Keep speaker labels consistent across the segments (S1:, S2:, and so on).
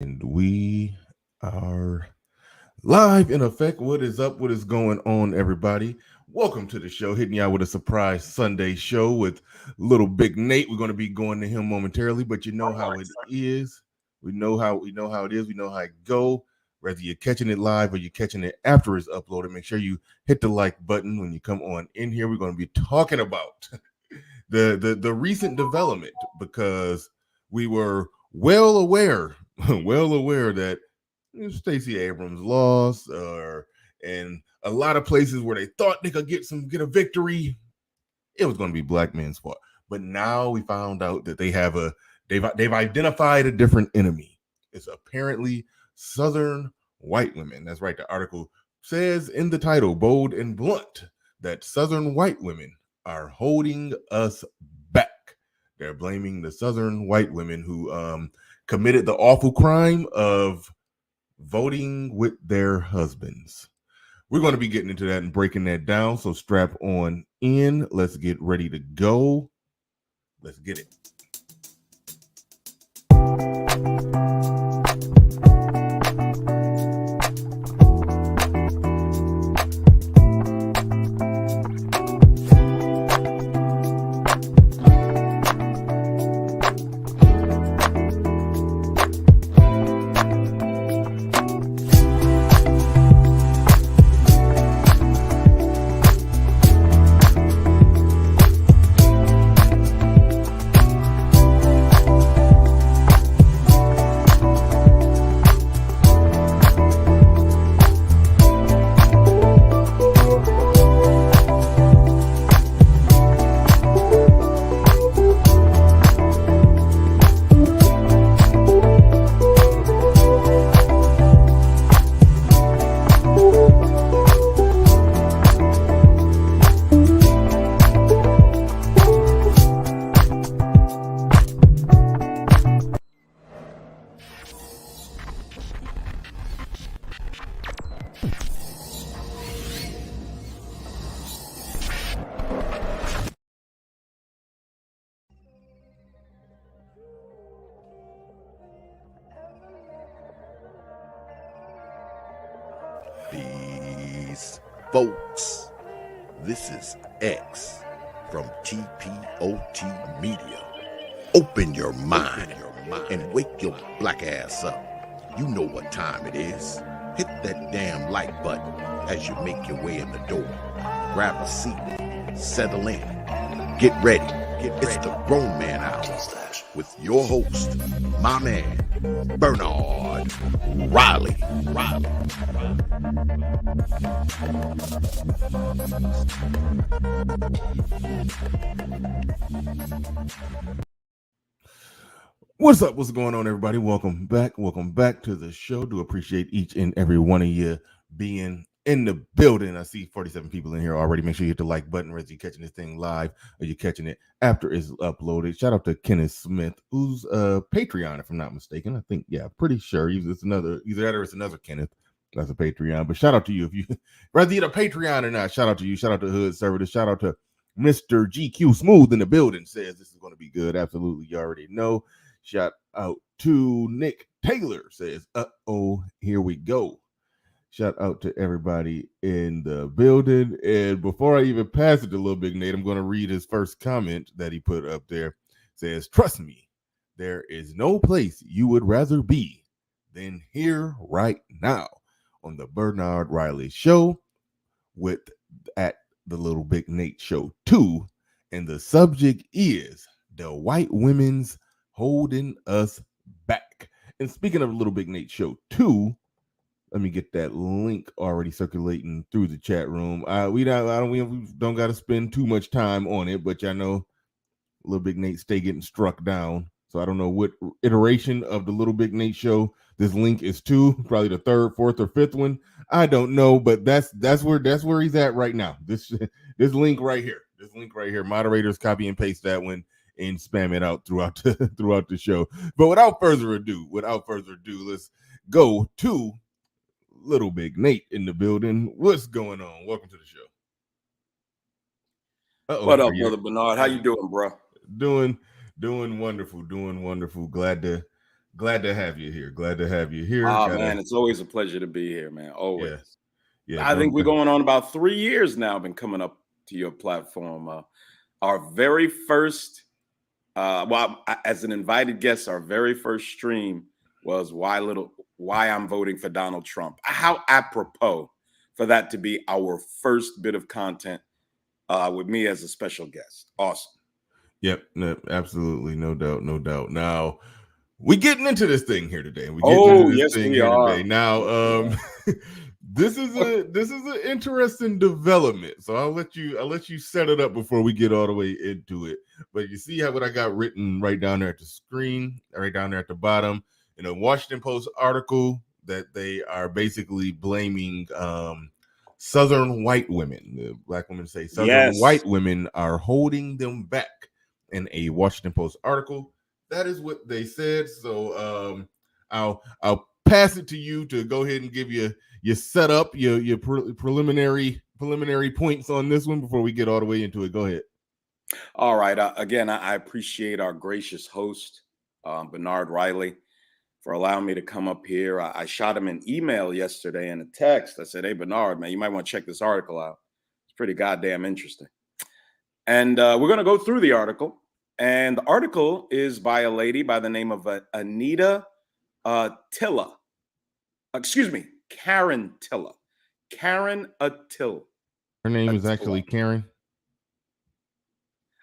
S1: And we are live in effect. What is up? What is going on, everybody? Welcome to the show. Hitting y'all with a surprise Sunday show with little Big Nate. We're going to be going to him momentarily, but you know how it is. We know how it is. We know how it go. Whether you're catching it live or you're catching it after it's uploaded, make sure you hit the like button when you come on in here. We're going to be talking about the recent development because we were well aware well aware that Stacey Abrams lost, and a lot of places where they thought they could get a victory, it was going to be black men's fault. But now we found out that they've identified a different enemy. It's apparently Southern white women. That's right. The article says in the title, bold and blunt, that Southern white women are holding us back. They're blaming the Southern white women who committed the awful crime of voting with their husbands. We're going to be getting into that and breaking that down. So strap on in. Let's get ready to go. Let's get it.
S2: Peace, folks. This is X from TPOT Media. Open your mind and wake your black ass up. You know what time it is. Hit that damn like button as you make your way in the door. Grab a seat, settle in, get ready. It's the Grown Man Hour with your host, my man, Bernard Riley.
S1: What's up? What's going on, everybody? Welcome back to the show. Do appreciate each and every one of you being in the building. I see 47 people in here already. Make sure you hit the like button whether you're catching this thing live or you're catching it after it's uploaded. Shout out to Kenneth Smith, who's Patreon, if I'm not mistaken. I think, yeah, pretty sure it's another Kenneth. That's a Patreon. But shout out to you if you whether you're a Patreon or not. Shout out to you. Shout out to Hood Service. Shout out to Mr. GQ Smooth in the building. Says this is going to be good. Absolutely, you already know. Shout out to Nick Taylor. Says, here we go. Shout out to everybody in the building. And before I even pass it to Little Big Nate, I'm going to read his first comment that he put up there. It says, trust me, there is no place you would rather be than here right now on the Bernard Riley Show at the Little Big Nate Show 2. And the subject is the white women's holding us back. And speaking of Little Big Nate Show 2, let me get that link already circulating through the chat room. We don't got to spend too much time on it, but y'all know Little Big Nate stay getting struck down. So I don't know what iteration of the Little Big Nate Show this link is to. Probably the third, fourth, or fifth one. I don't know, but that's where he's at right now. This link right here. This link right here. Moderators copy and paste that one and spam it out throughout the show. But without further ado, let's go to Little Big Nate in the building. What's going on? Welcome to the show.
S3: What up, brother Bernard? How you doing, bro?
S1: Doing wonderful. Glad to Glad to have you here. Glad to have you here.
S3: Man, it's always a pleasure to be here, man. Always.
S1: Yeah.
S3: I think we're going on about 3 years now. Been coming up to your platform. Our very first, as an invited guest, our very first stream was why I'm voting for Donald Trump. How apropos for that to be our first bit of content with me as a special guest. Awesome.
S1: Yep, no, absolutely, no doubt. Now, we getting into this thing here today.
S3: Yes, we are.
S1: Now, this is an interesting development. So I'll let you set it up before we get all the way into it. But you see what I got written right down there at the screen, right down there at the bottom, in a Washington Post article that they are basically blaming Southern white women. The black women say Southern white women are holding them back. In a Washington Post article, that is what they said. So I'll pass it to you to go ahead and give you your setup, your preliminary points on this one before we get all the way into it. Go ahead.
S3: All right. Again, I appreciate our gracious host, Bernard Riley, for allowing me to come up here. I shot him an email yesterday and a text. I said, "Hey, Bernard, man, you might want to check this article out. It's pretty goddamn interesting." And we're going to go through the article. And the article is by a lady by the name of Anita Tilla. Excuse me, Karen Tilla. Karen Attila.
S1: Her name is actually Karen?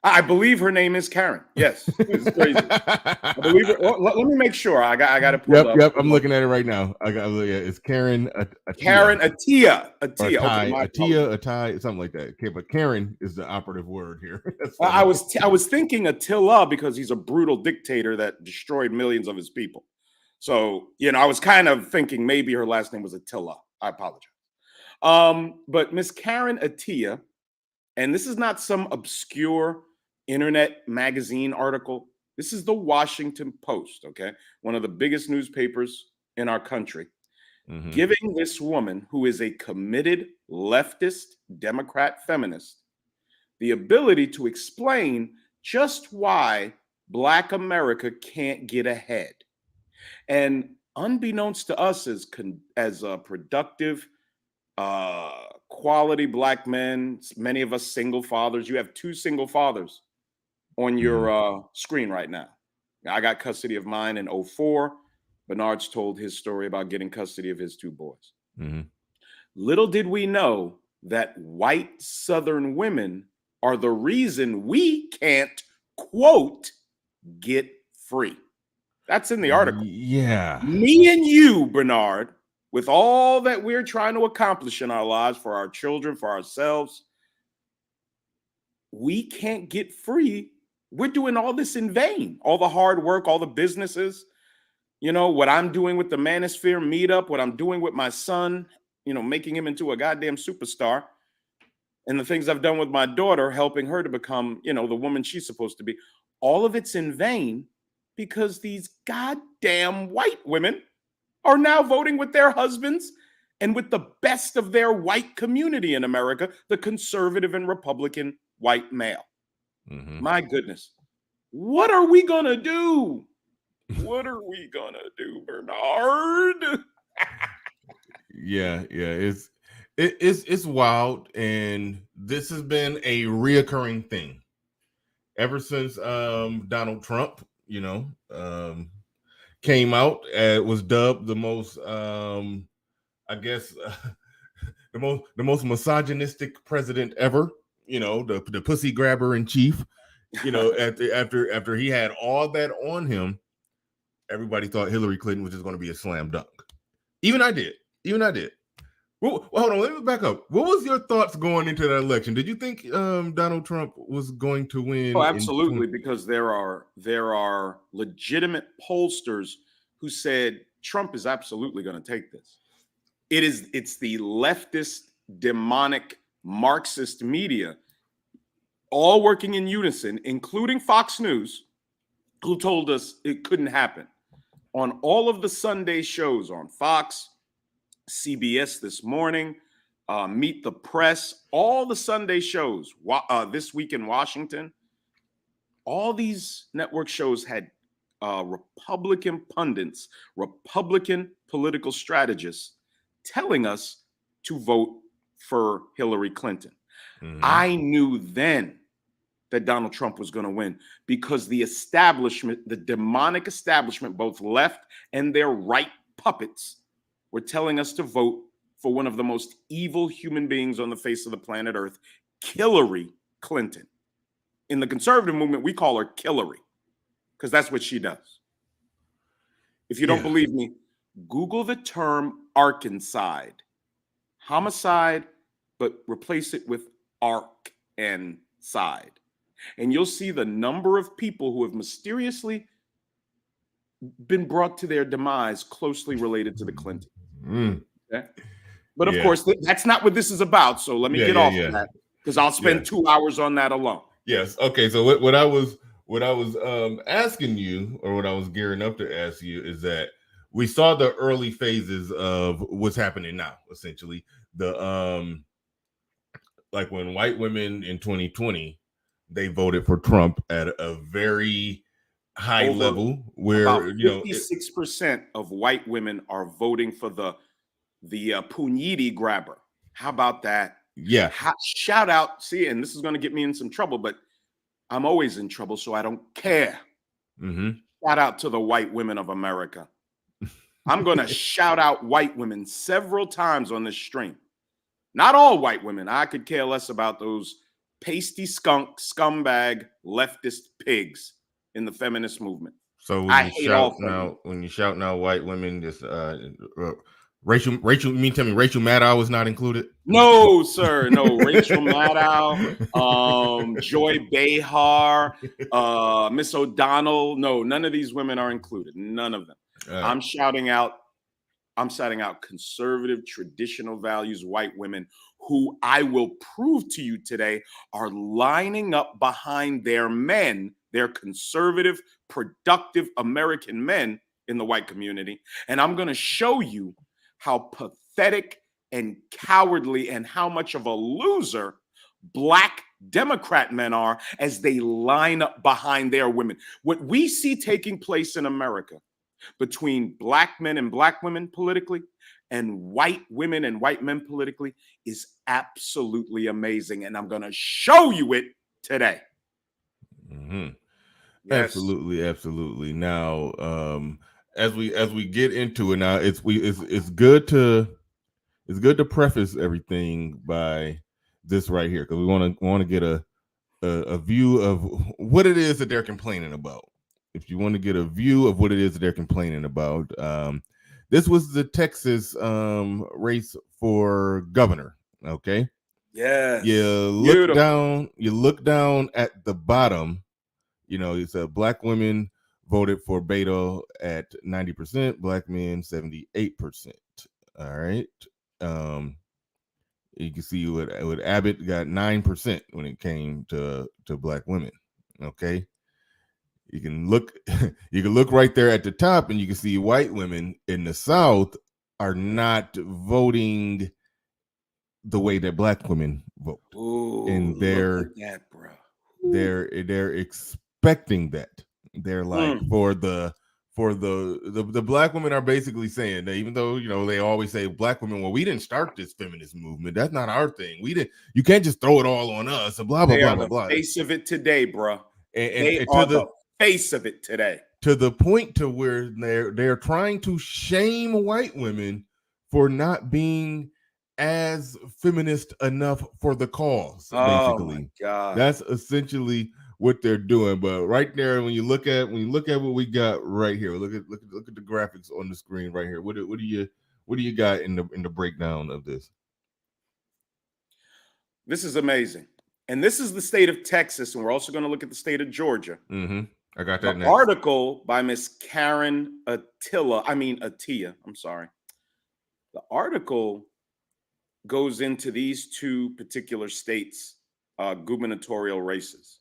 S3: I believe her name is Karen. Yes. It's crazy. I believe it. Well, let me make sure. I got to pull up.
S1: Yep. I'm looking at it right now. It's Karen Attila.
S3: Karen Attila.
S1: Attila, something like that. Okay, but Karen is the operative word here.
S3: I was thinking Attila because he's a brutal dictator that destroyed millions of his people. So, I was kind of thinking maybe her last name was Attila. I apologize. But Miss Karen Attila, and this is not some obscure internet magazine article. This is the Washington Post, okay? One of the biggest newspapers in our country, giving this woman, who is a committed leftist Democrat feminist, the ability to explain just why Black America can't get ahead. And unbeknownst to us as productive, quality Black men, many of us single fathers, you have 2 single fathers on your screen right now. I got custody of mine in 2004. Bernard's told his story about getting custody of his 2 boys. Little did we know that white Southern women are the reason we can't, quote, get free. That's in the article.
S1: Yeah.
S3: Me and you, Bernard, with all that we're trying to accomplish in our lives for our children, for ourselves, we can't get free. We're doing all this in vain. All the hard work, all the businesses, what I'm doing with the Manosphere meetup, what I'm doing with my son, making him into a goddamn superstar, and the things I've done with my daughter, helping her to become, the woman she's supposed to be. All of it's in vain because these goddamn white women are now voting with their husbands and with the best of their white community in America, the conservative and Republican white male. My goodness. What are we going to do? What are we going to do, Bernard?
S1: Yeah. It's wild. And this has been a reoccurring thing ever since Donald Trump, came out, was dubbed the most, I guess, the most misogynistic president ever. The pussy grabber in chief. After he had all that on him, everybody thought Hillary Clinton was just going to be a slam dunk. Even I did. Well, hold on. Let me back up. What was your thoughts going into that election? Did you think Donald Trump was going to win?
S3: Oh, absolutely, because there are legitimate pollsters who said Trump is absolutely going to take this. It's the leftist, demonic, Marxist media, all working in unison, including Fox News, who told us it couldn't happen. On all of the Sunday shows on Fox, CBS This Morning, Meet the Press, all the Sunday shows, This Week in Washington, all these network shows had Republican pundits, Republican political strategists telling us to vote for Hillary Clinton. I knew then that Donald Trump was going to win because the establishment, the demonic establishment, both left and their right puppets, were telling us to vote for one of the most evil human beings on the face of the planet Earth, Hillary Clinton. In the conservative movement, we call her Hillary because that's what she does. If you don't believe me, Google the term arkancide, homicide, but replace it with arc and side. And you'll see the number of people who have mysteriously been brought to their demise closely related to the Clintons. Okay? But of course, that's not what this is about. So let me get off of that because I'll spend 2 hours on that alone.
S1: Yes. Okay. So what I was asking you, or what I was gearing up to ask you, is that we saw the early phases of what's happening now. Essentially, the like when white women in 2020, they voted for Trump at a very high level, where
S3: about 56% of white women are voting for the Puniti grabber. How about that?
S1: Yeah.
S3: Shout out. See, and this is going to get me in some trouble, but I'm always in trouble, so I don't care. Shout out to the white women of America. I'm going to shout out white women several times on this stream. Not all white women. I could care less about those pasty scumbag leftist pigs in the feminist movement.
S1: So when you shout now white women, just Rachel, you mean tell me Rachel Maddow was not included?
S3: No, sir. No, Rachel Maddow, Joy Behar, Miss O'Donnell. No, none of these women are included. None of them. I'm shouting out conservative, traditional values, white women who I will prove to you today are lining up behind their men, their conservative, productive American men in the white community. And I'm going to show you how pathetic and cowardly and how much of a loser Black Democrat men are as they line up behind their women. What we see taking place in America between Black men and Black women politically and white women and white men politically is absolutely amazing. And I'm going to show you it today.
S1: Yes. Absolutely. Now, as we get into it now, it's good to preface everything by this right here, because we want to get a view of what it is that they're complaining about. If you want to get a view of what it is that they're complaining about, this was the Texas race for governor. Okay.
S3: Yes.
S1: You look down at the bottom. It's Black women voted for Beto at 90%, Black men 78%. All right. You can see what Abbott got 9% when it came to Black women. Okay. You can look right there at the top, and you can see white women in the South are not voting the way that Black women vote.
S3: Ooh,
S1: and they're expecting that. They're like for the Black women are basically saying that, even though they always say Black women, well, we didn't start this feminist movement. That's not our thing. You can't just throw it all on us. Blah blah blah blah blah.
S3: Face of it today, bro.
S1: And
S3: to the face of it today,
S1: to the point to where they're trying to shame white women for not being as feminist enough for the cause. Basically,
S3: oh my God,
S1: that's essentially what they're doing. But right there, when you look at what we got right here, look at the graphics on the screen right here. What do you got in the breakdown of this?
S3: This is amazing. And this is the state of Texas, and we're also going to look at the state of Georgia.
S1: I got that.
S3: An article by Miss Karen Attia. I'm sorry. The article goes into these two particular states' gubernatorial races,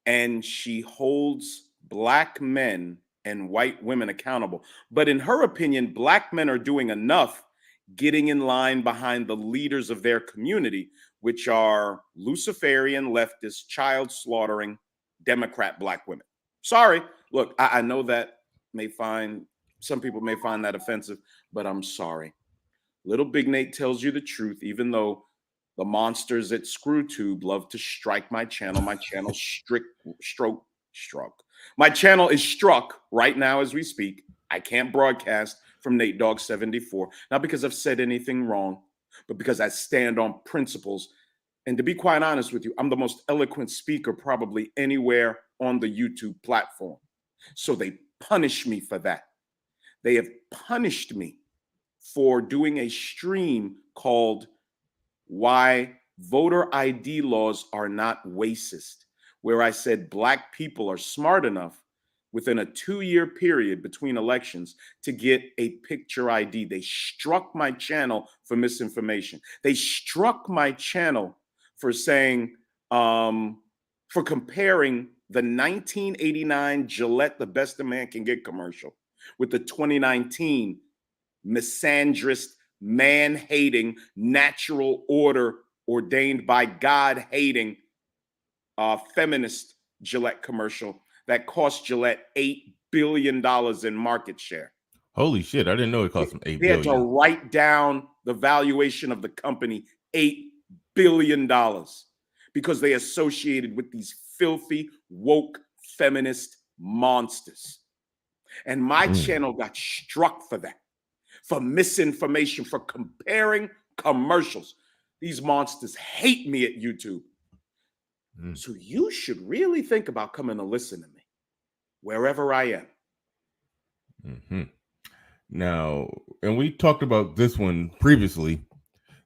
S3: and she holds Black men and white women accountable. But in her opinion, Black men are doing enough getting in line behind the leaders of their community, which are Luciferian, leftist, child slaughtering, Democrat Black women. Sorry, Look, I know that some people may find that offensive, but I'm sorry. Little Big Nate tells you the truth, even though the monsters at ScrewTube love to strike my channel. My channel struck. My channel is struck right now as we speak. I can't broadcast from Nate Dogg 74, not because I've said anything wrong, but because I stand on principles. And to be quite honest with you, I'm the most eloquent speaker probably anywhere on the YouTube platform. So they punish me for that. They have punished me for doing a stream called Why Voter ID Laws Are Not Racist, where I said Black people are smart enough within a 2-year period between elections to get a picture ID. They struck my channel for misinformation. They struck my channel for saying, for comparing the 1989 Gillette The Best a Man Can Get commercial with the 2019 misandrist, man-hating, natural order ordained by God-hating feminist Gillette commercial that cost Gillette $8 billion in market share.
S1: Holy shit, I didn't know it cost them $8
S3: They had to
S1: billion.
S3: write down the valuation of the company, $8 billion, because they associated with these filthy, woke, feminist monsters. And my channel got struck for that, for misinformation, for comparing commercials. These monsters hate me at YouTube. So you should really think about coming to listen to me wherever I am.
S1: Now, and we talked about this one previously,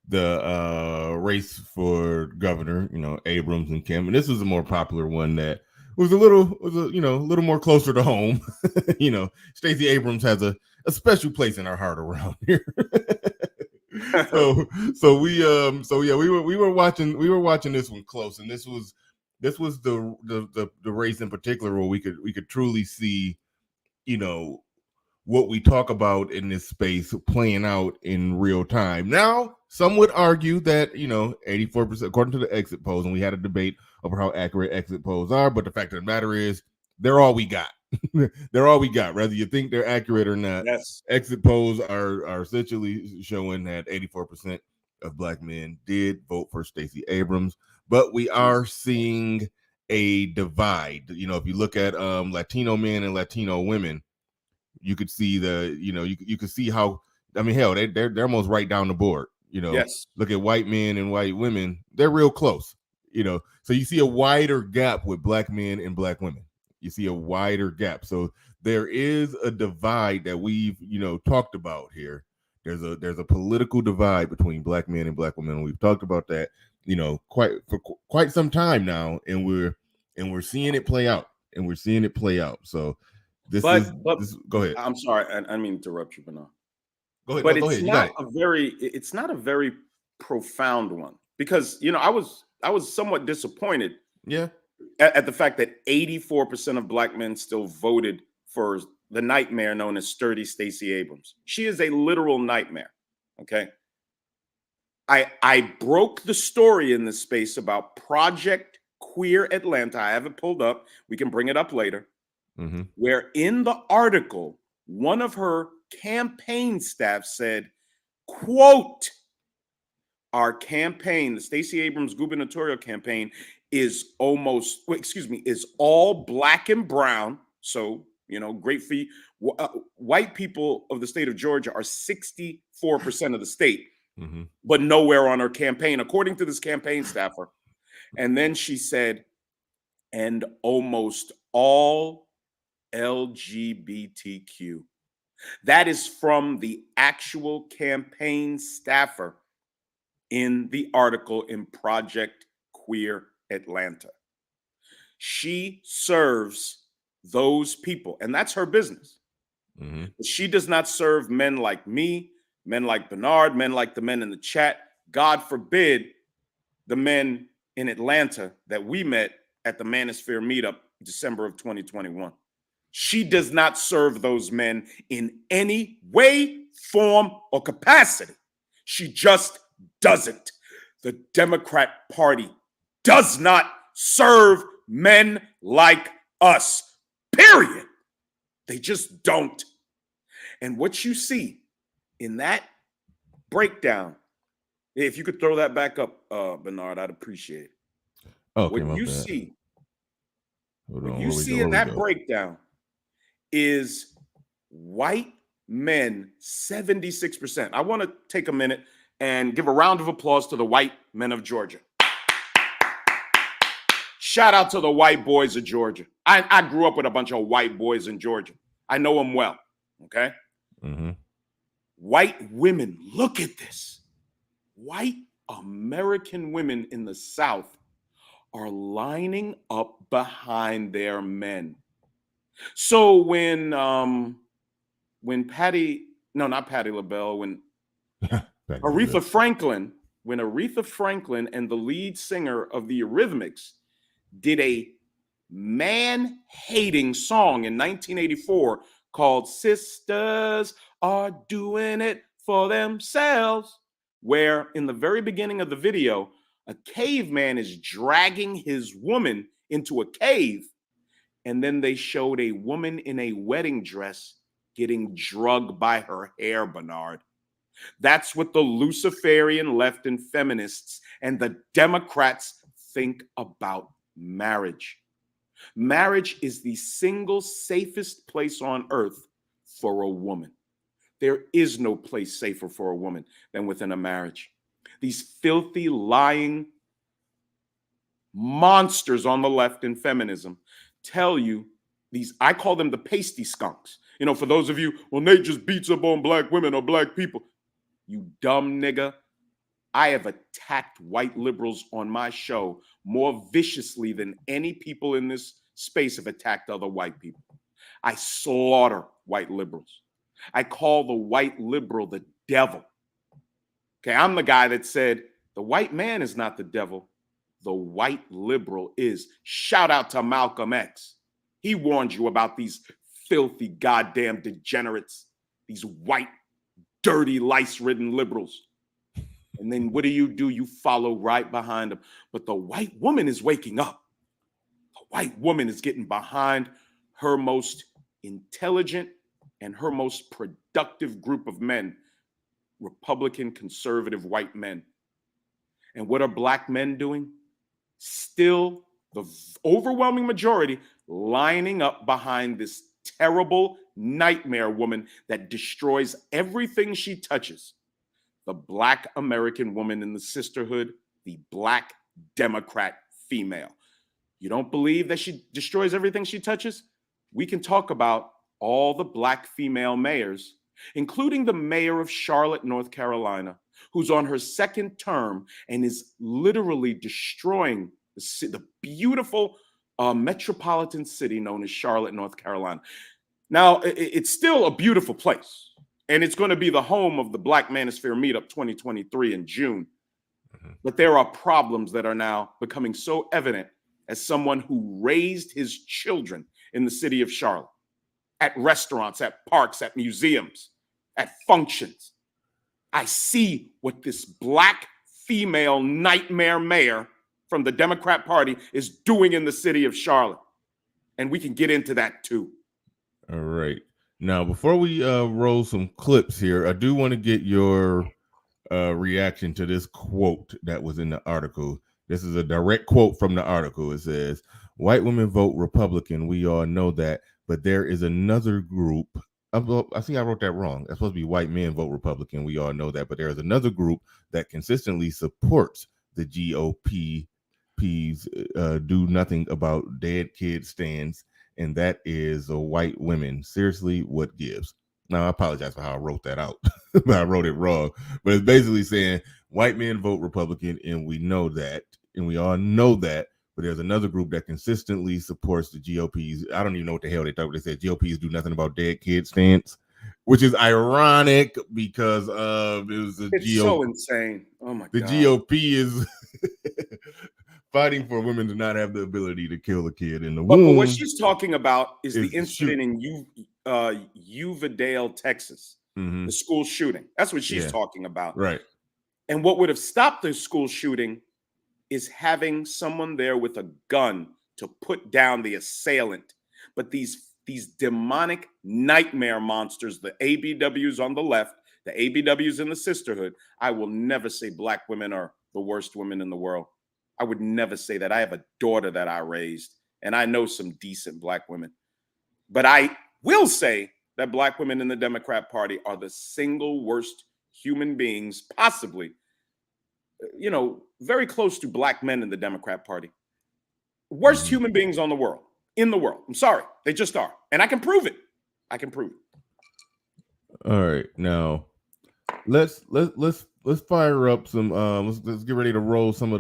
S1: the race for governor, Abrams and Kim, and this is a more popular one that was a little more closer to home. Stacey Abrams has a special place in our heart around here. we were watching this one close, and this was the race in particular where we could truly see, what we talk about in this space playing out in real time. Now, some would argue that, 84%, according to the exit polls, and we had a debate over how accurate exit polls are, but the fact of the matter is, they're all we got. They're all we got, whether you think they're accurate or not.
S3: Yes.
S1: Exit polls are essentially showing that 84% of Black men did vote for Stacey Abrams, but we are seeing a divide. If you look at Latino men and Latino women, you could see you could see how, hell, they're almost right down the board.
S3: Yes.
S1: Look at white men and white women, they're real close. So you see a wider gap with Black men and Black women. You see a wider gap. So there is a divide that we've talked about here. There's a political divide between Black men and Black women. We've talked about that for quite some time now, and we're seeing it play out. So go ahead.
S3: I'm sorry, I didn't mean to interrupt you, Bernard.
S1: Go ahead.
S3: But
S1: go
S3: it's
S1: ahead.
S3: it's not a very profound one, because I was somewhat disappointed.
S1: Yeah.
S3: At the fact that 84% of Black men still voted for the nightmare known as Sturdy Stacey Abrams. She is a literal nightmare. Okay. I broke the story in this space about Project Queer Atlanta. I have it pulled up. We can bring it up later. Where in the article, one of her campaign staff said, quote, our campaign, the Stacey Abrams gubernatorial campaign, is all Black and brown. So, great for you. White people of the state of Georgia are 64% of the state, but nowhere on her campaign, according to this campaign staffer. And then she said, and almost all LGBTQ. That is from the actual campaign staffer in the article in Project Queer Atlanta. She serves those people, and that's her business. She does not serve men like me, men like Bernard, men like the men in the chat. God forbid the men in Atlanta that we met at the Manosphere meetup December of 2021. She does not serve those men in any way, form, or capacity. She just doesn't. The Democrat Party does not serve men like us, period. They just don't. And what you see in that breakdown, if you could throw that back up, Bernard, I'd appreciate it.
S1: Okay,
S3: What
S1: my
S3: you
S1: bad.
S3: see,
S1: Hold
S3: what
S1: on,
S3: you
S1: where we
S3: see
S1: go?
S3: in that breakdown is white men, 76%. I want to take a minute and give a round of applause to the white men of Georgia. Shout out to the white boys of Georgia. I grew up with a bunch of white boys in Georgia. I know them well, okay?
S1: Mm-hmm.
S3: White women, look at this. White American women in the South are lining up behind their men. So when Patti, no, not Patti LaBelle, when Aretha Franklin, and the lead singer of the Eurythmics did a man-hating song in 1984 called Sisters Are Doing It for Themselves, where in the very beginning of the video, a caveman is dragging his woman into a cave, and then they showed a woman in a wedding dress getting drugged by her hair, Bernard. That's what the Luciferian left and feminists and the Democrats think about marriage. Marriage is the single safest place on earth for a woman. There is no place safer for a woman than within a marriage. These filthy, lying monsters on the left in feminism tell you these, I call them the pasty skunks. You know, for those of you, well, Nate just beats up on black women or black people. You dumb nigga. I have attacked white liberals on my show more viciously than any people in this space have attacked other white people. I slaughter white liberals. I call the white liberal the devil. Okay, I'm the guy that said the white man is not the devil. The white liberal is. Shout out to Malcolm X. He warned you about these filthy goddamn degenerates, these white, dirty, lice-ridden liberals. And then what do? You follow right behind them. But the white woman is waking up. The white woman is getting behind her most intelligent and her most productive group of men, Republican, conservative white men. And what are black men doing? Still, the overwhelming majority lining up behind this terrible nightmare woman that destroys everything she touches. The black American woman in the sisterhood, the black Democrat female. You don't believe that she destroys everything she touches? We can talk about all the black female mayors, including the mayor of Charlotte, North Carolina, who's on her second term and is literally destroying the beautiful metropolitan city known as Charlotte, North Carolina. Now, it's still a beautiful place. And it's going to be the home of the Black Manosphere Meetup 2023 in June. But there are problems that are now becoming so evident as someone who raised his children in the city of Charlotte, at restaurants, at parks, at museums, at functions. I see what this black female nightmare mayor from the Democrat Party is doing in the city of Charlotte. And we can get into that too.
S1: All right. Now, before we roll some clips here, I do want to get your reaction to this quote that was in the article. This is a direct quote from the article. It says, "White women vote Republican. We all know that. But there is another group." I think I wrote that wrong. It's supposed to be white men vote Republican. We all know that. But there is another group that consistently supports the GOP's do nothing about dead kid stands. And that is white women. Seriously, what gives? Now, I apologize for how I wrote that out. I wrote it wrong. But it's basically saying white men vote Republican, and we know that, and we all know that. But there's another group that consistently supports the GOP's. I don't even know what the hell they thought. They said GOP's do nothing about dead kids stance, which is ironic because it was the
S3: It's so insane. Oh my God.
S1: The GOP is fighting for women to not have the ability to kill a kid in the womb.
S3: But what she's talking about is the incident in Uvalde, Texas, the school shooting. That's what she's talking about.
S1: Right.
S3: And what would have stopped the school shooting is having someone there with a gun to put down the assailant. But these these demonic nightmare monsters, the ABWs on the left, the ABWs in the sisterhood. I will never say black women are the worst women in the world. I would never say that. I have a daughter that I raised, and I know some decent black women. But I will say that black women in the Democrat Party are the single worst human beings, possibly, you know, very close to black men in the Democrat Party. Worst human beings on the world, in the world. I'm sorry. They just are. And I can prove it. I can prove it.
S1: All right. Now let's fire up some let's get ready to roll some of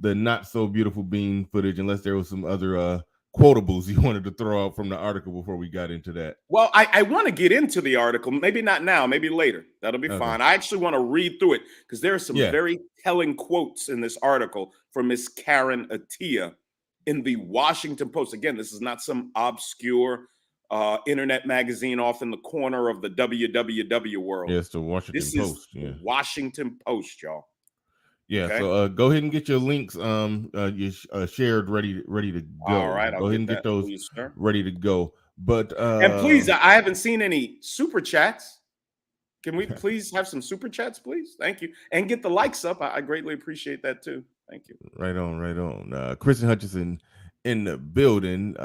S1: the not so beautiful bean footage, unless there was some other quotables you wanted to throw out from the article before we got into that.
S3: Well, I want to get into the article, maybe not now, maybe later. That'll be fine. I actually want to read through it because there are some very telling quotes in this article from Miss Karen Attia in the Washington Post. Again, this is not some obscure internet magazine off in the corner of the WWW world.
S1: Yeah, it's the Washington Post.
S3: Is Washington Post, y'all.
S1: Yeah, okay. So go ahead and get your links shared ready to go.
S3: All right,
S1: go ahead and get those ready to go. But
S3: and please, I haven't seen any super chats. Can we please have some super chats, please? Thank you. And get the likes up. I greatly appreciate that too. Thank you.
S1: Right on. Kristen Hutchinson in the building.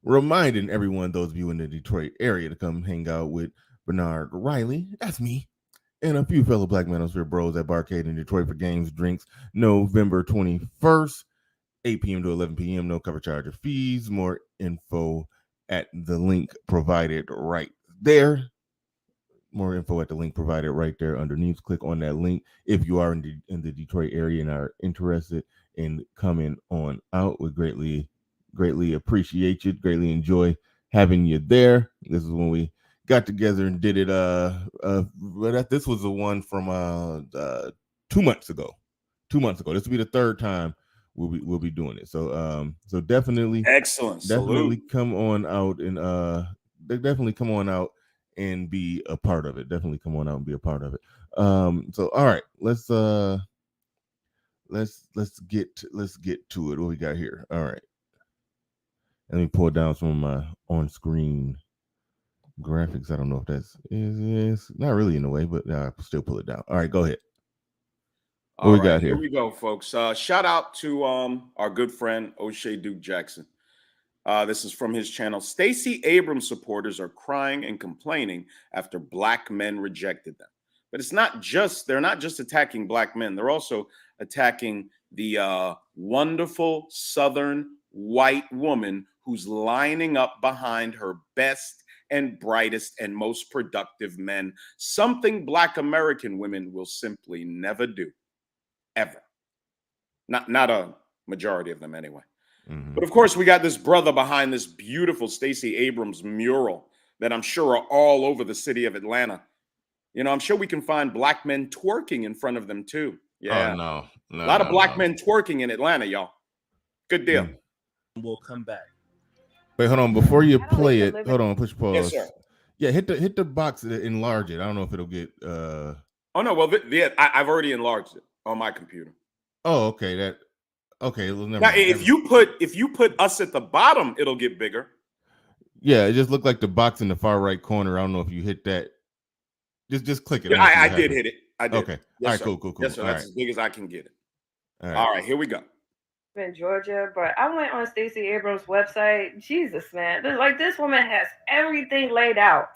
S1: Reminding everyone, those of you in the Detroit area, to come hang out with Bernard Riley. That's me. And a few fellow Black Manosphere bros at Barcade in Detroit for games, drinks, November 21st, 8 p.m. to 11 p.m. No cover charge or fees. More info at the link provided right there. More info at the link provided right there underneath. Click on that link if you are in the Detroit area and are interested in coming on out. We greatly appreciate you. Greatly enjoy having you there. This is when we got together and did it. This was the one from 2 months ago. 2 months ago. This will be the third time we'll be doing it. So definitely
S3: excellent.
S1: Definitely
S3: Salute.
S1: come on out and definitely come on out and be a part of it. Definitely come on out and be a part of it. So all right, let's get to it. What we got here? All right. Let me pull down some of my on-screen graphics. I don't know if that's is not really in the way, but I'll still pull it down. All right, go ahead. What we got here?
S3: Here we go, folks. Shout out to our good friend O'Shea Duke Jackson. This is from his channel. Stacey Abrams supporters are crying and complaining after black men rejected them. But it's not just, they're not just attacking black men. They're also attacking the wonderful Southern white woman who's lining up behind her best and brightest and most productive men. Something black American women will simply never do, ever. Not a majority of them anyway. Mm-hmm. But of course, we got this brother behind this beautiful Stacey Abrams mural that I'm sure are all over the city of Atlanta. You know, I'm sure we can find black men twerking in front of them too. Yeah.
S1: Oh, no.
S3: A lot of black men twerking in Atlanta, y'all. Good deal.
S4: We'll come back.
S1: Wait, hold on. Before you play it, hold on, push pause.
S3: Yes, sir.
S1: Yeah, hit the box to enlarge it. I don't know if it'll get
S3: Oh no, well I've already enlarged it on my computer.
S1: Oh, okay. Okay, well,
S3: now if you put us at the bottom, it'll get bigger.
S1: Yeah, it just looked like the box in the far right corner. I don't know if you hit that. Just click it.
S3: Yeah, I did hit it. I did.
S1: Okay.
S3: Yes,
S1: all right, cool.
S3: Yes, sir. That's as big as I can get it. All right, here we go.
S5: In Georgia, but I went on Stacey Abrams' website. Jesus, man. Like, this woman has everything laid out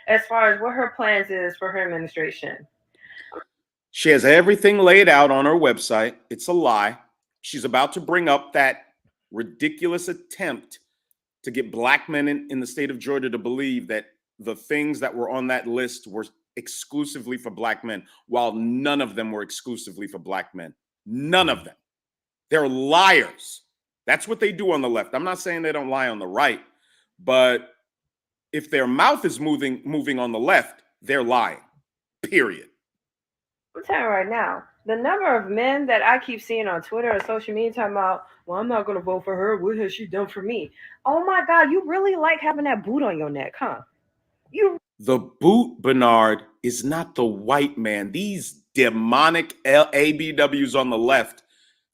S5: as far as what her plans is for her administration.
S3: She has everything laid out on her website. It's a lie. She's about to bring up that ridiculous attempt to get black men in the state of Georgia to believe that the things that were on that list were exclusively for black men, while none of them were exclusively for black men. None of them. They're liars. That's what they do on the left. I'm not saying they don't lie on the right, but if their mouth is moving on the left, they're lying. Period.
S5: I'm telling you right now, the number of men that I keep seeing on Twitter or social media talking about, well, I'm not going to vote for her. What has she done for me? Oh my God, you really like having that boot on your neck, huh?
S3: The boot, Bernard, is not the white man. These demonic ABWs on the left,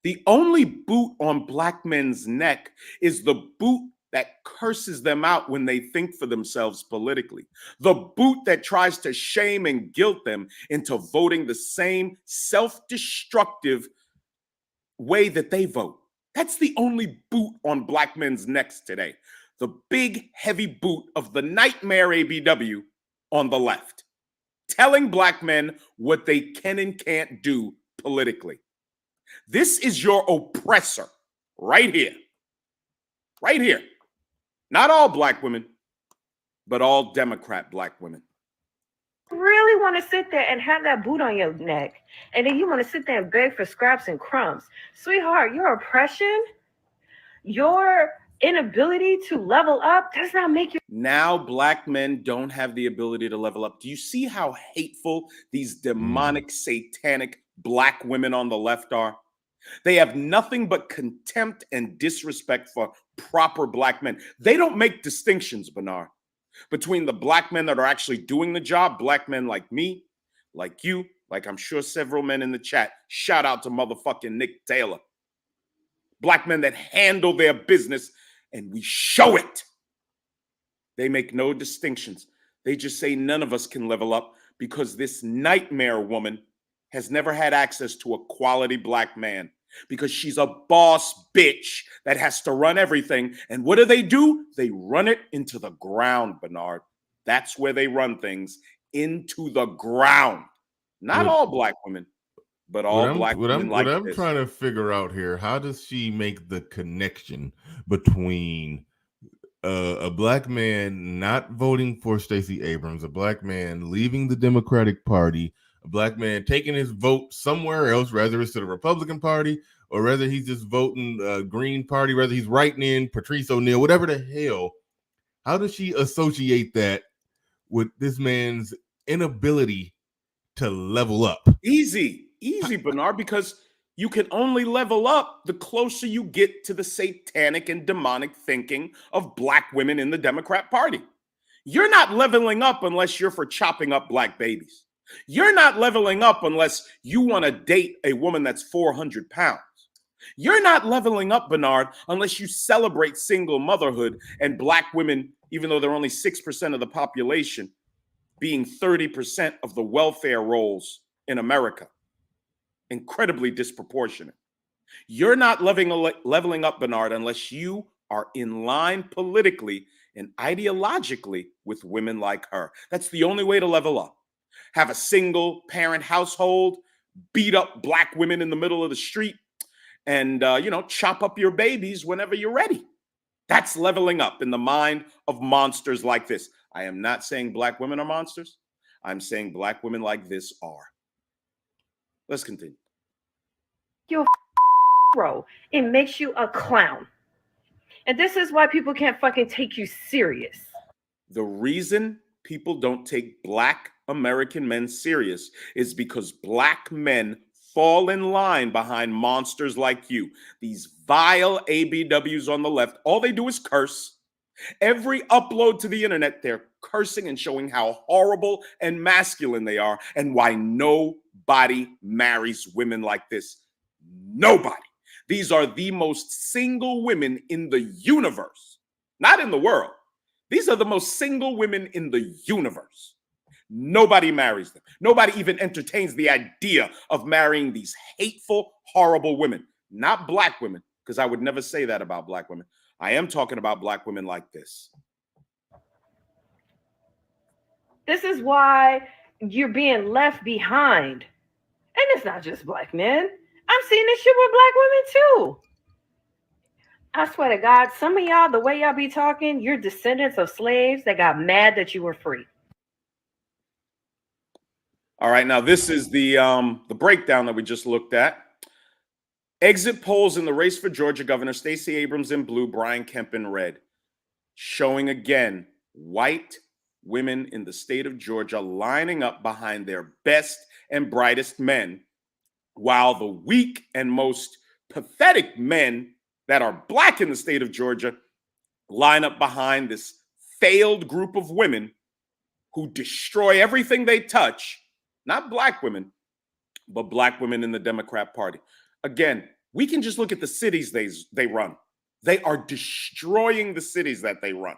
S3: the only boot on black men's neck is the boot that curses them out when they think for themselves politically. The boot that tries to shame and guilt them into voting the same self-destructive way that they vote. That's the only boot on black men's necks today. The big, heavy boot of the nightmare ABW on the left, telling black men what they can and can't do politically. This is your oppressor right here. Right here. Not all black women, but all Democrat black women.
S5: Really want to sit there and have that boot on your neck, and then you want to sit there and beg for scraps and crumbs. Sweetheart, your oppression, your inability to level up does not make you.
S3: Now black men don't have the ability to level up. Do you see how hateful these demonic, satanic black women on the left are? They have nothing but contempt and disrespect for proper black men. They don't make distinctions, Bernard, between the black men that are actually doing the job, black men like me, like you, like I'm sure several men in the chat. Shout out to motherfucking Nick Taylor. Black men that handle their business, and we show it. They make no distinctions. They just say none of us can level up because this nightmare woman has never had access to a quality black man because she's a boss bitch that has to run everything. And what do? They run it into the ground, Bernard. That's where they run things, into the ground. Not all black women, but all black women like this.
S1: What I'm trying to figure out here, how does she make the connection between a black man not voting for Stacey Abrams, a black man leaving the Democratic Party, a black man taking his vote somewhere else, whether it's to the Republican Party or whether he's just voting Green Party, whether he's writing in Patrice O'Neill, whatever the hell? How does she associate that with this man's inability to level up?
S3: Easy, Bernard, because you can only level up the closer you get to the satanic and demonic thinking of black women in the Democrat Party. You're not leveling up unless you're for chopping up black babies. You're not leveling up unless you want to date a woman that's 400 pounds. You're not leveling up, Bernard, unless you celebrate single motherhood and black women, even though they're only 6% of the population, being 30% of the welfare rolls in America. Incredibly disproportionate. You're not leveling up, Bernard, unless you are in line politically and ideologically with women like her. That's the only way to level up. Have a single parent household, beat up black women in the middle of the street, and chop up your babies whenever you're ready. That's leveling up in the mind of monsters like this. I am not saying black women are monsters. I'm saying black women like this are. Let's continue.
S5: You're bro. It makes you a clown. And this is why people can't fucking take you serious.
S3: The reason people don't take black American men serious is because black men fall in line behind monsters like you. These vile ABWs on the left, all they do is curse. Every upload to the internet, they're cursing and showing how horrible and masculine they are and why nobody marries women like this. Nobody. These are the most single women in the universe, not in the world. These are the most single women in the universe. Nobody marries them. Nobody even entertains the idea of marrying these hateful, horrible women. Not black women, because I would never say that about black women. I am talking about black women like this.
S5: This is why you're being left behind. And it's not just black men. I'm seeing this shit with black women too. I swear to God, some of y'all, the way y'all be talking, you're descendants of slaves that got mad that you were free.
S3: All right, now this is the breakdown that we just looked at. Exit polls in the race for Georgia governor, Stacey Abrams in blue, Brian Kemp in red, showing again white women in the state of Georgia lining up behind their best and brightest men, while the weak and most pathetic men that are black in the state of Georgia line up behind this failed group of women who destroy everything they touch. Not black women, but black women in the Democrat Party. Again, we can just look at the cities they run. They are destroying the cities that they run,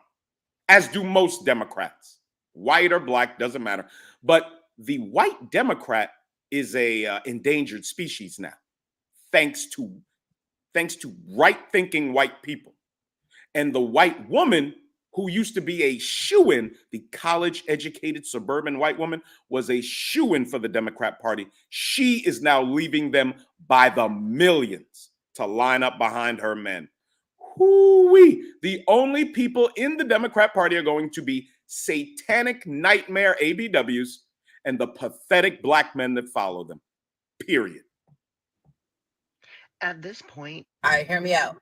S3: as do most Democrats. White or black, doesn't matter. But the white Democrat is a endangered species now, thanks to right-thinking white people. And the white woman who used to be a shoo-in, the college-educated suburban white woman, was a shoo-in for the Democrat Party. She is now leaving them by the millions to line up behind her men. Hoo-wee. The only people in the Democrat Party are going to be satanic nightmare ABWs and the pathetic black men that follow them. Period.
S4: At this point,
S6: all right, hear me out.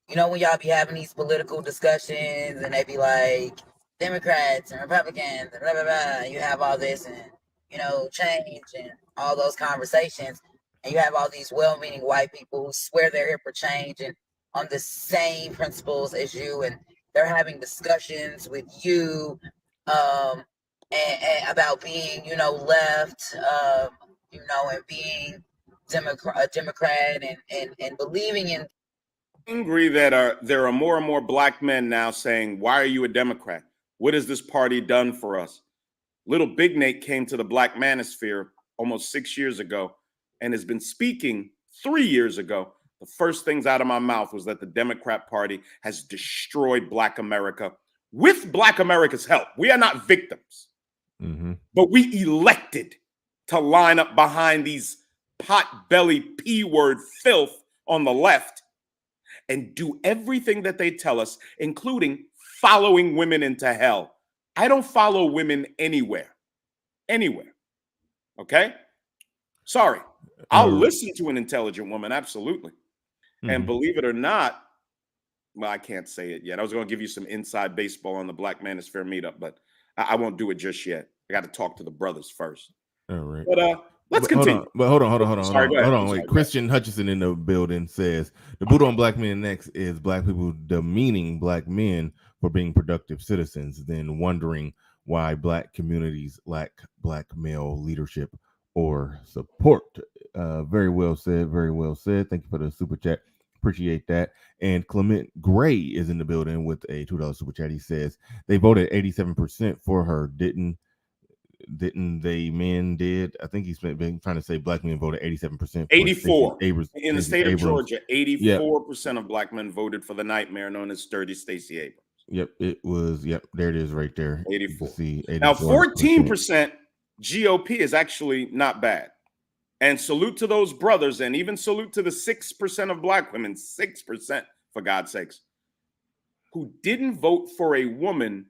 S6: You know, when y'all be having these political discussions and they be like Democrats and Republicans and blah, blah, blah, you have all this and, you know, change and all those conversations. And you have all these well-meaning white people who swear they're here for change and on the same principles as you. And they're having discussions with you and about being, you know, left, you know, and being a Democrat and believing in.
S3: Angry that there are more and more black men now saying, why are you a Democrat? What has this party done for us? Little Big Nate came to the Black Manosphere almost 6 years ago and has been speaking 3 years ago. The first things out of my mouth was that the Democrat Party has destroyed Black America with Black America's help. We are not victims, but we elected to line up behind these pot-belly P-word filth on the left and do everything that they tell us, including following women into hell. I don't follow women anywhere. Okay? Sorry. I'll listen to an intelligent woman, absolutely. And believe it or not, well, I can't say it yet. I was going to give you some inside baseball on the Black Manosphere meetup, but I won't do it just yet. I got to talk to the brothers first.
S1: All right.
S3: But let's continue.
S1: Hold on.
S3: Sorry, go ahead.
S1: Wait. Christian Hutchison in the building says the boot on black men next is black people demeaning black men for being productive citizens, then wondering why black communities lack black male leadership or support. Very well said. Very well said. Thank you for the super chat. Appreciate that. And Clement Gray is in the building with a $2 super chat. He says they voted 87% for her. Didn't they? Men did. I think he's been trying to say black men voted 87%.
S3: 84
S1: Abrams,
S3: in the state of
S1: Abrams.
S3: Georgia. 84% of black men voted for the nightmare known as Sturdy Stacey Abrams.
S1: Yep, it was. Yep, there it is, right there.
S3: 84.
S1: See,
S3: now 14% GOP is actually not bad. And salute to those brothers, and even salute to the 6% of black women, 6%, for God's sakes, who didn't vote for a woman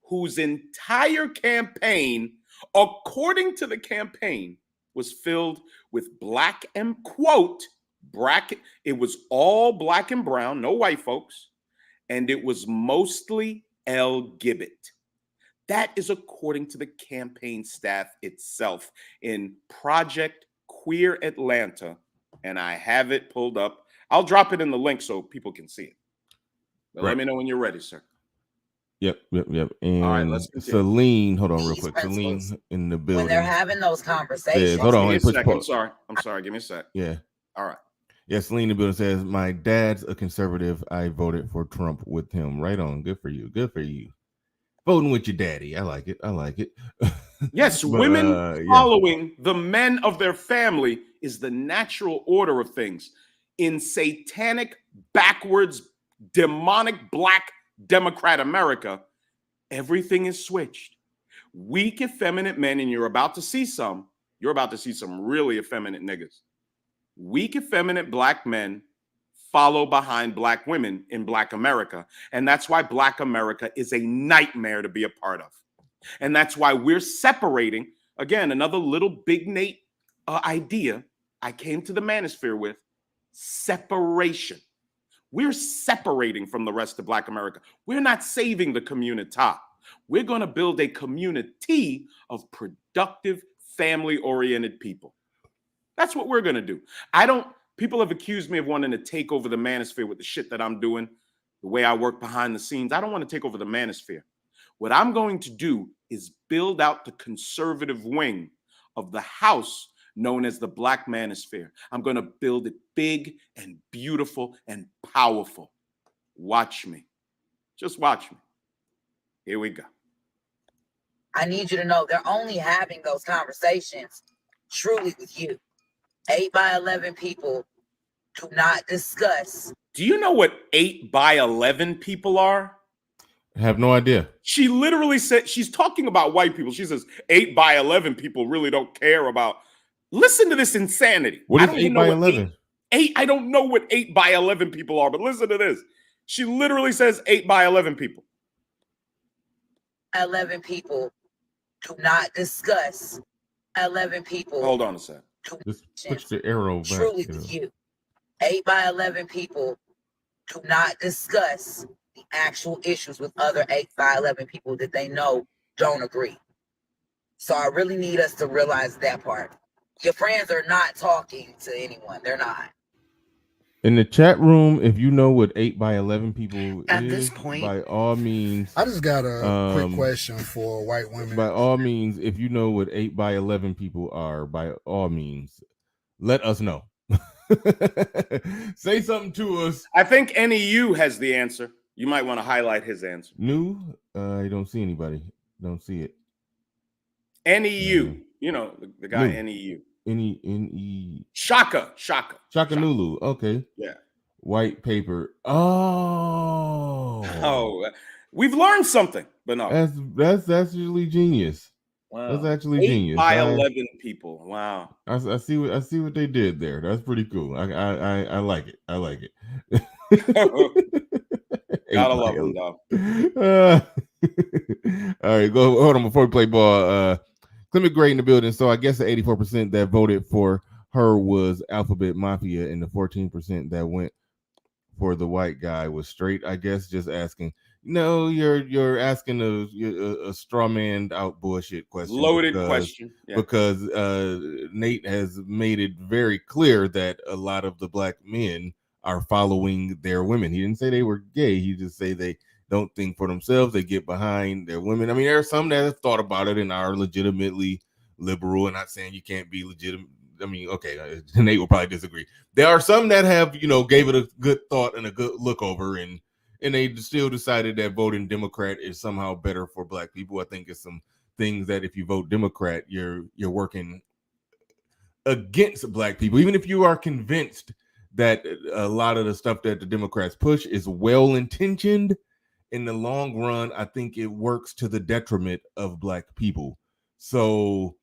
S3: whose entire campaign, according to the campaign, was filled with black and quote, bracket. It was all black and brown, no white folks, and it was mostly L. Gibbet. That is according to the campaign staff itself in Project Queer Atlanta, and I have it pulled up. I'll drop it in the link so people can see it. But let me know when you're ready, sir.
S1: Yep. And
S3: all right, let's continue.
S1: Celine, hold on real quick. Celine in the building.
S6: When they're having those conversations.
S1: Hold on,
S3: give me a sec. I'm sorry. Give me a sec.
S1: Yeah.
S3: All right.
S1: Yeah, Celine in the building says, my dad's a conservative. I voted for Trump with him. Right on. Good for you. Good for you. Voting with your daddy. I like it.
S3: Yes, but, women following the men of their family is the natural order of things. In satanic, backwards, demonic, black Democrat America, everything is switched. Weak, effeminate men, and you're about to see some really effeminate niggas. Weak, effeminate black men follow behind black women in black America. And that's why black America is a nightmare to be a part of. And that's why we're separating, again, another little Big Nate idea I came to the manosphere with, separation. We're separating from the rest of black America. We're not saving the community. We're going to build a community of productive, family-oriented people. That's what we're going to do. People have accused me of wanting to take over the manosphere with the shit that I'm doing, the way I work behind the scenes. I don't want to take over the manosphere. What I'm going to do is build out the conservative wing of the house known as the Black Manosphere. I'm going to build it big and beautiful and powerful. Watch me. Just watch me. Here we go.
S6: I need you to know they're only having those conversations truly with you. 8 by 11 people do not discuss.
S3: Do you know what 8 by 11 people are?
S1: I have no idea.
S3: She literally said, she's talking about white people. She says 8 by 11 people really don't care about. Listen to this insanity.
S1: What is 8 by 11?
S3: I don't know what 8 by 11 people are, but listen to this. She literally says 8 by 11 people.
S6: 11 people do not discuss. 11 people.
S3: Hold on a second.
S1: Just push the arrow back.
S6: Truly with you. 8 by 11 people do not discuss the actual issues with other 8 by 11 people that they know don't agree. So I really need us to realize that part. Your friends are not talking to anyone. They're not.
S1: In the chat room, if you know what 8 by 11 people
S4: At
S1: is,
S4: this point,
S1: by all means.
S4: I just got a quick question for white women.
S1: By all means, if you know what 8 by 11 people are, by all means, let us know. Say something to us.
S3: I think NEU has the answer. You might want to highlight his answer.
S1: New? I don't see anybody. Don't see it.
S3: NEU. You know, the guy NEU. Shaka
S1: Nulu. Okay.
S3: Yeah.
S1: White paper. Oh,
S3: we've learned something, but no.
S1: That's actually genius.
S3: Wow.
S1: That's actually
S3: 8
S1: genius.
S3: by 11 people. Wow.
S1: I see what they did there. That's pretty cool. I like it. I like it.
S3: Gotta love them, dog.
S1: All right, go. Hold on before we play ball. Clement Gray in the building. So I guess the 84% that voted for her was Alphabet Mafia, and the 14% that went for the white guy was straight. I guess just asking. No, you're asking a straw man out bullshit question.
S3: Loaded question. Yeah.
S1: Because Nate has made it very clear that a lot of the black men are following their women. He didn't say they were gay. He just say they don't think for themselves. They get behind their women. I mean, there are some that have thought about it and are legitimately liberal. And not saying you can't be legitimate. I mean, okay, Nate will probably disagree. There are some that have, gave it a good thought and a good look over, and they still decided that voting Democrat is somehow better for black people. I think it's some things that if you vote Democrat, you're working against black people, even if you are convinced that a lot of the stuff that the Democrats push is well-intentioned. In the long run, I think it works to the detriment of black people. So,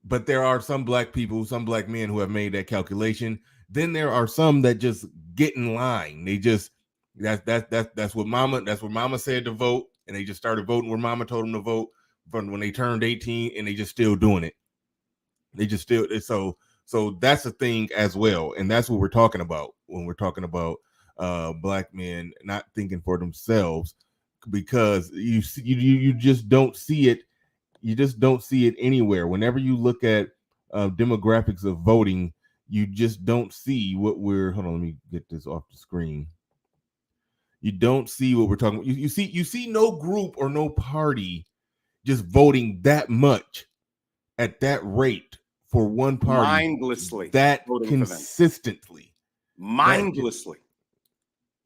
S1: but there are some black people, some black men who have made that calculation. Then there are some that just get in line. They just that's what mama said to vote, and they just started voting where mama told them to vote from when they turned 18, and they just still doing it. They just still so that's a thing as well, and that's what we're talking about when we're talking about black men not thinking for themselves, because you just don't see it. You just don't see it anywhere. Whenever you look at demographics of voting, you just don't see what we're. Hold on, let me get this off the screen. You don't see what we're talking about. You see no group or no party just voting that much at that rate for one party
S3: mindlessly,
S1: that consistently,
S3: mindlessly.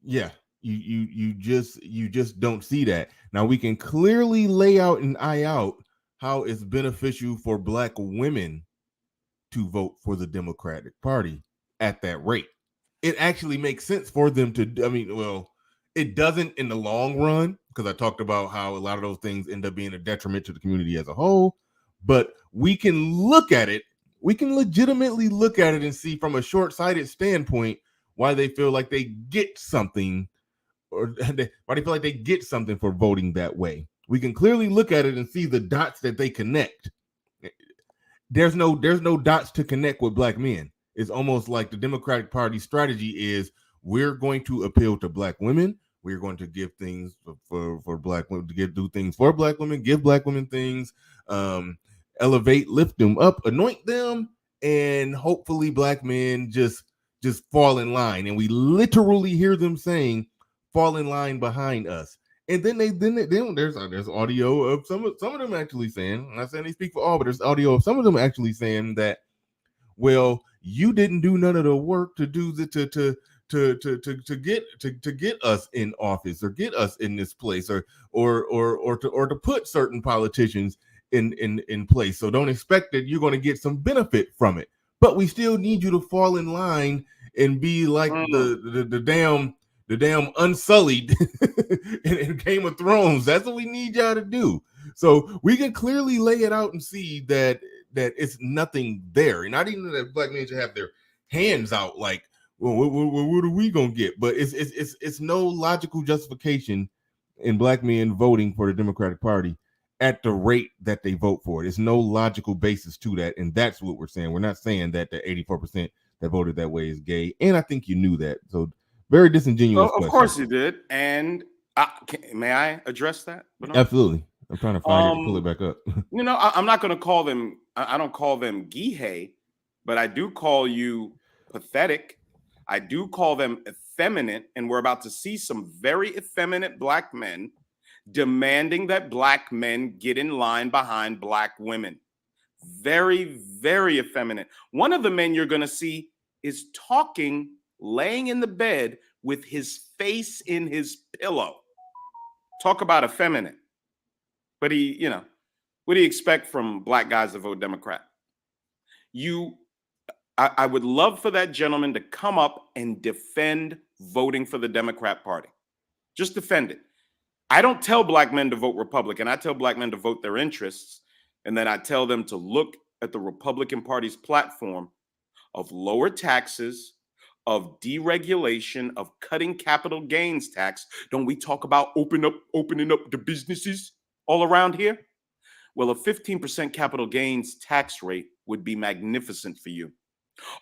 S1: Yeah, you just don't see that. Now we can clearly lay out and eye out how it's beneficial for black women to vote for the Democratic Party at that rate. It actually makes sense for them to. I mean, well, it doesn't in the long run, because I talked about how a lot of those things end up being a detriment to the community as a whole. But we can look at it. We can legitimately look at it and see from a short-sighted standpoint why they feel like they get something, or why they feel like they get something for voting that way. We can clearly look at it and see the dots that they connect. There's no dots to connect with black men. It's almost like the Democratic Party strategy is we're going to appeal to black women. We're going to give things for black women, do things for black women, give black women things, elevate, lift them up, anoint them, and hopefully black men just fall in line. And we literally hear them saying, fall in line behind us. And then there's audio of some of them actually saying, I'm not saying they speak for all, but there's audio of some of them actually saying that, well, you didn't do none of the work to do to get us in office or get us in this place or to put certain politicians in place. So don't expect that you're going to get some benefit from it. But we still need you to fall in line and be like the damn Unsullied in Game of Thrones. That's what we need y'all to do. So we can clearly lay it out and see that it's nothing there. And not even that black men should have their hands out like, well, what are we gonna get? But it's no logical justification in black men voting for the Democratic Party at the rate that they vote for it. It's no logical basis to that, and that's what we're saying. We're not saying that the 84% that voted that way is gay, and I think you knew that. So very disingenuous.
S3: Of course you did. And may I address that?
S1: Absolutely. I'm trying to find it and pull it back up.
S3: I'm not going to call them. I don't call them gay, but I do call you pathetic. I do call them effeminate, and we're about to see some very effeminate black men demanding that black men get in line behind black women. Very, very effeminate. One of the men you're going to see is talking, laying in the bed with his face in his pillow. Talk about effeminate. But what do you expect from black guys that vote Democrat? I would love for that gentleman to come up and defend voting for the Democrat Party. Just defend it. I don't tell black men to vote Republican. I tell black men to vote their interests. And then I tell them to look at the Republican Party's platform of lower taxes, of deregulation, of cutting capital gains tax. Don't we talk about opening up the businesses all around here? Well, a 15% capital gains tax rate would be magnificent for you.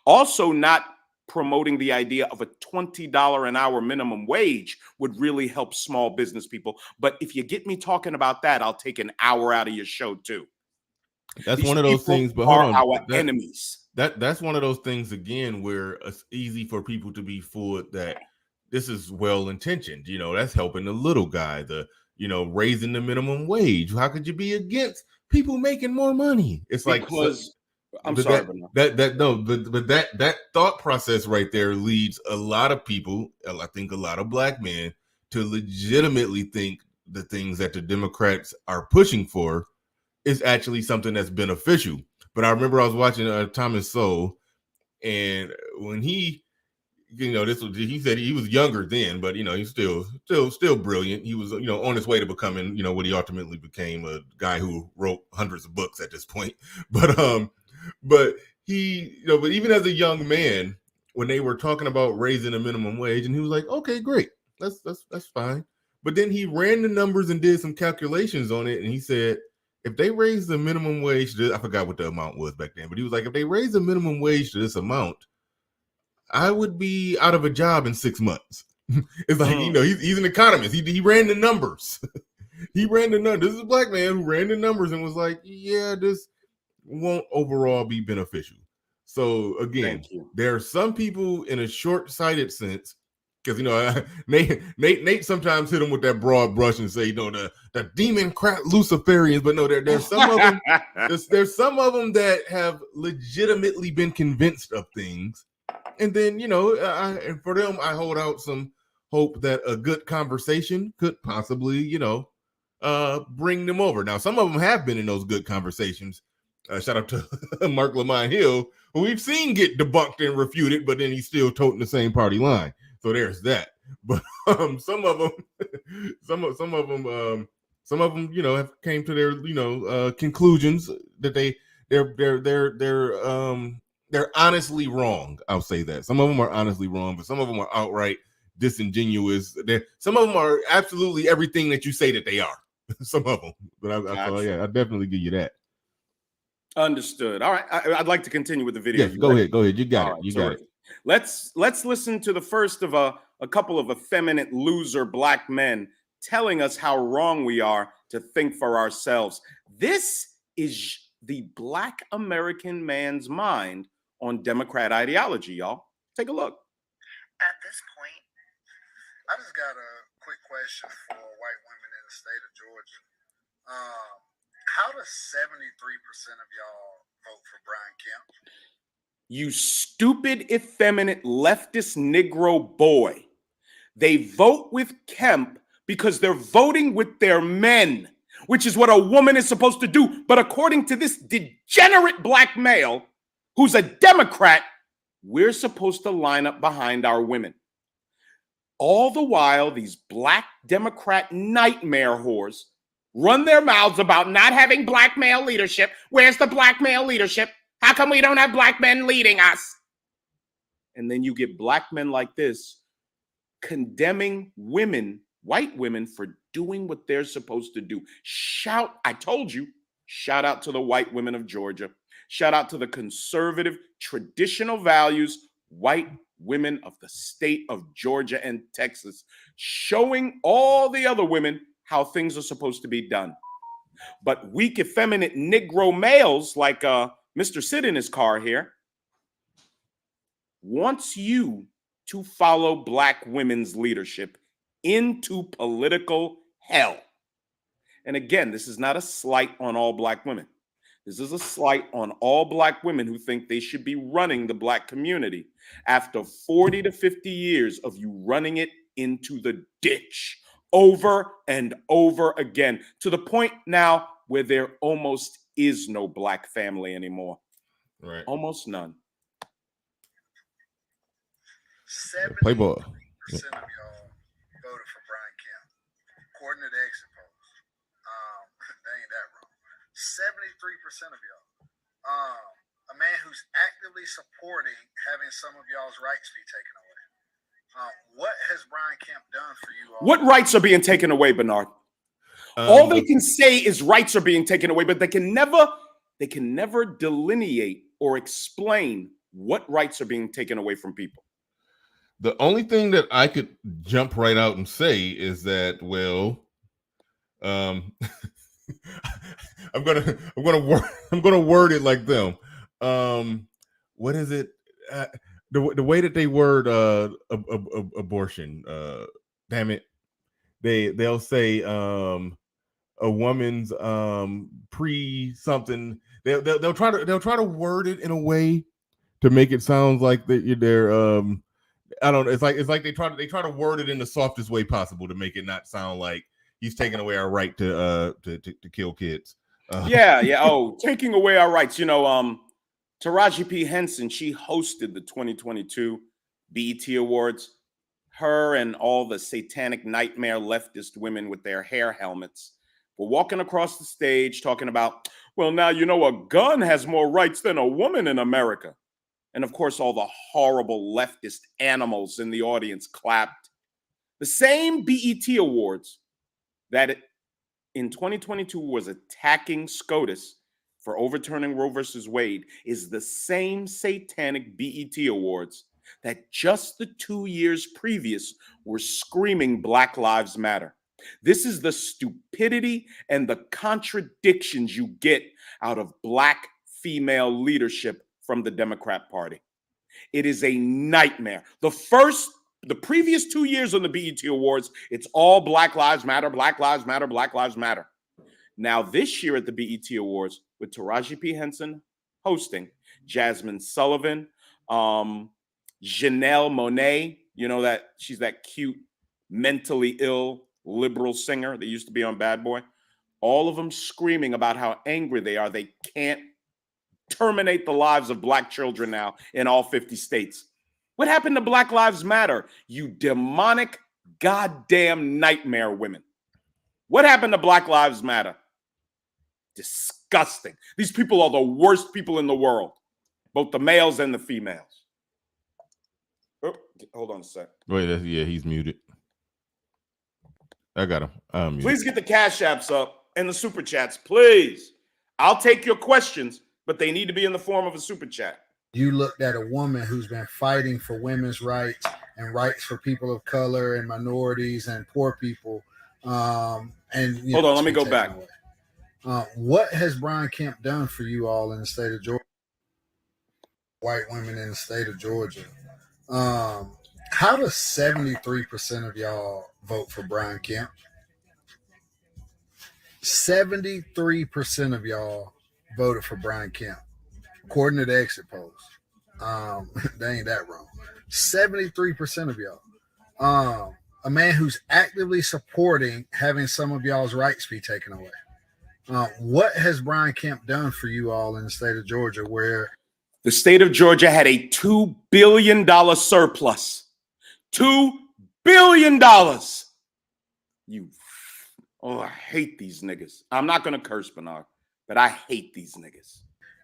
S3: Also, not promoting the idea of a $20 an hour minimum wage would really help small business people. But if you get me talking about that, I'll take an hour out of your show too.
S1: That's one of those things, but hold on.
S3: Our enemies.
S1: That's one of those things again where it's easy for people to be fooled that this is well intentioned. That's helping the little guy, raising the minimum wage. How could you be against people making more money? It's
S3: because I'm
S1: sorry, that thought process right there leads a lot of people, I think a lot of black men, to legitimately think the things that the Democrats are pushing for is actually something that's beneficial. But I remember I was watching Thomas Sowell, and when he said he was younger then, but he's still brilliant. He was on his way to becoming what he ultimately became, a guy who wrote hundreds of books at this point. But he but even as a young man, when they were talking about raising the minimum wage, and he was like, okay, great, that's fine. But then he ran the numbers and did some calculations on it, and he said, if they raise the minimum wage I forgot what the amount was back then, but he was like, if they raise the minimum wage to this amount, I would be out of a job in 6 months. It's like, he's an economist. He ran the numbers. He ran the numbers. This is a black man who ran the numbers and was like, yeah, this won't overall be beneficial. So again, there are some people in a short-sighted sense, because Nate sometimes hit him with that broad brush and say, the demon-crat Luciferians, but no, there's some of them. There's some of them that have legitimately been convinced of things, and then and for them, I hold out some hope that a good conversation could possibly bring them over. Now, some of them have been in those good conversations. Shout out to Mark Lamont Hill, who we've seen get debunked and refuted, but then he's still toting the same party line. So there's that. But some of them, have came to their conclusions that they're honestly wrong. I'll say that. Some of them are honestly wrong, but some of them are outright disingenuous. Some of them are absolutely everything that you say that they are. Some of them, but I definitely give you that.
S3: Understood. All right, I'd like to continue with the video.
S1: Yes, go ahead. You got it. You got it.
S3: Let's listen to the first of a couple of effeminate loser black men telling us how wrong we are to think for ourselves. This is the Black American man's mind on Democrat ideology, y'all. Take a look.
S4: At this point, I just got a quick question for white women in the state of Georgia. How does 73% of y'all vote for Brian Kemp?
S3: You stupid, effeminate, leftist Negro boy. They vote with Kemp because they're voting with their men, which is what a woman is supposed to do. But according to this degenerate black male who's a Democrat, we're supposed to line up behind our women. All the while, these black Democrat nightmare whores run their mouths about not having black male leadership. Where's the black male leadership? How come we don't have black men leading us? And then you get black men like this condemning women, white women, for doing what they're supposed to do. I told you, shout out to the white women of Georgia. Shout out to the conservative, traditional values, white women of the state of Georgia and Texas, showing all the other women how things are supposed to be done. But weak, effeminate Negro males like Mr. Sit in his car here wants you to follow black women's leadership into political hell. And again, this is not a slight on all black women. This is a slight on all black women who think they should be running the black community after 40 to 50 years of you running it into the ditch over and over again, to the point now where there almost is no black family anymore.
S1: Right.
S3: Almost none.
S4: 70% of
S1: Playboy.
S4: y'all voted for Brian Kemp, according to the exit polls. They ain't that wrong. 73% of y'all. A man who's actively supporting having some of y'all's rights be taken away. What has Brian Kemp done for you all?
S3: What rights are being taken away, Bernard? All they can say is rights are being taken away, but they can never delineate or explain what rights are being taken away from people.
S1: The only thing that I could jump right out and say is that, well, I'm gonna word it like them. What is it? The way that they word abortion. Damn it, they'll say a woman's pre something. They'll try to word it in a way to make it sound like they're I don't know. It's like they try to word it in the softest way possible to make it not sound like he's taking away our right to kill kids.
S3: Yeah. Oh, taking away our rights. You know, Taraji P. Henson, she hosted the 2022 BET Awards. Her and all the satanic nightmare leftist women with their hair helmets were walking across the stage talking about, well, now you know a gun has more rights than a woman in America. And of course, all the horrible leftist animals in the audience clapped. The same BET Awards that in 2022 was attacking SCOTUS for overturning Roe versus Wade is the same satanic BET Awards that just the 2 years previous were screaming Black Lives Matter. This is the stupidity and the contradictions you get out of black female leadership from the Democrat Party. It is a nightmare. The previous 2 years on the BET Awards, it's all Black Lives Matter, Black Lives Matter, Black Lives Matter. Now this year at the BET Awards, with Taraji P. Henson hosting, Jasmine Sullivan, Janelle Monáe, you know that she's that cute, mentally ill liberal singer that used to be on Bad Boy. All of them screaming about how angry they are. They can't terminate the lives of black children now in all 50 states. What happened to Black Lives Matter? You demonic, goddamn nightmare women. What happened to Black Lives Matter? Disgusting. These people are the worst people in the world, both the males and the females. Oh, hold on a sec.
S1: Wait, he's muted. I got him.
S3: Please get the Cash Apps up and the Super Chats, please. I'll take your questions, but they need to be in the form of a Super Chat.
S7: You looked at a woman who's been fighting for women's rights and rights for people of color and minorities and poor people. Hold
S3: on, let me go back.
S7: What has Brian Kemp done for you all in the state of Georgia? White women in the state of Georgia. How does 73% of y'all vote for Brian Kemp? 73% of y'all voted for Brian Kemp, according to the exit polls. They ain't that wrong. 73% of y'all. A man who's actively supporting having some of y'all's rights be taken away. What has Brian Kemp done for you all in the state of Georgia where
S3: the state of Georgia had a $2 billion surplus? $2 billion. I hate these niggas. I'm not going to curse, Bernard, but I hate these niggas.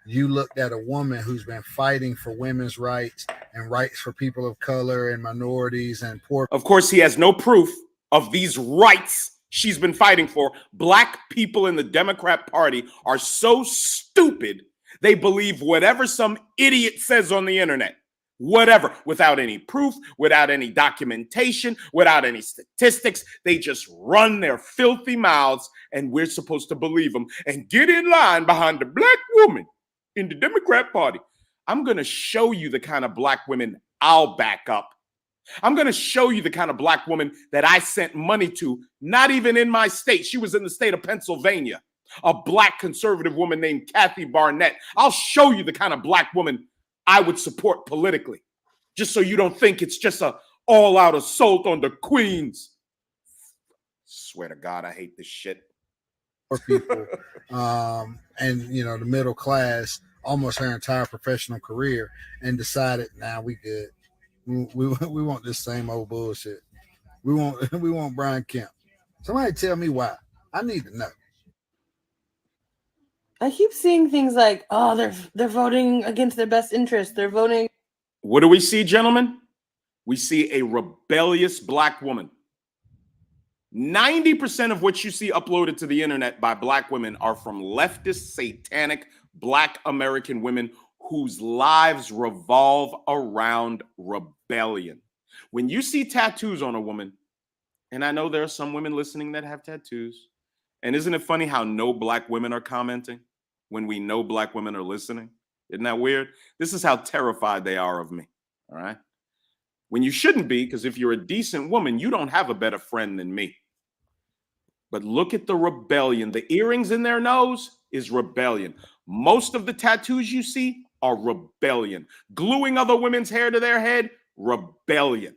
S7: You looked at a woman who's been fighting for women's rights and rights for people of color and minorities and poor.
S3: Of course, he has no proof of these rights she's been fighting for. Black people in the Democrat Party are so stupid, they believe whatever some idiot says on the internet. Whatever, without any proof, without any documentation, without any statistics. They just run their filthy mouths, and we're supposed to believe them and get in line behind the black woman in the Democrat Party. I'm going to show you the kind of black women I'll back up. I'm going to show you the kind of black woman that I sent money to, not even in my state. She was in the state of Pennsylvania, a black conservative woman named Kathy Barnett. I'll show you the kind of black woman I would support politically, just so you don't think it's just a all-out assault on the queens. Swear to God, I hate this shit.
S7: For people, and the middle class, almost her entire professional career, and decided, we good. We want this same old bullshit. We want Brian Kemp. Somebody tell me why. I need to know.
S5: I keep seeing things like, they're voting against their best interest. They're voting.
S3: What do we see, gentlemen? We see a rebellious black woman. 90% of what you see uploaded to the internet by black women are from leftist, satanic, black American women whose lives revolve around rebellion. When you see tattoos on a woman, and I know there are some women listening that have tattoos, and isn't it funny how no black women are commenting when we know black women are listening? Isn't that weird? This is how terrified they are of me, all right? When you shouldn't be, because if you're a decent woman, you don't have a better friend than me. But look at the rebellion. The earrings in their nose is rebellion. Most of the tattoos you see are rebellion. Gluing other women's hair to their head, rebellion.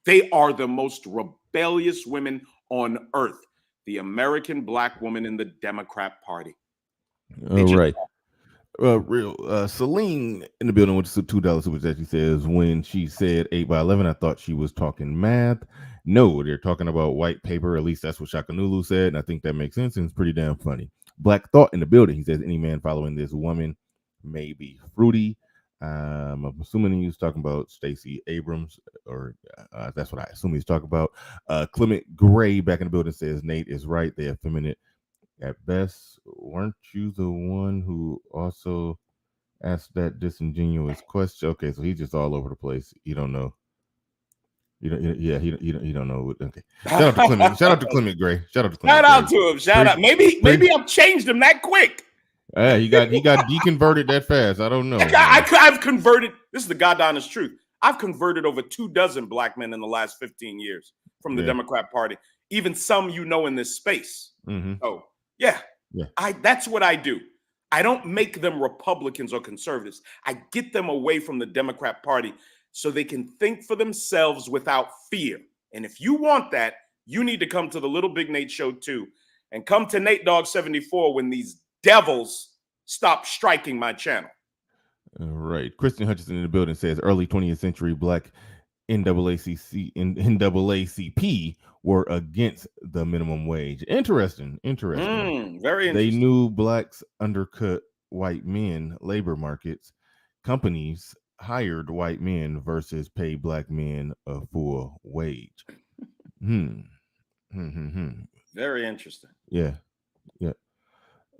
S3: They are the most rebellious women on earth. The American black woman in the Democrat Party.
S1: All right. Celine in the building with the $2 super chat. She says, when she said 8x11, I thought she was talking math. No, they're talking about white paper. At least that's what Shakanulu said. And I think that makes sense. And it's pretty damn funny. Black Thought in the building. He says, any man following this woman may be fruity. I'm assuming he was talking about Stacey Abrams, or that's what I assume he's talking about. Clement Gray back in the building says, Nate is right. They effeminate at best. Weren't you the one who also asked that disingenuous question? Okay, so he's just all over the place. You don't know. He don't know. Okay. Shout out to Clement. Shout out to Clement Gray. Shout out to Clement.
S3: Shout out to him. Shout out. Maybe I've changed him that quick.
S1: He got deconverted that fast. I don't know.
S3: I've converted. This is the God honest truth. I've converted over 24 black men in the last 15 years from the Democrat Party. Even some in this space.
S1: Mm-hmm.
S3: Oh, yeah. That's what I do. I don't make them Republicans or conservatives. I get them away from the Democrat Party so they can think for themselves without fear. And if you want that, you need to come to the Little Big Nate Show too, and come to Nate Dogg 74 when these devils stop striking my channel.
S1: All right. Kristen Hutchinson in the building says early 20th century black NAACP were against the minimum wage. Interesting.
S3: Very interesting.
S1: They knew blacks undercut white men labor markets. Companies hired white men versus pay black men a full wage.
S3: Very interesting.
S1: Yeah.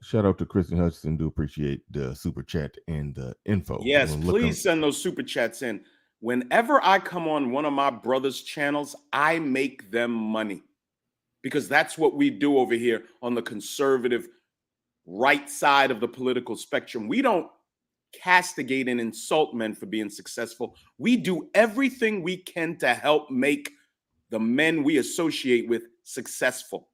S1: Shout out to Kristen Hutchinson. Do appreciate the super chat and the info.
S3: Yes, please send those super chats in. Whenever I come on one of my brother's channels, I make them money, because that's what we do over here on the conservative right side of the political spectrum. We don't castigate and insult men for being successful. We do everything we can to help make the men we associate with successful.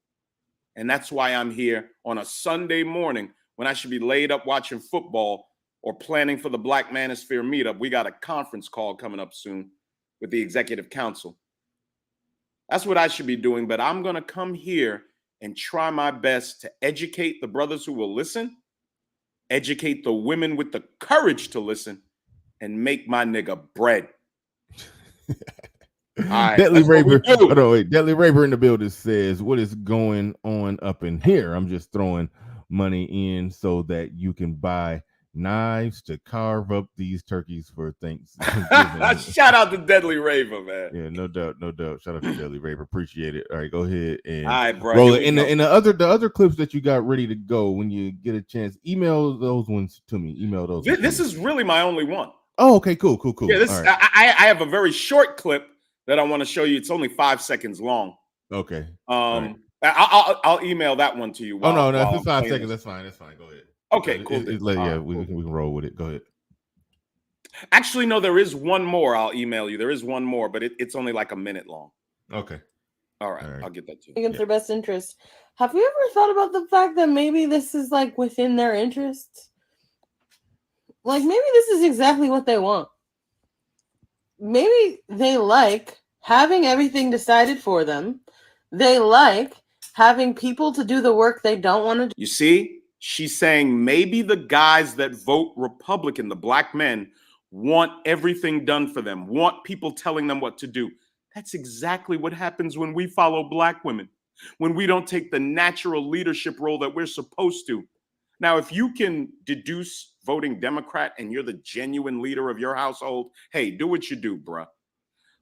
S3: And that's why I'm here on a Sunday morning when I should be laid up watching football, or planning for the Black Manosphere meetup. We got a conference call coming up soon with the executive council. That's what I should be doing, but I'm going to come here and try my best to educate the brothers who will listen, educate the women with the courage to listen, and make my nigga bread. Right,
S1: Deadly Raver. Hold on, wait. Deadly Raver in the building says, what is going on up in here? I'm just throwing money in so that you can buy knives to carve up these turkeys for Thanksgiving.
S3: Shout out to Deadly Raver, man.
S1: Yeah, no doubt, no doubt. Shout out to Deadly Raver. Appreciate it. All right, go ahead and
S3: All right, bro,
S1: roll it. In the other clips that you got ready to go, when you get a chance, email those ones to me. Email those.
S3: This is really my only one.
S1: Oh, okay, cool.
S3: Yeah, this
S1: right.
S3: I have a very short clip that I want to show you. It's only 5 seconds long.
S1: Okay.
S3: Right. I'll email that one to you.
S1: No, if it's 5 seconds, that's fine. Go ahead.
S3: Okay, cool.
S1: We can roll with it. Go ahead.
S3: Actually, no, there is one more. I'll email you. There is one more, but it's only like a minute long.
S1: Okay.
S3: All right. I'll get that to you.
S8: Against their best interest. Have you ever thought about the fact that maybe this is like within their interests? Like maybe this is exactly what they want. Maybe they like having everything decided for them. They like having people to do the work they don't want to do.
S3: You see, she's saying maybe the guys that vote Republican, the black men, want everything done for them, want people telling them what to do. That's exactly what happens when we follow black women, when we don't take the natural leadership role that we're supposed to. Now, if you can deduce voting Democrat and you're the genuine leader of your household, hey, do what you do, bruh.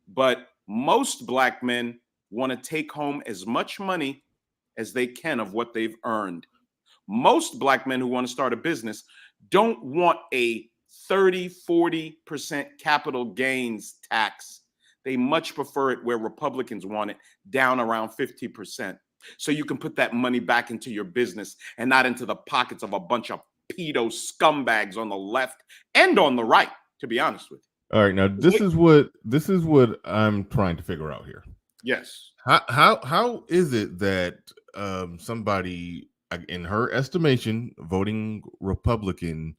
S3: But most black men want to take home as much money as they can of what they've earned. Most black men who want to start a business don't want a 30-40% capital gains tax. They much prefer it where Republicans want it, down around 50%. So you can put that money back into your business and not into the pockets of a bunch of pedo scumbags on the left and on the right, to be honest with you.
S1: All right, now this is what I'm trying to figure out here.
S3: Yes.
S1: How is it that somebody, in her estimation, voting Republican,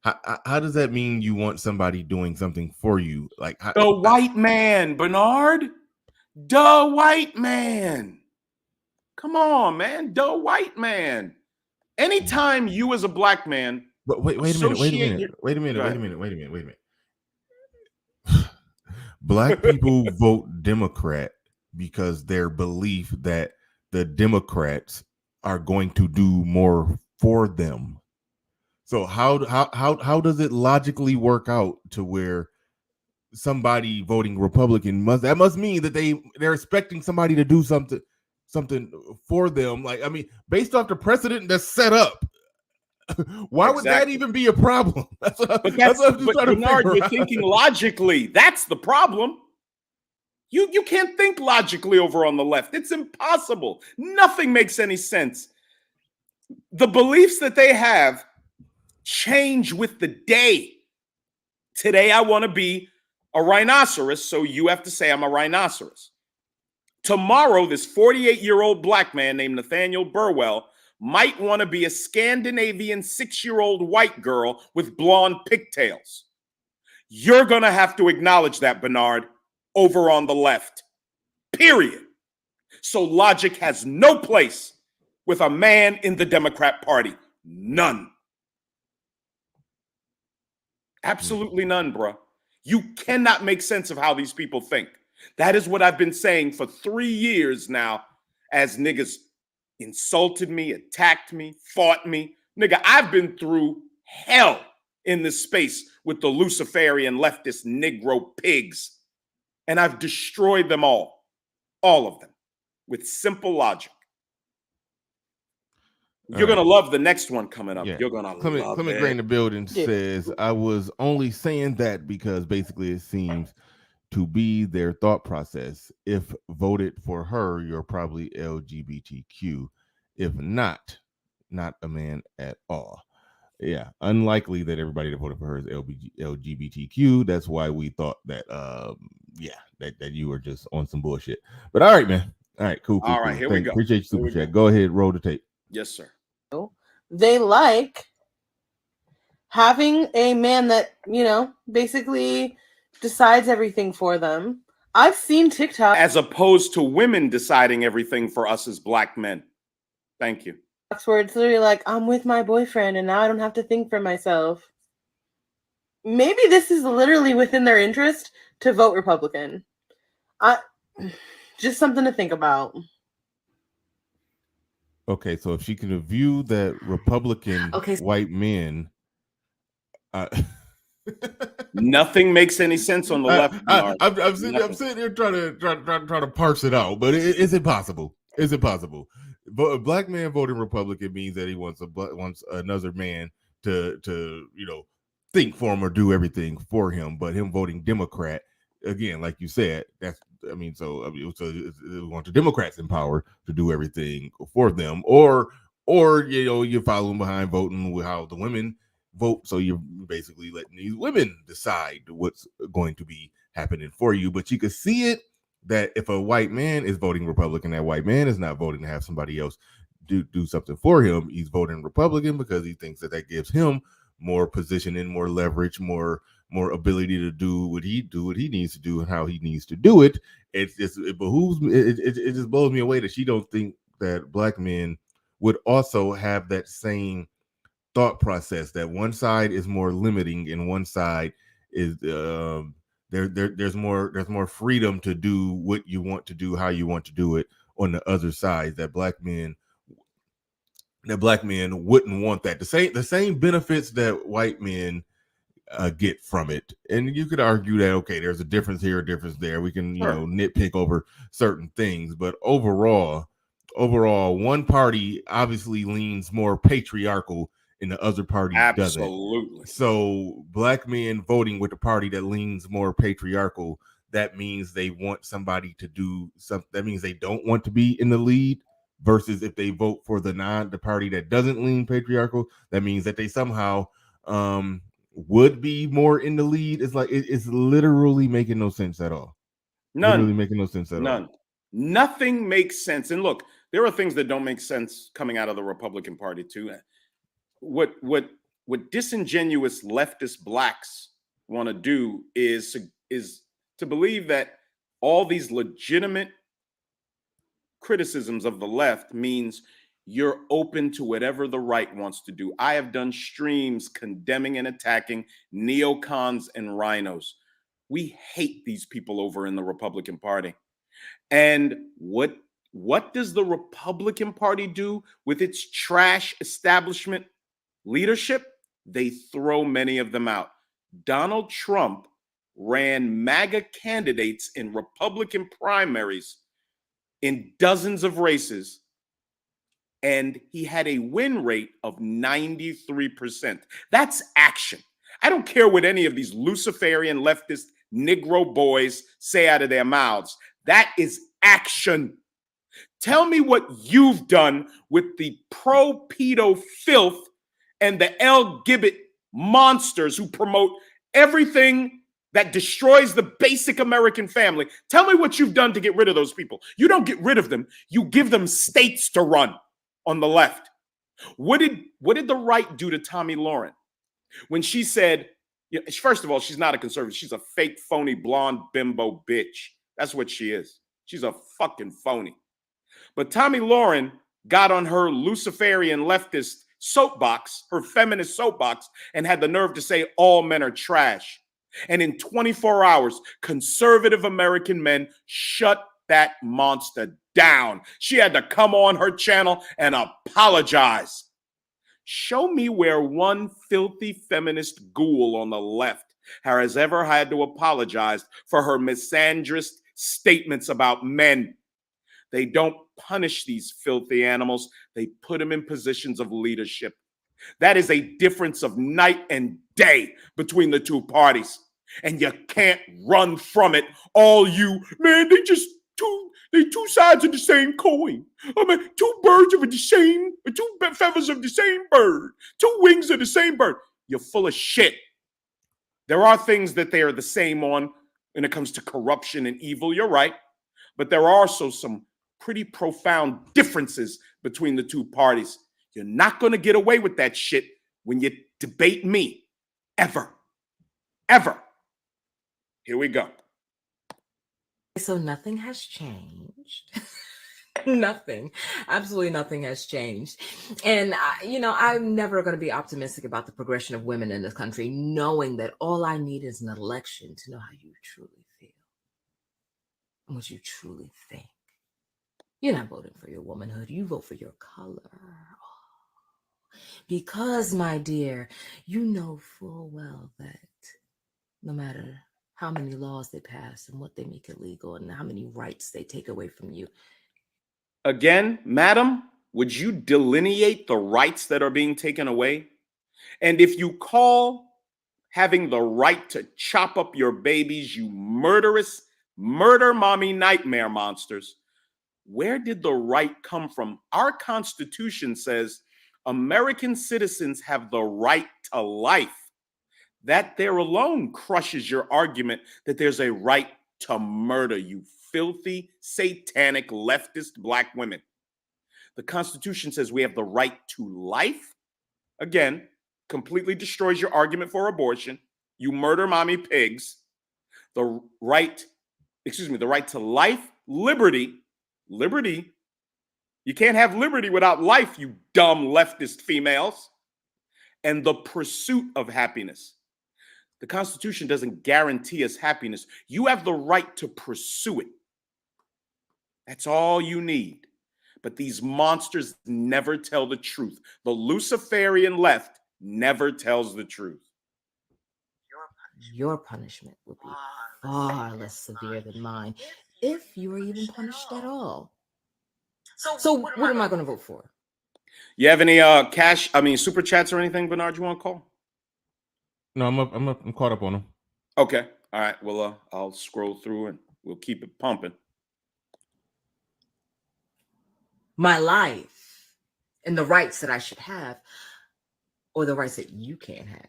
S1: how does that mean you want somebody doing something for you? Like
S3: the white man, Bernard. The white man. Come on, man. The white man. Anytime you as a black man.
S1: But wait a minute. Black people vote Democrat because their belief that the Democrats are going to do more for them. So how does it logically work out to where somebody voting Republican must mean that they're expecting somebody to do something for them? Like, I mean, based off the precedent that's set up, why would that even be a problem? That's what I'm just trying to
S3: Bernard,
S1: figure
S3: you're
S1: out.
S3: thinking logically. That's the problem. You can't think logically over on the left. It's impossible. Nothing makes any sense. The beliefs that they have change with the day. Today, I want to be a rhinoceros, so you have to say I'm a rhinoceros. Tomorrow, this 48-year-old black man named Nathaniel Burwell might want to be a Scandinavian 6-year-old white girl with blonde pigtails. You're going to have to acknowledge that, Bernard, over on the left. Period. So logic has no place with a man in the Democrat Party. None. Absolutely none, bro. You cannot make sense of how these people think. That is what I've been saying for 3 years now, as niggas insulted me, attacked me, fought me. Nigga, I've been through hell in this space with the Luciferian leftist Negro pigs. And I've destroyed them all of them, with simple logic. You're going to love the next one coming up.
S1: Yeah.
S3: You're going to love it.
S1: Clement Gray in the building says, I was only saying that because basically it seems to be their thought process. If voted for her, you're probably LGBTQ. If not a man at all. Yeah, unlikely that everybody that voted for her is LGBTQ. That's why we thought that, that you were just on some bullshit. But all right, man. All right, cool.
S3: All right, here we go.
S1: Appreciate you, super chat. Go ahead, roll the tape.
S3: Yes, sir.
S8: They like having a man that, you know, basically decides everything for them. I've seen TikTok
S3: As opposed to women deciding everything for us as black men. Thank you.
S8: where it's literally like, I'm with my boyfriend and now I don't have to think for myself. Maybe this is literally within their interest to vote Republican. Just something to think about.
S1: Okay, so if she can view that Republican white men,
S3: nothing makes any sense on the left.
S1: I'm sitting here trying to parse it out, but is it possible? Is it possible? But a black man voting Republican means that he wants another man to you know, think for him or do everything for him. But him voting Democrat, again, like you said, so they want the Democrats in power to do everything for them, or you know, you're following behind voting with how the women vote, so you're basically letting these women decide what's going to be happening for you. But you could see it that if a white man is voting Republican, that white man is not voting to have somebody else do something for him. He's voting Republican because he thinks that gives him more positioning, more leverage, more ability to do what he needs to do and how he needs to do it. It just blows me away that she don't think that black men would also have that same thought process, that one side is more limiting and one side is there's more freedom to do what you want to do, how you want to do it on the other side. That black men wouldn't want that. The same benefits that white men get from it. And you could argue that, okay, there's a difference here, a difference there. We can, you know, nitpick over certain things, but overall, one party obviously leans more patriarchal and the other party doesn't.
S3: Absolutely.
S1: So black men voting with the party that leans more patriarchal, that means they want somebody to do something. That means they don't want to be in the lead. Versus if they vote for the party that doesn't lean patriarchal, that means that they somehow would be more in the lead. It's like it's literally making no sense at all.
S3: None.
S1: Literally making no sense at all.
S3: Nothing makes sense. And look, there are things that don't make sense coming out of the Republican Party too. What disingenuous leftist blacks want to do is to believe that all these legitimate criticisms of the left means you're open to whatever the right wants to do. I have done streams condemning and attacking neocons and rhinos. We hate these people over in the Republican Party. And what does the Republican Party do with its trash establishment leadership? They throw many of them out. Donald Trump ran MAGA candidates in Republican primaries in dozens of races, and he had a win rate of 93%. That's action. I don't care what any of these Luciferian leftist Negro boys say out of their mouths. That is action. Tell me what you've done with the pro-pedo filth and the LGBT monsters who promote everything that destroys the basic American family. Tell me what you've done to get rid of those people. You don't get rid of them. You give them states to run on the left. What did the right do to Tomi Lahren when she said, first of all, she's not a conservative. She's a fake, phony, blonde bimbo bitch. That's what she is. She's a fucking phony. But Tomi Lahren got on her Luciferian leftist soapbox, her feminist soapbox, and had the nerve to say all men are trash. And in 24 hours, conservative American men shut that monster down. She had to come on her channel and apologize. Show me where one filthy feminist ghoul on the left has ever had to apologize for her misandrist statements about men. They don't punish these filthy animals. They put them in positions of leadership. That is a difference of night and day between the two parties. And you can't run from it. Man, they two sides of the same coin. I mean, two feathers of the same bird, two wings of the same bird. You're full of shit. There are things that they are the same on when it comes to corruption and evil. You're right. But there are also some pretty profound differences between the two parties. You're not going to get away with that shit when you debate me. Ever. Ever. Here we go.
S9: So nothing has changed. Nothing, absolutely nothing has changed. And, I'm never going to be optimistic about the progression of women in this country, knowing that all I need is an election to know how you truly feel and what you truly think. You're not voting for your womanhood, you vote for your color. Because, my dear, you know full well that no matter how many laws they pass and what they make illegal and how many rights they take away from you.
S3: Again, madam, would you delineate the rights that are being taken away? And if you call having the right to chop up your babies, you murderous, murder mommy nightmare monsters, where did the right come from? Our Constitution says American citizens have the right to life. That there alone crushes your argument that there's a right to murder, you filthy, satanic, leftist black women. The Constitution says we have the right to life. Again, completely destroys your argument for abortion. You murder mommy pigs. The right to life, liberty. You can't have liberty without life, you dumb leftist females. And the pursuit of happiness. The Constitution doesn't guarantee us happiness. You have the right to pursue it. That's all you need. But these monsters never tell the truth. The Luciferian left never tells the truth.
S9: Your punishment will be far less severe than mine, if you are even punished at all. So what am I going to vote for?
S3: You have any super chats or anything, Bernard, you want to call?
S1: No, I'm caught up on them.
S3: Okay. All right. Well, I'll scroll through and we'll keep it pumping.
S9: My life and the rights that I should have, or the rights that you can't have.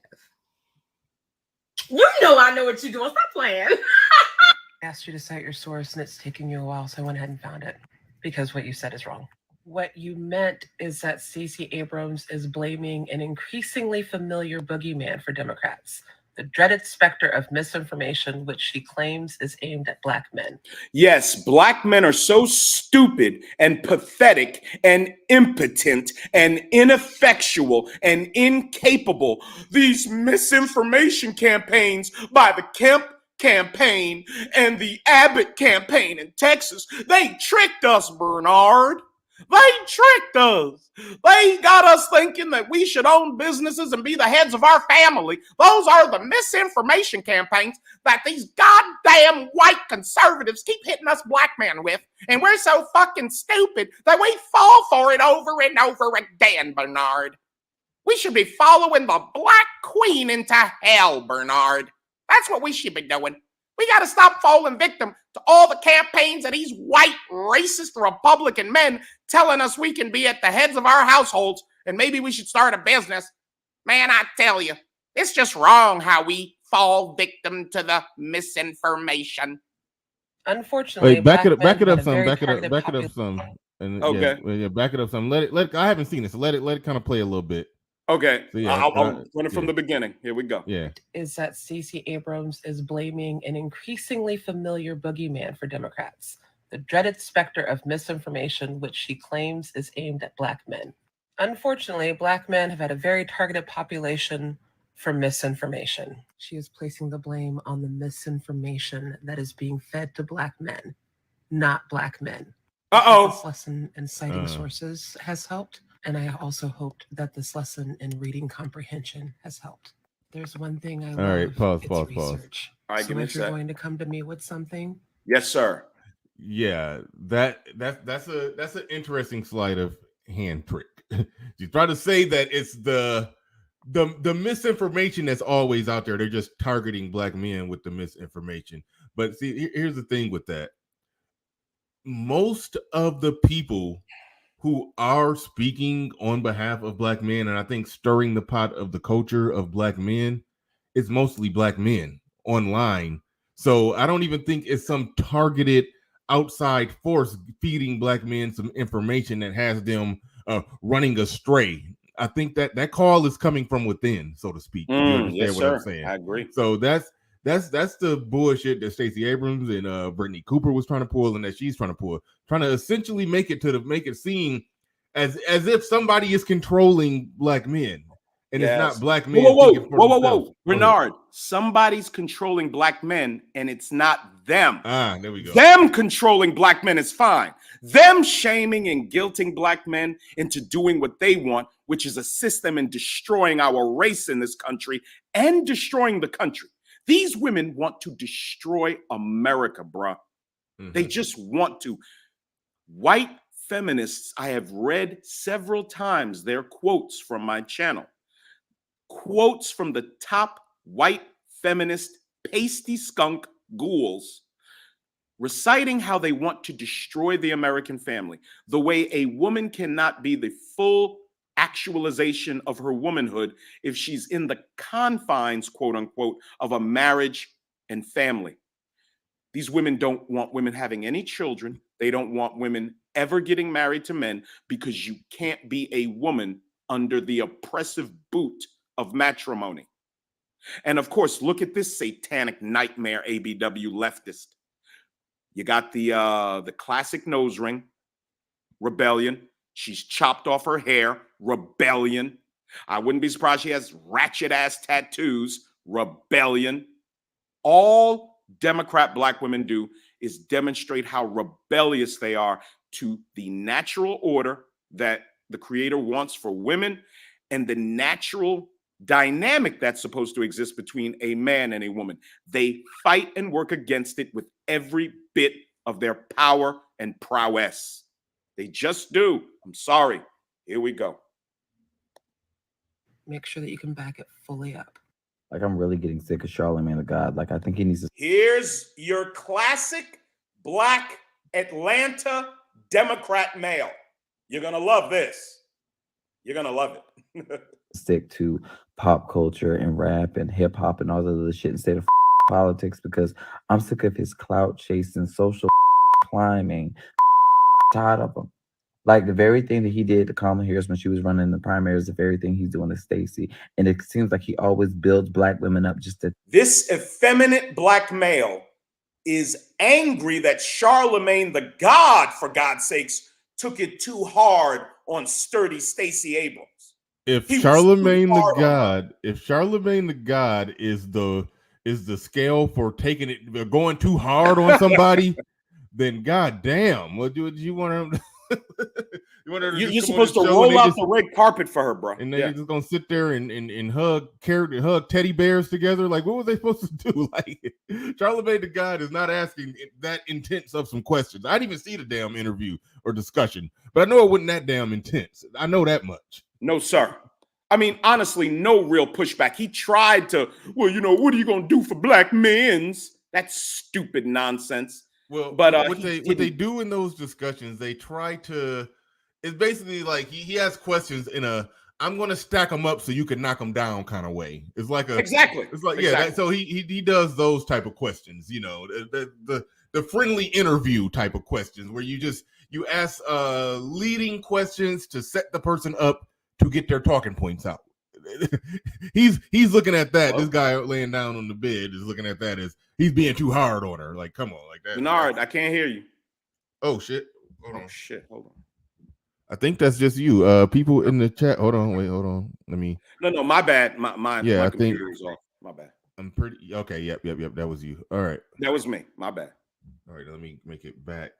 S9: You know I know what you're doing. Stop playing.
S10: I asked you to cite your source, and it's taking you a while, so I went ahead and found it, because what you said is wrong. What you meant is that Stacey Abrams is blaming an increasingly familiar boogeyman for Democrats, the dreaded specter of misinformation, which she claims is aimed at Black men.
S3: Yes, Black men are so stupid and pathetic and impotent and ineffectual and incapable. These misinformation campaigns by the Kemp campaign and the Abbott campaign in Texas, they tricked us, Bernard. They tricked us. They got us thinking that we should own businesses and be the heads of our family. Those are the misinformation campaigns that these goddamn white conservatives keep hitting us black men with. And we're so fucking stupid that we fall for it over and over again, Bernard. We should be following the Black Queen into hell, Bernard. That's what we should be doing. We got to stop falling victim to all the campaigns of these white, racist Republican men telling us we can be at the heads of our households and maybe we should start a business. Man, I tell you, it's just wrong how we fall victim to the misinformation.
S10: Unfortunately,
S1: Wait, back it up some. And
S3: okay.
S1: Yeah, back it up some. Let it. I haven't seen it, so let it kind of play a little bit.
S3: Okay,
S1: so yeah,
S3: I'll run it from the beginning. Here we go.
S1: Yeah,
S10: is that Stacey Abrams is blaming an increasingly familiar boogeyman for Democrats, the dreaded specter of misinformation, which she claims is aimed at Black men. Unfortunately, Black men have had a very targeted population for misinformation. She is placing the blame on the misinformation that is being fed to Black men, not Black men. This lesson in citing sources has helped. And I also hoped that this lesson in reading comprehension has helped. There's one thing I love.
S1: All right, pause.
S10: All right,
S3: give me a
S10: if you're going to come to me with something.
S3: Yes, sir.
S1: Yeah, that's an interesting sleight of hand trick. You try to say that it's the misinformation that's always out there. They're just targeting Black men with the misinformation. But see, here's the thing with that. Most of the people who are speaking on behalf of Black men, and I think stirring the pot of the culture of Black men, it's mostly Black men online. So I don't even think it's some targeted outside force feeding Black men some information that has them running astray. I think that call is coming from within, so to speak. If you understand
S3: Yes,
S1: what I'm
S3: sir.
S1: saying.
S3: I agree.
S1: So that's the bullshit that Stacey Abrams and Brittany Cooper was trying to pull, and that she's trying to essentially make it seem as if somebody is controlling black men, and it's not black men thinking for themselves.
S3: Renard, somebody's controlling black men, and it's not them.
S1: There we go.
S3: Them controlling black men is fine. Them shaming and guilting black men into doing what they want, which is assist them in destroying our race in this country and destroying the country. These women want to destroy America, bruh. Mm-hmm. They just want to. White feminists, I have read several times their quotes from my channel. Quotes from the top white feminist pasty skunk ghouls reciting how they want to destroy the American family, the way a woman cannot be the full actualization of her womanhood if she's in the confines, quote unquote, of a marriage and family. These women don't want women having any children. They don't want women ever getting married to men, because you can't be a woman under the oppressive boot of matrimony. And of course, look at this satanic nightmare ABW leftist. You got the classic nose ring, rebellion. She's chopped off her hair, rebellion. I wouldn't be surprised she has ratchet ass tattoos, rebellion. All Democrat black women do is demonstrate how rebellious they are to the natural order that the Creator wants for women and the natural dynamic that's supposed to exist between a man and a woman. They fight and work against it with every bit of their power and prowess. They just do. I'm sorry. Here we go.
S10: Make sure that you can back it fully up.
S11: Like, I'm really getting sick of Charlamagne the God. Like, I think he needs to.
S3: Here's your classic black Atlanta Democrat male. You're going to love this. You're going to love it.
S11: Stick to pop culture and rap and hip hop and all the other shit instead of politics, because I'm sick of his clout chasing, social climbing. Tired of him. Like, the very thing that he did to Kamala Harris when she was running the primaries, the very thing he's doing to Stacey. And it seems like he always builds black women up just to.
S3: This effeminate black male is angry that Charlamagne the God, for God's sakes, took it too hard on sturdy Stacey Abrams.
S1: If Charlamagne the God is the scale for taking it, going too hard on somebody, then goddamn, what do you want him to?
S3: You're supposed to roll out the red carpet for her, bro.
S1: And they're just gonna sit there and hug teddy bears together. Like, what were they supposed to do? Like, Charlamagne the God is not asking that intense of some questions. I didn't even see the damn interview or discussion, but I know it wasn't that damn intense. I know that much.
S3: No, sir. I mean, honestly, no real pushback. He tried to, well, what are you gonna do for black men's? That's stupid nonsense.
S1: Well, but what they do in those discussions, they try to. It's basically like he has questions in a "I'm going to stack them up so you can knock them down" kind of way. It's like
S3: exactly.
S1: It's like so he does those type of questions, the friendly interview type of questions where you ask leading questions to set the person up to get their talking points out. He's looking at that. This guy laying down on the bed is looking at that as he's being too hard on her. Like, come on, like that.
S3: Bernard, I can't hear you.
S1: Oh shit!
S3: Hold on.
S1: I think that's just you. People in the chat. Hold on. Let me.
S3: No, my bad. My computer was off. My bad.
S1: I'm pretty okay. Yep. That was you. All right.
S3: That was me. My bad.
S1: All right. Let me make it back.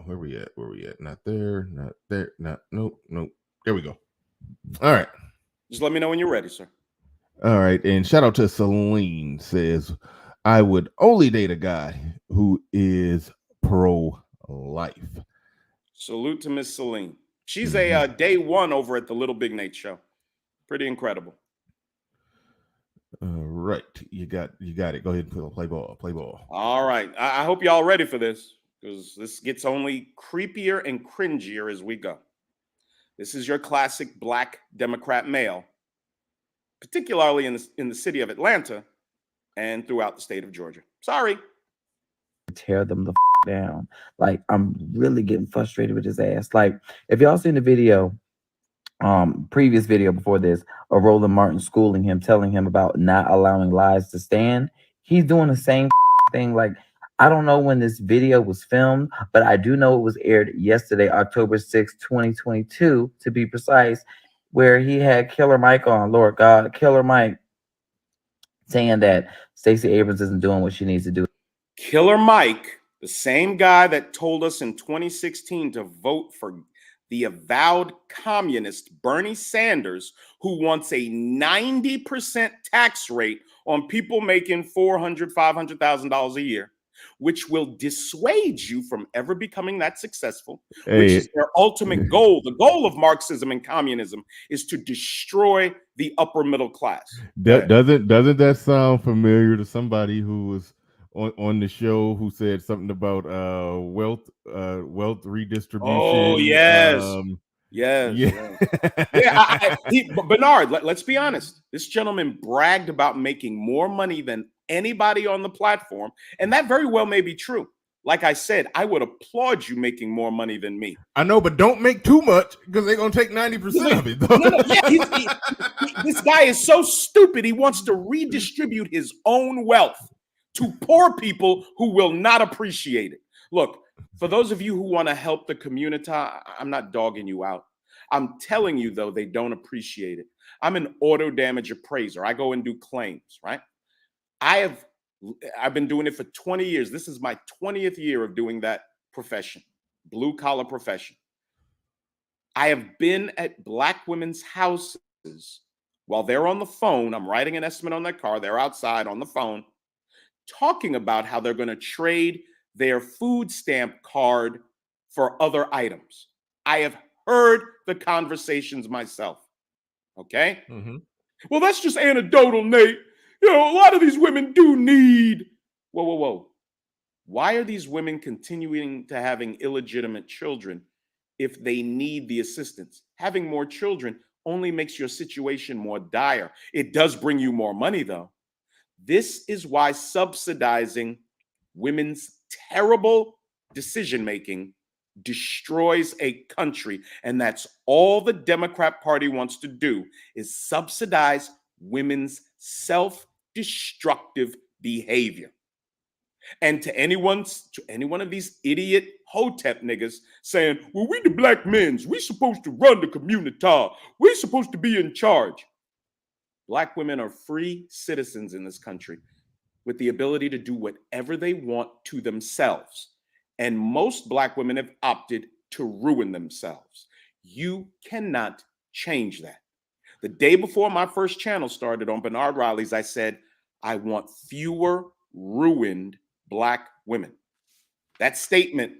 S1: Where we at? Not there. Nope. There we go. All right.
S3: Just let me know when you're ready, sir.
S1: All right. And shout out to Celine, says, I would only date a guy who is pro-life.
S3: Salute to Miss Celine. She's a day one over at the Little Big Nate Show. Pretty incredible.
S1: Right. You got it. Go ahead and play ball.
S3: All right. I hope y'all ready for this, because this gets only creepier and cringier as we go. This is your classic black Democrat male, particularly in the city of Atlanta and throughout the state of Georgia. Sorry.
S11: Tear them the down. Like, I'm really getting frustrated with his ass. Like, if y'all seen the video previous video before this of Roland Martin schooling him, telling him about not allowing lies to stand. He's doing the same thing. Like, I don't know when this video was filmed, but I do know it was aired yesterday, October 6th, 2022, to be precise, where he had Killer Mike on, Lord God, Killer Mike, saying that Stacey Abrams isn't doing what she needs to do.
S3: Killer Mike, the same guy that told us in 2016 to vote for the avowed communist Bernie Sanders, who wants a 90% tax rate on people making $400,000, $500,000 a year, which will dissuade you from ever becoming that successful, which is their ultimate goal. The goal of Marxism and communism is to destroy the upper middle class.
S1: Doesn't that sound familiar to somebody who was on the show who said something about wealth redistribution?
S3: Oh, yes. Bernard, let's be honest. This gentleman bragged about making more money than anybody on the platform, and that very well may be true. Like I said, I would applaud you making more money than me.
S1: I know, but don't make too much because they're gonna take 90% of it.
S3: This guy is so stupid. He wants to redistribute his own wealth to poor people who will not appreciate it. Look, for those of you who want to help the community, I'm not dogging you out. I'm telling you, though, they don't appreciate it. I'm an auto damage appraiser. I go and do claims, right? I've been doing it for 20 years. This is my 20th year of doing that profession, blue collar profession. I have been at Black women's houses while they're on the phone. I'm writing an estimate on their car. They're outside on the phone talking about how they're going to trade their food stamp card for other items. I have heard the conversations myself. Okay?
S1: Mm-hmm.
S3: Well, that's just anecdotal, Nate. You know, a lot of these women do need. Whoa. Why are these women continuing to having illegitimate children if they need the assistance? Having more children only makes your situation more dire. It does bring you more money, though. This is why subsidizing women's terrible decision-making destroys a country. And that's all the Democrat Party wants to do, is subsidize women's self-destructive behavior. And to any one of these idiot hotep niggas saying, well, we the black men's, we supposed to run the community, we supposed to be in charge. Black women are free citizens in this country with the ability to do whatever they want to themselves. And most Black women have opted to ruin themselves. You cannot change that. The day before my first channel started on Bernard Riley's, I said, I want fewer ruined Black women. That statement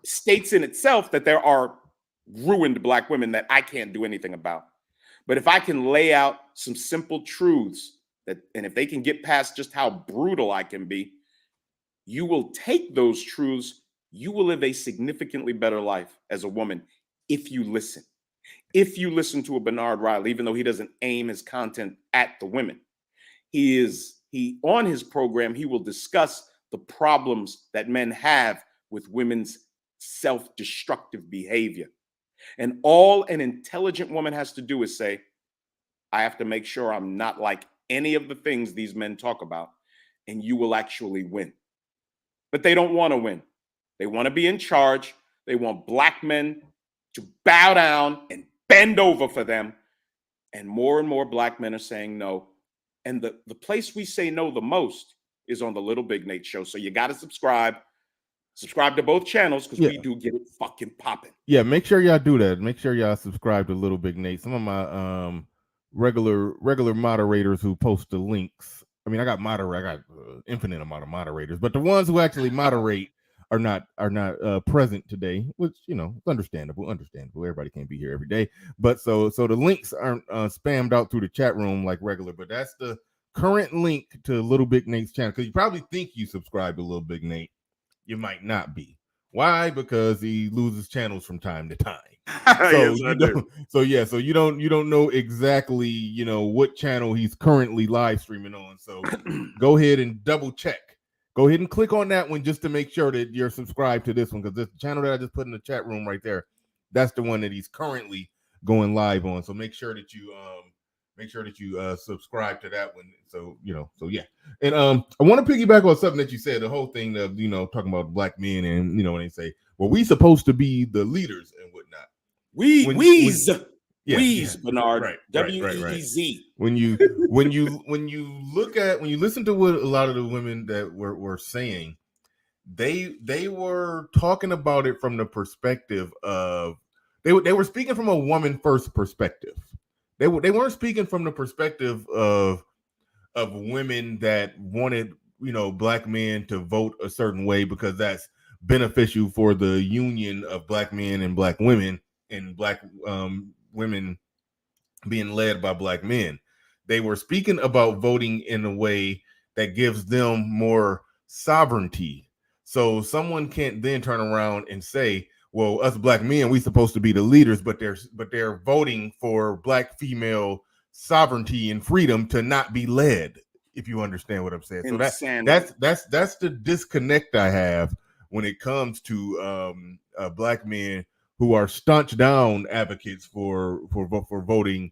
S3: states in itself that there are ruined Black women that I can't do anything about. But if I can lay out some simple truths and if they can get past just how brutal I can be, you will take those truths. You will live a significantly better life as a woman if you listen. If you listen to a Bernard Riley, even though he doesn't aim his content at the women, he on his program, he will discuss the problems that men have with women's self-destructive behavior. And all an intelligent woman has to do is say, I have to make sure I'm not like any of the things these men talk about, and you will actually win. But they don't want to win. They want to be in charge. They want Black men to bow down and bend over for them. And more Black men are saying no. And the place we say no the most is on the Little Big Nate Show. So you got to subscribe. Subscribe to both channels because we do get it fucking popping.
S1: Yeah, make sure y'all do that. Make sure y'all subscribe to Little Big Nate. Some of my regular moderators who post the links. I mean, I got infinite amount of moderators, but the ones who actually moderate are not present today, which, you know, it's understandable. Everybody can't be here every day. But so the links aren't spammed out through the chat room like regular, but that's the current link to Little Big Nate's channel. Because you probably think you subscribe to Little Big Nate. You might not be. Why? Because he loses channels from time to time. So you don't know exactly, you know, what channel he's currently live streaming on. So go ahead and double check. Go ahead and click on that one just to make sure that you're subscribed to this one, because this channel that I just put in the chat room right there, That's the one that he's currently going live on. So make sure that you subscribe to that one. So yeah. And I want to piggyback on something that you said, the whole thing of talking about black men, and when they say, well, we supposed to be the leaders and whatnot.
S3: Wheeze, Bernard.
S1: Right.
S3: W-E-E-Z.
S1: When you listen to what a lot of the women that were saying, they were talking about it from the perspective of they were speaking from a woman first perspective. They weren't speaking from the perspective of women that wanted black men to vote a certain way because that's beneficial for the union of black men and black women, and black women being led by black men. They were speaking about voting in a way that gives them more sovereignty. So someone can't then turn around and say, well, us black men, we supposed to be the leaders, but they're voting for black female sovereignty and freedom to not be led, if you understand what I'm saying.
S3: Insanity.
S1: So that's the disconnect I have when it comes to black men who are staunch down advocates for voting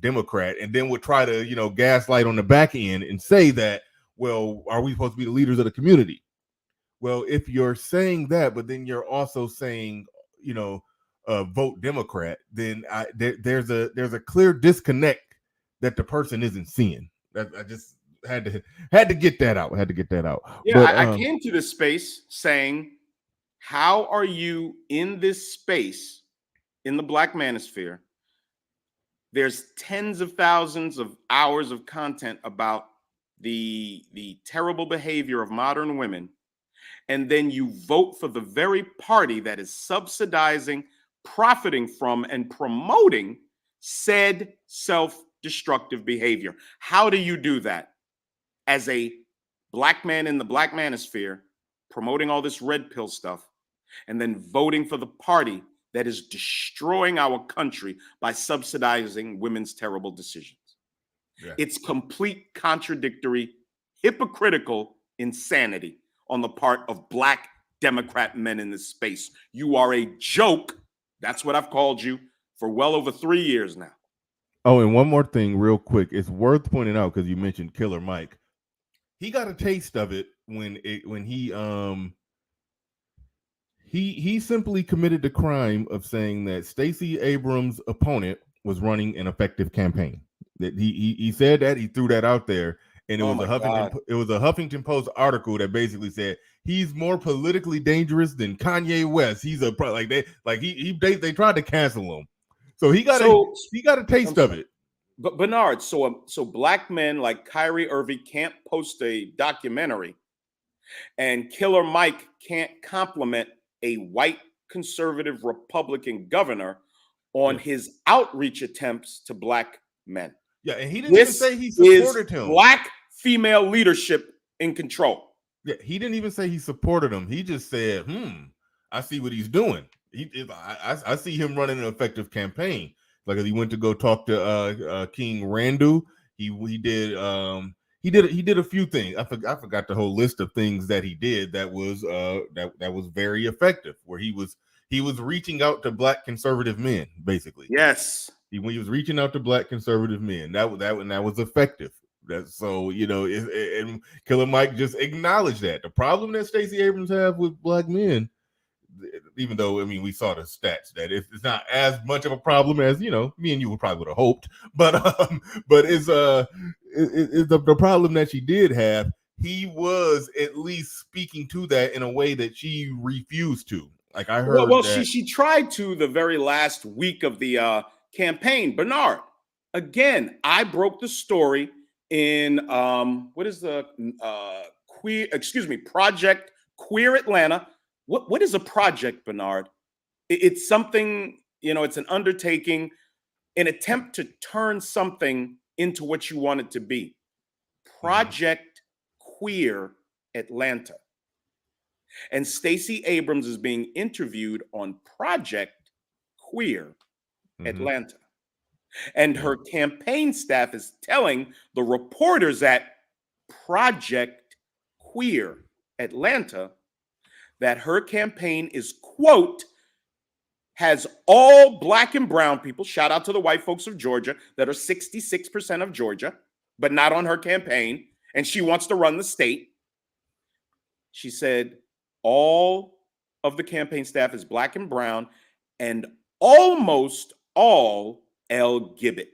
S1: Democrat, and then would try to gaslight on the back end and say that, well, are we supposed to be the leaders of the community? Well, if you're saying that, but then you're also saying vote Democrat, then there's a clear disconnect that the person isn't seeing. That I just had to get that out.
S3: Yeah,
S1: but,
S3: I came to this space saying, how are you in this space in the black manosphere? There's tens of thousands of hours of content about the terrible behavior of modern women, and then you vote for the very party that is subsidizing, profiting from, and promoting said self-destructive behavior. How do you do that as a black man in the black manosphere, promoting all this red pill stuff, and then voting for the party that is destroying our country by subsidizing women's terrible decisions? Yeah. It's complete contradictory, hypocritical insanity on the part of black Democrat men in this space. You are a joke. That's what I've called you for well over 3 years now.
S1: Oh, and one more thing real quick. It's worth pointing out, because you mentioned Killer Mike. He got a taste of it when he simply committed the crime of saying that Stacey Abrams' opponent was running an effective campaign. That he said that, he threw that out there, and it was a Huffington Post article that basically said he's more politically dangerous than Kanye West. He's they tried to cancel him, so he got a taste of it.
S3: But Bernard, so black men like Kyrie Irving can't post a documentary, and Killer Mike can't compliment a white conservative Republican governor on his outreach attempts to black men.
S1: Yeah, and he didn't even say he supported him.
S3: Black female leadership in control.
S1: Yeah, he didn't even say he supported him. He just said, I see what he's doing. I see him running an effective campaign. Like, he went to go talk to King Randu. He did a few things. I forgot the whole list of things that he did that was very effective, where he was reaching out to black conservative men, basically.
S3: Yes.
S1: When he was reaching out to black conservative men, that was effective. And Killer Mike just acknowledged that. The problem that Stacey Abrams have with black men, even though we saw the stats that it's not as much of a problem as me and you probably would have hoped, but it's the problem that she did have. He was at least speaking to that in a way that she refused to. Like, I heard.
S3: Well, she tried to the very last week of the campaign. Bernard, again, I broke the story in what is the Project Queer Atlanta. What is a project, Bernard? It's something, it's an undertaking, an attempt to turn something into what you want it to be. Project Queer Atlanta. And Stacey Abrams is being interviewed on Project Queer Atlanta. And her campaign staff is telling the reporters at Project Queer Atlanta that her campaign is, quote, has all black and brown people, shout out to the white folks of Georgia that are 66% of Georgia, but not on her campaign, and she wants to run the state. She said all of the campaign staff is black and brown and almost all LGBT.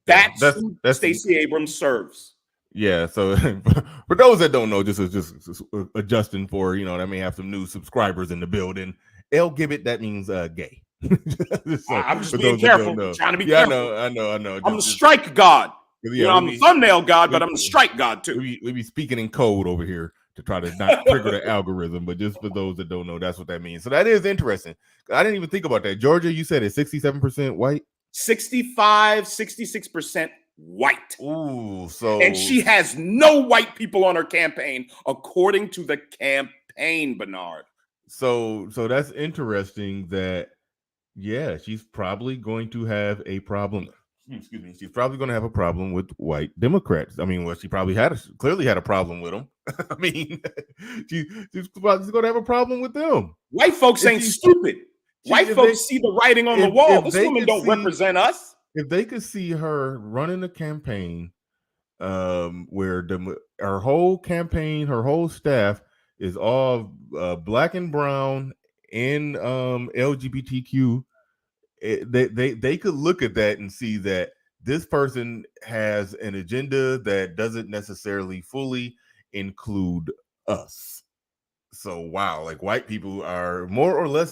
S3: That's who Stacey Abrams serves.
S1: Yeah, so for those that don't know, just adjusting for, you know, that may have some new subscribers in the building. LGBT, that means gay.
S3: So, I'm just being careful. Trying to be careful.
S1: I know.
S3: I'm the strike god. You know, I'm the thumbnail god, but I'm the strike god too.
S1: We be speaking in code over here to try to not trigger the algorithm, but just for those that don't know, that's what that means. So that is interesting. I didn't even think about that. Georgia, you said it's 67% white?
S3: 65, 66% white.
S1: Ooh, so
S3: and she has no white people on her campaign, according to the campaign, Bernard.
S1: So that's interesting that, yeah, she's probably going to have a problem. Excuse me. She's probably going to have a problem with white Democrats. I mean, well, she probably clearly had a problem with them. I mean, she's going to have a problem with them.
S3: White folks ain't stupid. White folks see the writing on the wall. This woman don't represent us.
S1: If they could see her running a campaign where her whole campaign, her whole staff is all black and brown and LGBTQ, they could look at that and see that this person has an agenda that doesn't necessarily fully include us. So wow, like white people are more or less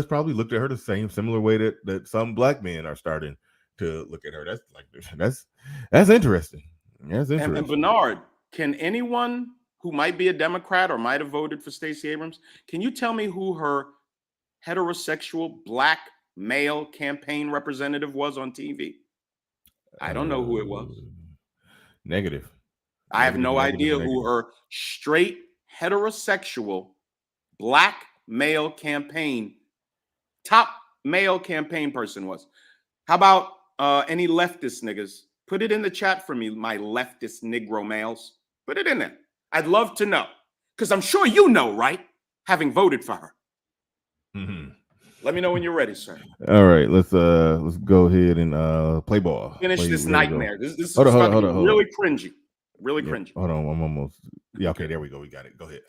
S1: probably looked at her the similar way that some black men are starting to look at her. That's interesting. That's interesting.
S3: And Bernard, can anyone who might be a Democrat or might have voted for Stacey Abrams, can you tell me who her heterosexual black male campaign representative was on TV? I don't know who it was.
S1: Negative.
S3: I have no idea who her straight heterosexual black male campaign, top male campaign person was. How about any leftist niggas? Put it in the chat for me, my leftist Negro males. Put it in there. I'd love to know, because I'm sure you know, right? Having voted for her.
S1: Mm-hmm.
S3: Let me know when you're ready, sir.
S1: All right, let's go ahead and play ball.
S3: Finish this nightmare. This is really cringy. Really cringy.
S1: Hold on, I'm almost. Yeah, okay, there we go. We got it. Go ahead.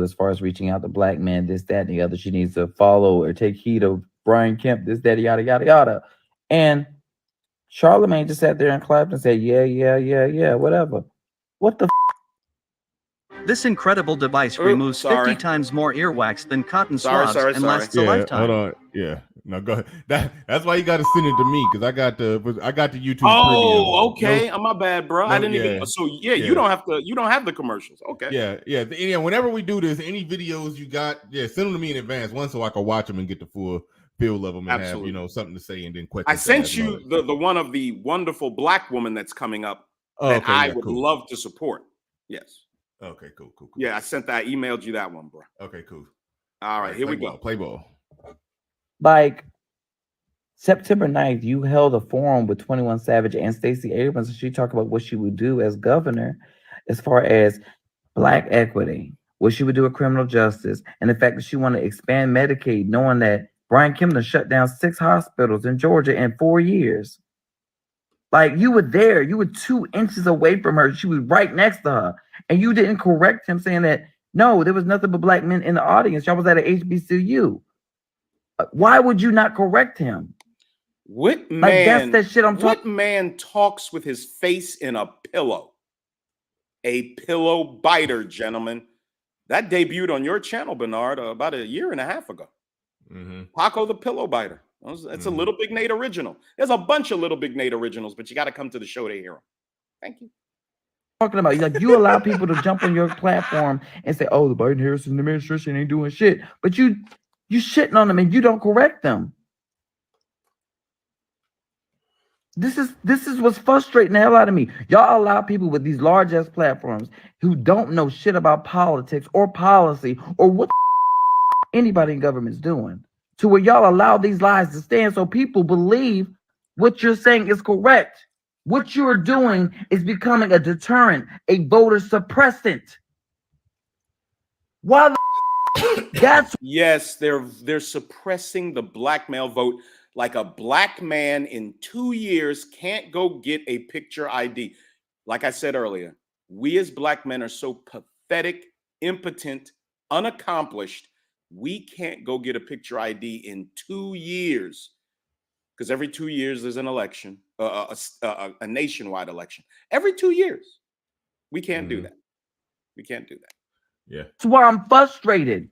S11: As far as reaching out to black men, this, that, and the other, she needs to follow or take heed of Brian Kemp, this, that, yada, yada, yada. And Charlemagne just sat there and clapped and said, yeah, whatever. What the
S12: This incredible device removes 50 times more earwax than cotton swabs and lasts a lifetime.
S1: Hold on. Yeah. No, go ahead. That's why you got to send it to me, because I got the YouTube.
S3: Oh, okay. No, my bad, bro. I didn't even. So you don't have to. You don't have the commercials. Okay.
S1: Yeah. Whenever we do this, any videos you got, send them to me in advance, one, so I can watch them and get the full feel of them and have something to say, and then questions.
S3: I sent you the one of the wonderful black woman that's coming up that I would love to support. Yes.
S1: Okay. Cool.
S3: Yeah, I emailed you that one, bro.
S1: Okay. Cool.
S3: All right, here we go.
S1: Play ball.
S11: Like September 9th, you held a forum with 21 Savage and Stacey Abrams, and she talked about what she would do as governor as far as black equity, what she would do with criminal justice, and the fact that she wanted to expand Medicaid, knowing that Brian Kemp shut down 6 hospitals in Georgia in 4 years. Like, you were there. You were 2 inches away from her. She was right next to her. And you didn't correct him, saying that, no, there was nothing but black men in the audience. Y'all was at an HBCU. Why would you not correct him?
S3: What man?
S11: Like, that's that shit I'm talking.
S3: What man talks with his face in a pillow? A pillow biter, gentlemen. That debuted on your channel, Bernard, about 1.5 years ago.
S1: Mm-hmm.
S3: Paco the pillow biter. It's a Little Big Nate original. There's a bunch of Little Big Nate originals, but you got to come to the show to hear them. Thank you.
S11: Talking about, like, you allow people to jump on your platform and say, oh, the Biden-Harris administration ain't doing shit, but you shitting on them and you don't correct them. This is what's frustrating the hell out of me. Y'all allow people with these large ass platforms who don't know shit about politics or policy or what anybody in government is doing, to where y'all allow these lies to stand so people believe what you're saying is correct. What you're doing is becoming a deterrent, a voter suppressant. Why the
S13: That's
S3: yes, they're suppressing the black male vote. Like a black man in 2 years can't go get a picture ID. Like I said earlier, we as black men are so pathetic, impotent, unaccomplished. We can't go get a picture ID in 2 years because every 2 years there's an election, a nationwide election. Every 2 years, we can't do that. We can't do that.
S1: Yeah,
S13: that's why I'm frustrated.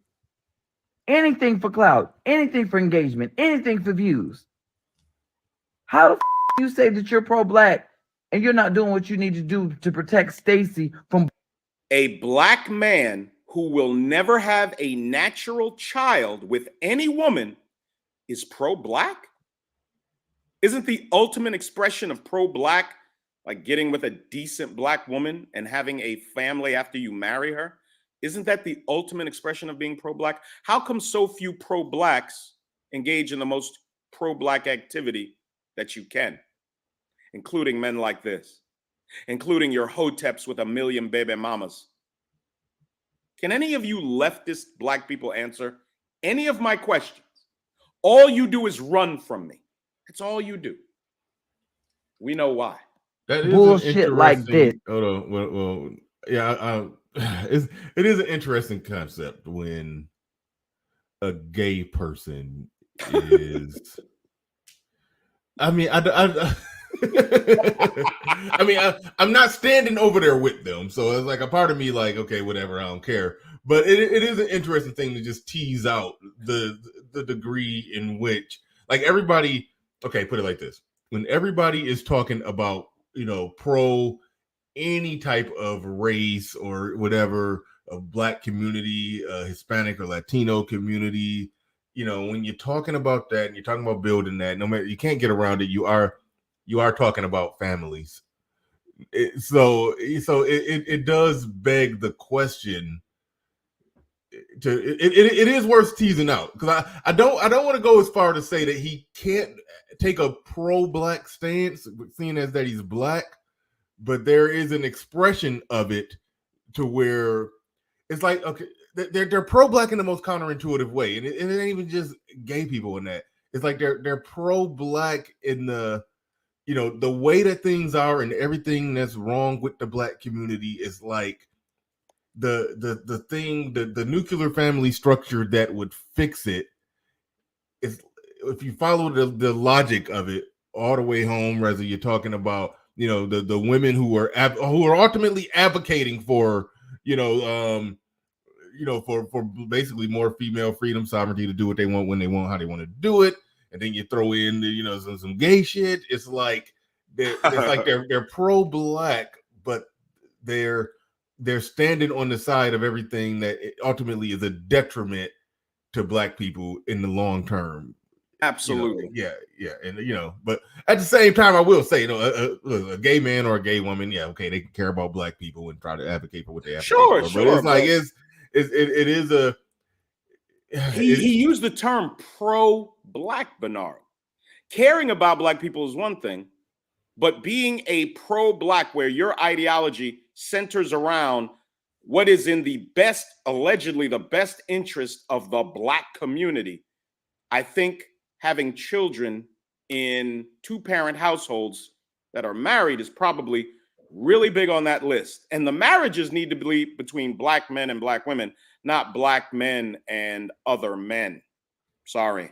S13: Anything for clout, anything for engagement, anything for views. How the you say that you're pro-black and you're not doing what you need to do to protect Stacey from
S3: a black man who will never have a natural child with any woman is pro-black? Isn't the ultimate expression of pro-black like getting with a decent black woman and having a family after you marry her? Isn't that the ultimate expression of being pro-black? How come so few pro-blacks engage in the most pro-black activity that you can, including men like this, including your hoteps with 1 million baby mamas? Can any of you leftist black people answer any of my questions? All you do is run from me. That's all you do. We know why.
S1: that is
S13: bullshit like this?
S1: Hold on. Well, yeah, it is an interesting concept when a gay person is. I mean, I mean, I'm not standing over there with them, so it's like a part of me, like, okay, whatever, I don't care. But it is an interesting thing to just tease out the degree in which, like, everybody. Okay, put it like this: when everybody is talking about, pro any type of race or whatever, a black community, Hispanic or Latino community, when you're talking about that and you're talking about building that, no matter, you can't get around it. You are talking about families. So it does beg the question. It is worth teasing out, because I don't want to go as far to say that he can't take a pro-black stance, seeing as that he's black, but there is an expression of it to where it's like, okay, they're pro-black in the most counterintuitive way, and it ain't even just gay people in that. It's like they're pro-black in the the way that things are, and everything that's wrong with the black community is like the thing, the nuclear family structure that would fix it is, if you follow the logic of it all the way home, whether you're talking about the women who are ultimately advocating for for basically more female freedom, sovereignty to do what they want, when they want, how they want to do it, and then you throw in some gay shit. It's like they're pro-black, but they're standing on the side of everything that ultimately is a detriment to black people in the long term.
S3: Absolutely.
S1: Yeah. And but at the same time, I will say, a gay man or a gay woman, yeah, okay, they can care about black people and try to advocate for what they advocate for. But it's like it is a
S3: he used the term pro-black, Bernard. Caring about black people is one thing, but being a pro-black where your ideology centers around what is in the best, allegedly the best interest of the black community, I think having children in 2-parent households that are married is probably really big on that list. And the marriages need to be between black men and black women, not black men and other men. Sorry.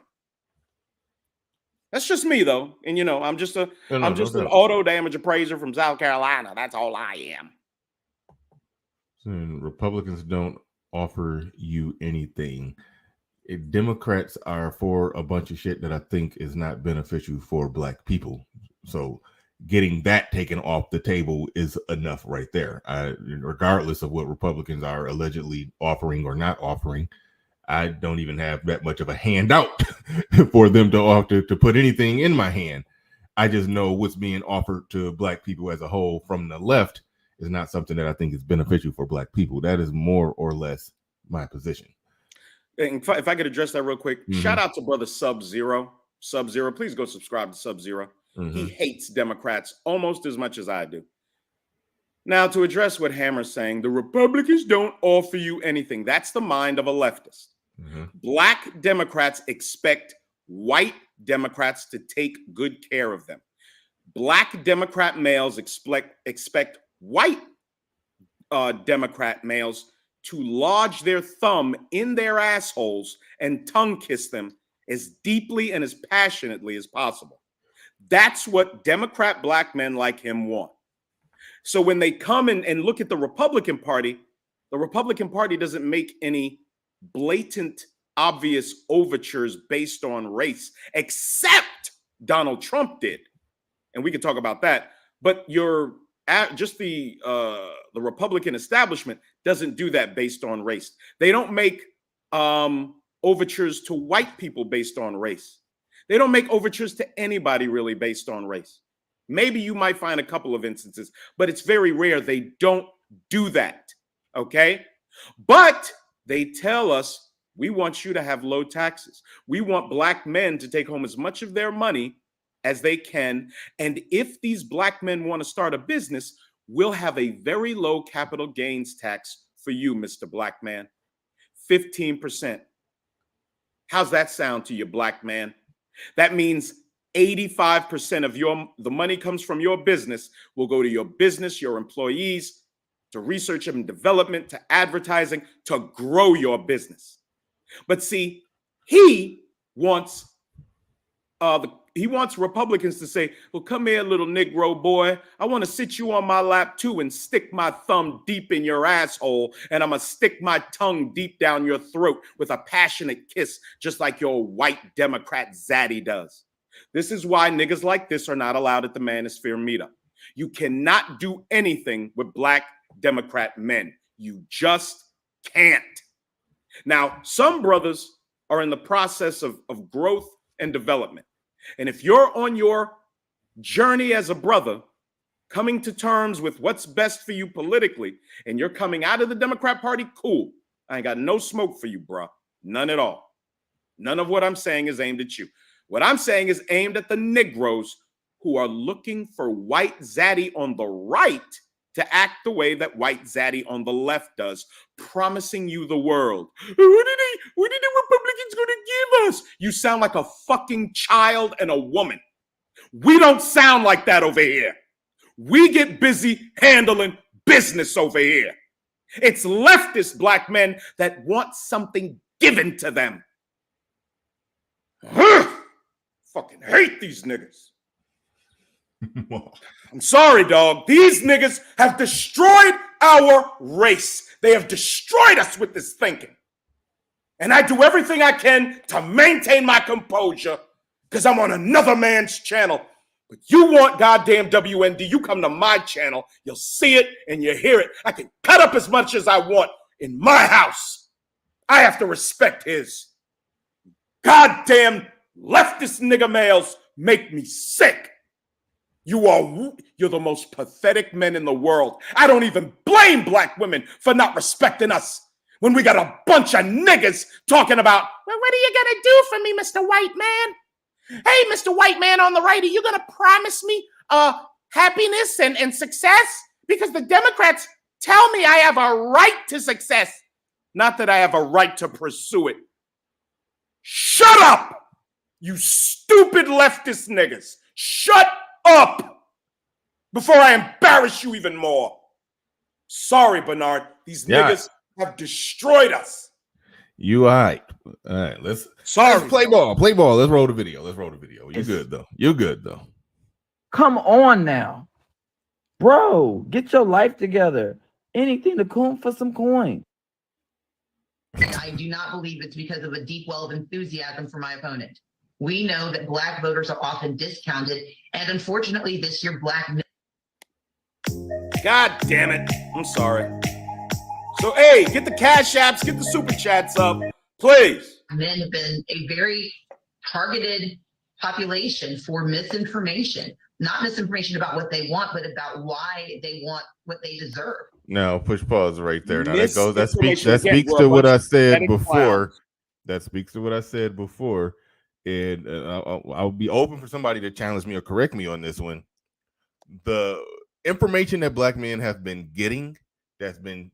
S3: That's just me, though. And, I'm just an auto damage appraiser from South Carolina. That's all I am.
S1: And Republicans don't offer you anything. Democrats are for a bunch of shit that I think is not beneficial for black people. So getting that taken off the table is enough right there. Regardless of what Republicans are allegedly offering or not offering, I don't even have that much of a handout for them to put anything in my hand. I just know what's being offered to black people as a whole from the left is not something that I think is beneficial for black people. That is more or less my position.
S3: If I could address that real quick, shout out to brother Sub-Zero. Sub-Zero, please go subscribe to Sub-Zero. He hates Democrats almost as much as I do. Now, to address what Hammer's saying, the Republicans don't offer you anything. That's the mind of a leftist. Black Democrats expect white Democrats to take good care of them. Black Democrat males expect white Democrat males to lodge their thumb in their assholes and tongue kiss them as deeply and as passionately as possible. That's what Democrat black men like him want. So when they come in and look at the Republican Party doesn't make any blatant, obvious overtures based on race, except Donald Trump did. And we can talk about that. But the Republican establishment doesn't do that based on race. They don't make overtures to white people based on race. They don't make overtures to anybody really based on race. Maybe you might find a couple of instances, but it's very rare. They don't do that, okay? But they tell us, we want you to have low taxes. We want black men to take home as much of their money as they can. And if these black men want to start a business, we'll have a very low capital gains tax for you, Mr. Black Man, 15%. How's that sound to you, black man? That means 85% of the money comes from your business will go to your business, your employees, to research and development, to advertising, to grow your business. But see, he wants Republicans to say, well, come here, little Negro boy. I want to sit you on my lap too and stick my thumb deep in your asshole, and I'm going to stick my tongue deep down your throat with a passionate kiss, just like your white Democrat zaddy does. This is why niggas like this are not allowed at the Manosphere meetup. You cannot do anything with black Democrat men. You just can't. Now, some brothers are in the process of growth and development. And if you're on your journey as a brother, coming to terms with what's best for you politically, and you're coming out of the Democrat Party, cool. I ain't got no smoke for you, bro. None at all. None of what I'm saying is aimed at you. What I'm saying is aimed at the Negroes who are looking for white zaddy on the right to act the way that white zaddy on the left does, promising you the world. What are the Republicans going to give us? You sound like a fucking child and a woman. We don't sound like that over here. We get busy handling business over here. It's leftist black men that want something given to them. Fucking hate these niggas. I'm sorry, dog. These niggas have destroyed our race. They have destroyed us with this thinking. And I do everything I can to maintain my composure because I'm on another man's channel. But you want goddamn WND, you come to my channel, you'll see it and you hear it. I can cut up as much as I want in my house. I have to respect his. Goddamn leftist nigga males make me sick. You're the most pathetic men in the world. I don't even blame black women for not respecting us when we got a bunch of niggas talking about, well, what are you gonna do for me, Mr. White Man? Hey, Mr. White Man on the right, are you gonna promise me happiness and success? Because the Democrats tell me I have a right to success, not that I have a right to pursue it. Shut up, you stupid leftist niggas. Shut up before I embarrass you even more. Sorry, Bernard. These niggas have destroyed us.
S1: You all right? All right. Let's play ball. Play ball. Let's roll the video. You good though? You good though?
S13: Come on now, bro. Get your life together. Anything to coin for some coin.
S14: I do not believe it's because of a deep well of enthusiasm for my opponent. We know that black voters are often discounted, and unfortunately this year black men...
S3: God damn it. I'm sorry. So, hey, get the cash apps, get the super chats up, please.
S14: Men have been a very targeted population for misinformation. Not misinformation about what they want, but about why they want what they deserve.
S1: No, push pause right there. Now that speaks to what I said before. That speaks to what I said before. And I'll be open for somebody to challenge me or correct me on this one. information that black men have been getting that's been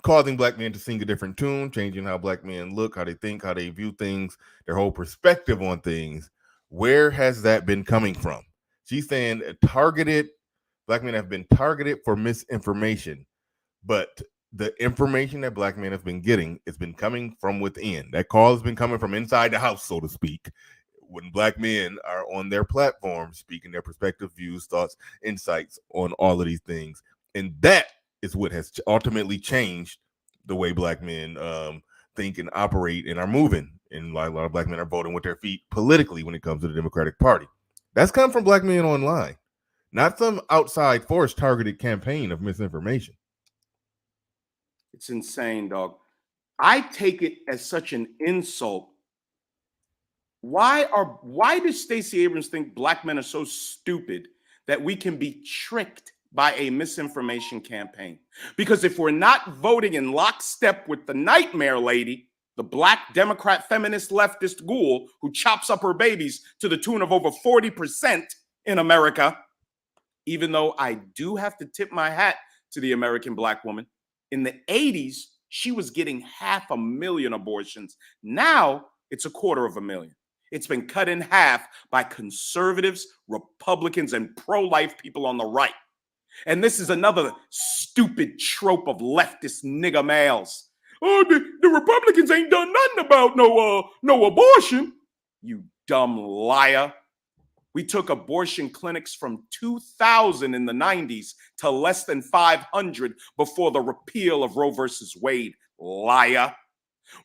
S1: causing black men to sing a different tune, changing how black men look, how they think, how they view things, their whole perspective on things. Where has that been coming from? She's saying black men have been targeted for misinformation, but the information that black men have been getting has been coming from within. That call has been coming from inside the house, so to speak. When black men are on their platform speaking their perspective, views, thoughts, insights on all of these things. And that is what has ultimately changed the way black men think and operate and are moving. And a lot of black men are voting with their feet politically when it comes to the Democratic Party. That's come from black men online, not some outside force targeted campaign of misinformation.
S3: It's insane, dog. I take it as such an insult. Why does Stacey Abrams think black men are so stupid that we can be tricked by a misinformation campaign? Because if we're not voting in lockstep with the nightmare lady, the black Democrat feminist leftist ghoul who chops up her babies to the tune of over 40% in America, even though I do have to tip my hat to the American black woman, in the 80s, she was getting 500,000 abortions. Now it's 250,000. It's been cut in half by conservatives, Republicans, and pro-life people on the right. And this is another stupid trope of leftist nigger males. Oh, the Republicans ain't done nothing about no abortion. You dumb liar. We took abortion clinics from 2,000 in the 90s to less than 500 before the repeal of Roe versus Wade. Liar.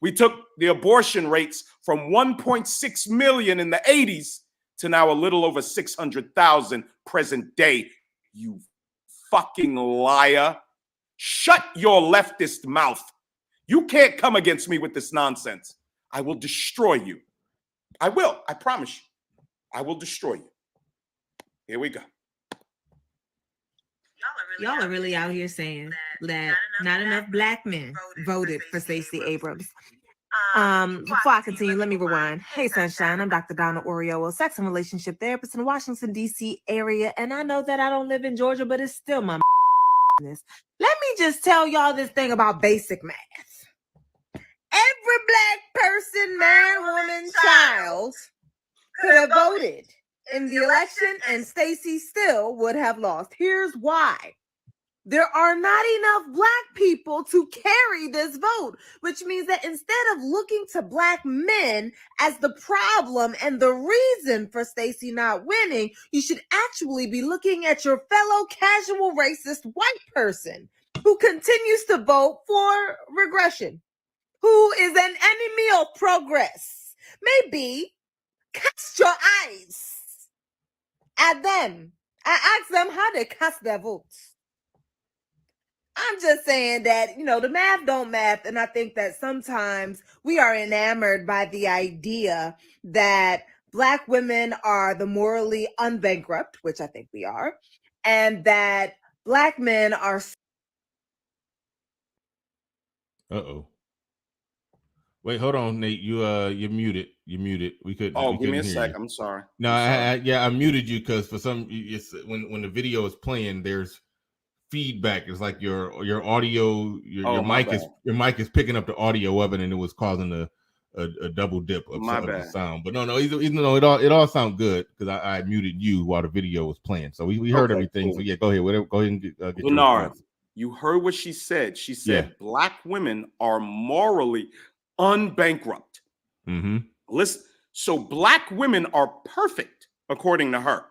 S3: We took the abortion rates from 1.6 million in the 80s to now a little over 600,000 present day. You fucking liar. Shut your leftist mouth. You can't come against me with this nonsense. I will destroy you. I will. I promise you. I will destroy you. Here we go.
S15: Y'all are really out here saying that not enough black men voted for Stacey Abrams. Before I continue, let me rewind. Hey, Sunshine, I'm Dr. Donna Oreo, a sex and relationship therapist in the Washington, D.C. area, and I know that I don't live in Georgia, but it's still my business. Let me just tell y'all this thing about basic math. Every black person, man, woman, child could have voted in the election, and Stacey still would have lost. Here's why. There are not enough black people to carry this vote, which means that instead of looking to black men as the problem and the reason for Stacey not winning, you should actually be looking at your fellow casual racist white person who continues to vote for regression, who is an enemy of progress. Maybe cast your eyes at them. I ask them how they cast their votes. I'm just saying that, the math don't math. And I think that sometimes we are enamored by the idea that black women are the morally unbankrupt, which I think we are, and that black men are.
S1: Uh-oh. Wait, hold on, Nate. You're muted. You're muted. We couldn't.
S3: Oh,
S1: we
S3: give me a
S1: couldn't
S3: sec.
S1: hear you.
S3: I'm sorry.
S1: No, I muted you because for some, when the video is playing, there's feedback. It's like your audio, your mic is picking up the audio of it, and it was causing a double dip of the sound. But no, even though it all sounds good because I muted you while the video was playing, so we heard everything. Cool. So yeah, go ahead. Go ahead and get
S3: Lenara, you heard what she said. She said black women are morally unbankrupt.
S1: Mm-hmm.
S3: Listen, so black women are perfect according to her.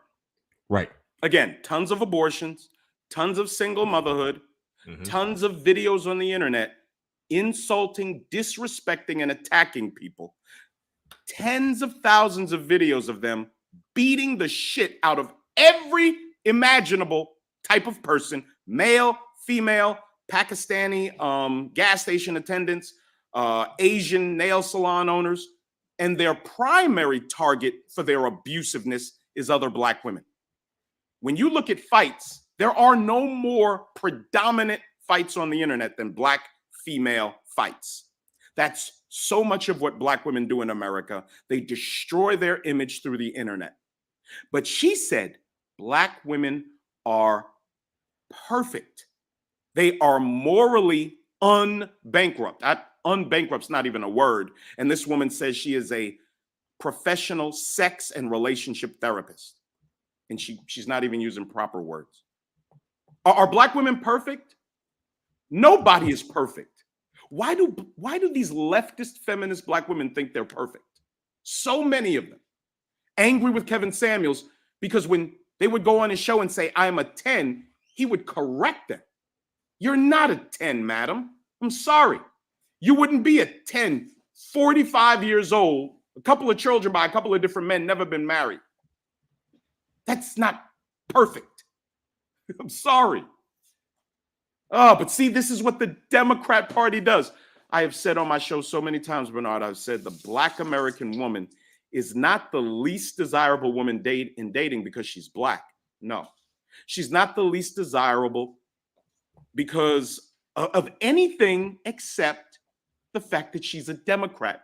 S1: Right.
S3: Again, tons of abortions, tons of single motherhood, tons of videos on the internet insulting, disrespecting, and attacking people. Tens of thousands of videos of them beating the shit out of every imaginable type of person, male, female, Pakistani gas station attendants, Asian nail salon owners, and their primary target for their abusiveness is other black women. When you look at fights, there are no more predominant fights on the internet than black female fights. That's so much of what black women do in America. They destroy their image through the internet. But she said black women are perfect. They are morally unbankrupt. Unbankrupt's not even a word. And this woman says she is a professional sex and relationship therapist. And she's not even using proper words. Are Black women perfect? Nobody is perfect. Why do these leftist feminist Black women think they're perfect? So many of them. Angry with Kevin Samuels because when they would go on his show and say, I'm a 10, he would correct them. You're not a 10, madam. I'm sorry. You wouldn't be a 10, 45 years old, a couple of children by a couple of different men, never been married. That's not perfect. I'm sorry. Oh, but see, this is what the Democrat Party does. I have said on my show so many times, Bernard, I've said the Black American woman is not the least desirable woman in dating because she's Black. No, she's not the least desirable because of anything except the fact that she's a Democrat.